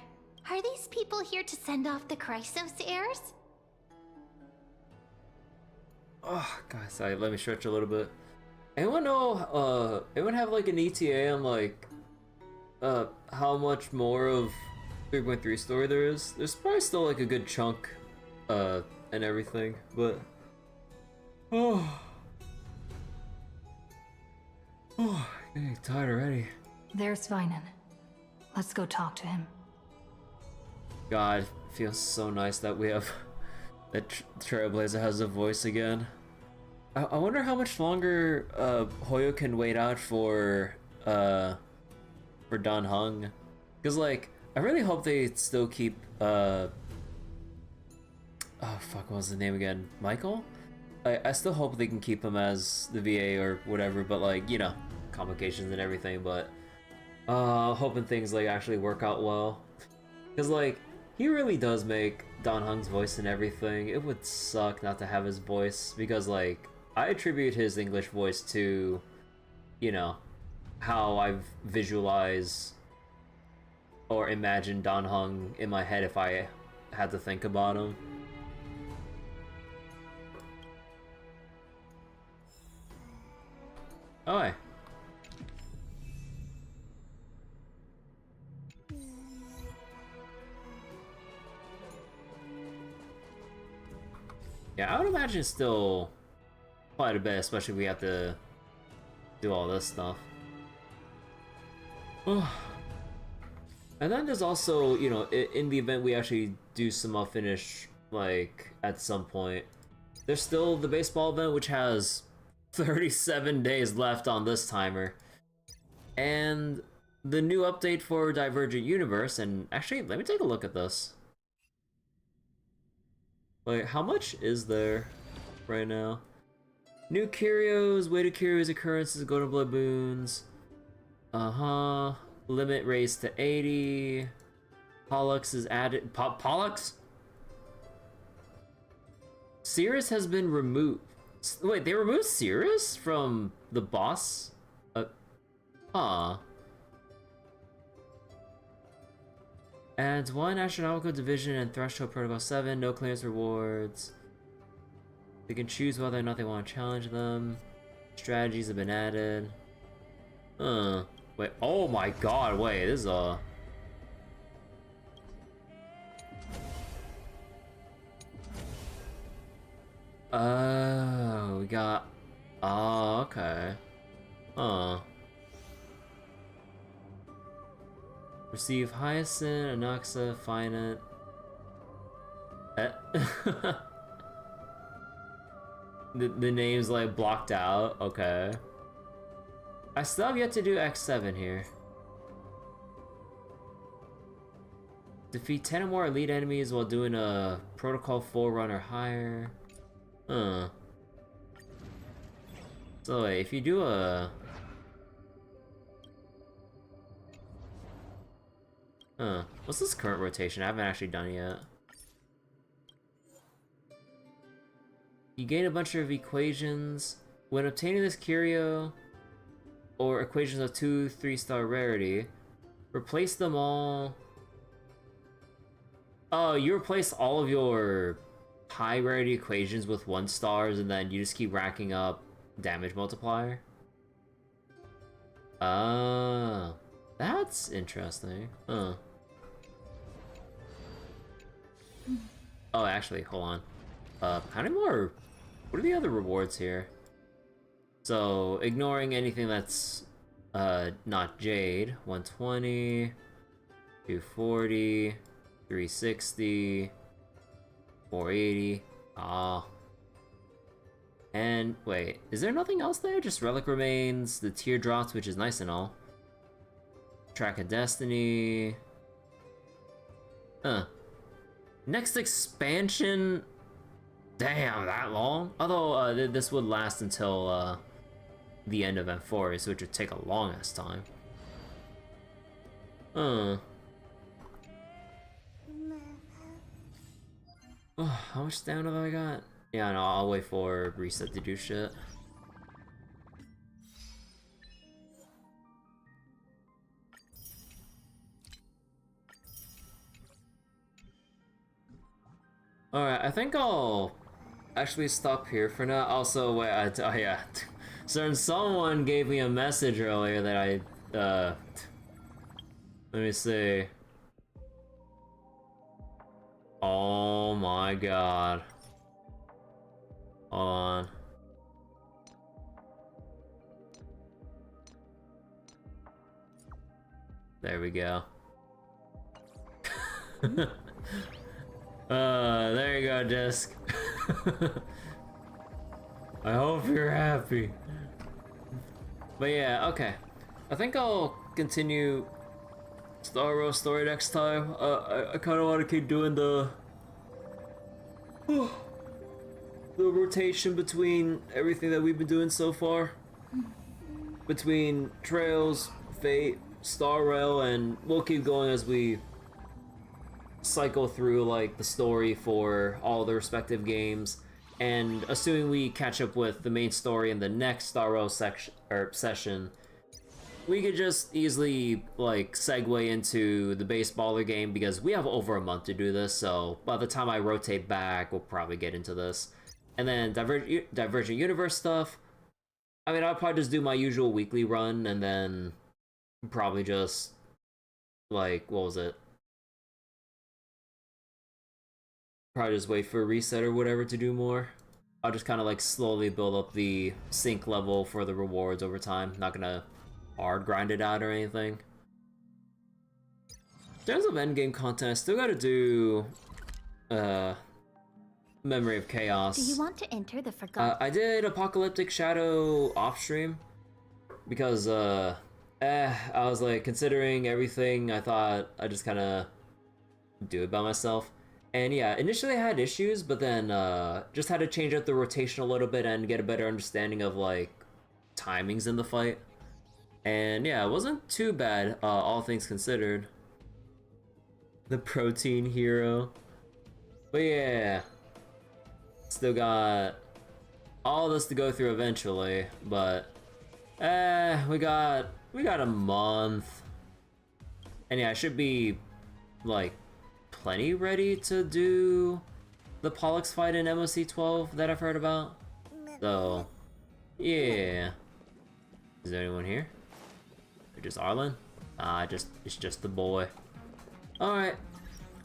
Speaker 4: Are these people here to send off the Chrysos heirs?
Speaker 1: Oh, guys, sorry, let me stretch a little bit. Anyone know, anyone have like an ETA on like, how much more of 3.3 story there is? There's probably still like a good chunk, and everything, but... Oh, getting tired already.
Speaker 2: There's Sveinen. Let's go talk to him.
Speaker 1: God, it feels so nice that we have... that Trailblazer has a voice again. I wonder how much longer Hoyo can wait out for Dan Heng, because like I really hope they still keep oh fuck, what was his name again? Michael? I still hope they can keep him as the VA or whatever, but like, you know, complications and everything, but hoping things like actually work out well, because like he really does make Dan Heng's voice and everything. It would suck not to have his voice, because like I attribute his English voice to, you know, how I've visualized or imagined Dan Heng in my head if I had to think about him. Oh, hey. Yeah, I would imagine it's still quite a bit, especially if we have to do all this stuff. And then there's also, you know, in the event we actually do some finish, like, at some point, there's still the baseball event, which has 37 days left on this timer. And the new update for Divergent Universe, and actually, let me take a look at this. Like, how much is there right now? New curios, weighted curios, occurrences, golden blood boons. Limit raised to 80. Pollux is added. Pollux? Cirrus has been removed. Wait, they removed Cirrus from the boss? Adds 1 astronomical division and threshold protocol 7. No clearance rewards. They can choose whether or not they want to challenge them. Strategies have been added. Wait, oh my god, wait, this is a... Oh, we got... Oh, okay. Receive Hyacinth, Anaxa, Finite. The name's like blocked out, okay. I still have yet to do X7 here. Defeat 10 or more elite enemies while doing a Protocol 4 run or higher. So wait, if you do a... What's this current rotation? I haven't actually done it yet. You gain a bunch of equations. When obtaining this curio, or equations of 2 3-star rarity, replace them all. Oh, you replace all of your high rarity equations with 1 stars, and then you just keep racking up damage multiplier. That's interesting. Oh, actually, hold on. Kind of more. What are the other rewards here? So, ignoring anything that's not Jade, 120, 240, 360, 480. And wait, is there nothing else there? Just relic remains, the teardrops, which is nice and all. Track of Destiny. Next expansion. Damn, that long? Although this would last until the end of M4, so it would take a long ass time. Oh, how much stamina have I got? Yeah, no, I'll wait for reset to do shit. Alright, I think I'll actually stop here for now. Also, wait, yeah. Someone gave me a message earlier that I, let me see. Oh my god. Hold on. There we go. There you go, Disc. I hope you're happy. But yeah, okay. I think I'll continue Star Wars story next time. I kind of want to keep doing the rotation between everything that we've been doing so far. Between Trails, Fate, Star Rail, and we'll keep going as we cycle through like the story for all the respective games, and assuming we catch up with the main story in the next Star Rail session, we could just easily like segue into the baseballer game, because we have over a month to do this, so by the time I rotate back we'll probably get into this. And then Divergent Universe stuff, I mean, I'll probably just do my usual weekly run, and then probably just like, what was it? Probably just wait for a reset or whatever to do more. I'll just kind of like slowly build up the sync level for the rewards over time. Not gonna hard grind it out or anything. In terms of endgame content, I still gotta do Memory of Chaos.
Speaker 4: Do you want to enter the Forgotten?
Speaker 1: I did Apocalyptic Shadow off stream because I was like, considering everything, I thought I'd just kind of do it by myself. And yeah, initially I had issues, but then just had to change up the rotation a little bit and get a better understanding of like timings in the fight. And yeah, it wasn't too bad, all things considered. The protein hero. But yeah, still got all this to go through eventually, but we got a month. And yeah, I should be like plenty ready to do the Pollux fight in MOC 12 that I've heard about. So yeah. Is there anyone here? Or just Arlen? It's just the boy. Alright.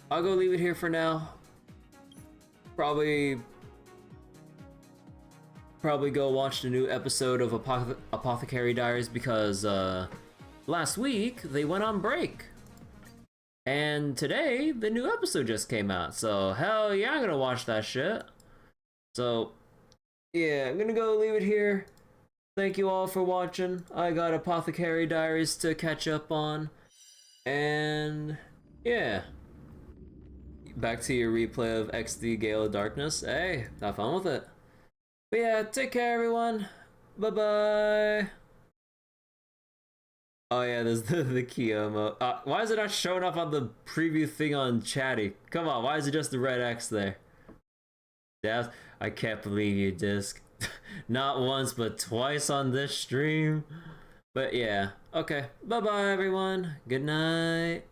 Speaker 1: I'll go leave it here for now. Probably go watch the new episode of Apothecary Diaries because last week they went on break. And today the new episode just came out. So hell yeah, I'm gonna watch that shit. So yeah, I'm gonna go leave it here. Thank you all for watching. I got Apothecary Diaries to catch up on. And yeah. Back to your replay of XD Gale of Darkness. Hey, have fun with it. But yeah, take care everyone. Bye-bye. Oh yeah, there's the Kiyomo. Why is it not showing up on the preview thing on Chatty? Come on, why is it just the red X there? Yeah, I can't believe you, Disc. Not once, but twice on this stream. But yeah, okay. Bye-bye, everyone. Good night.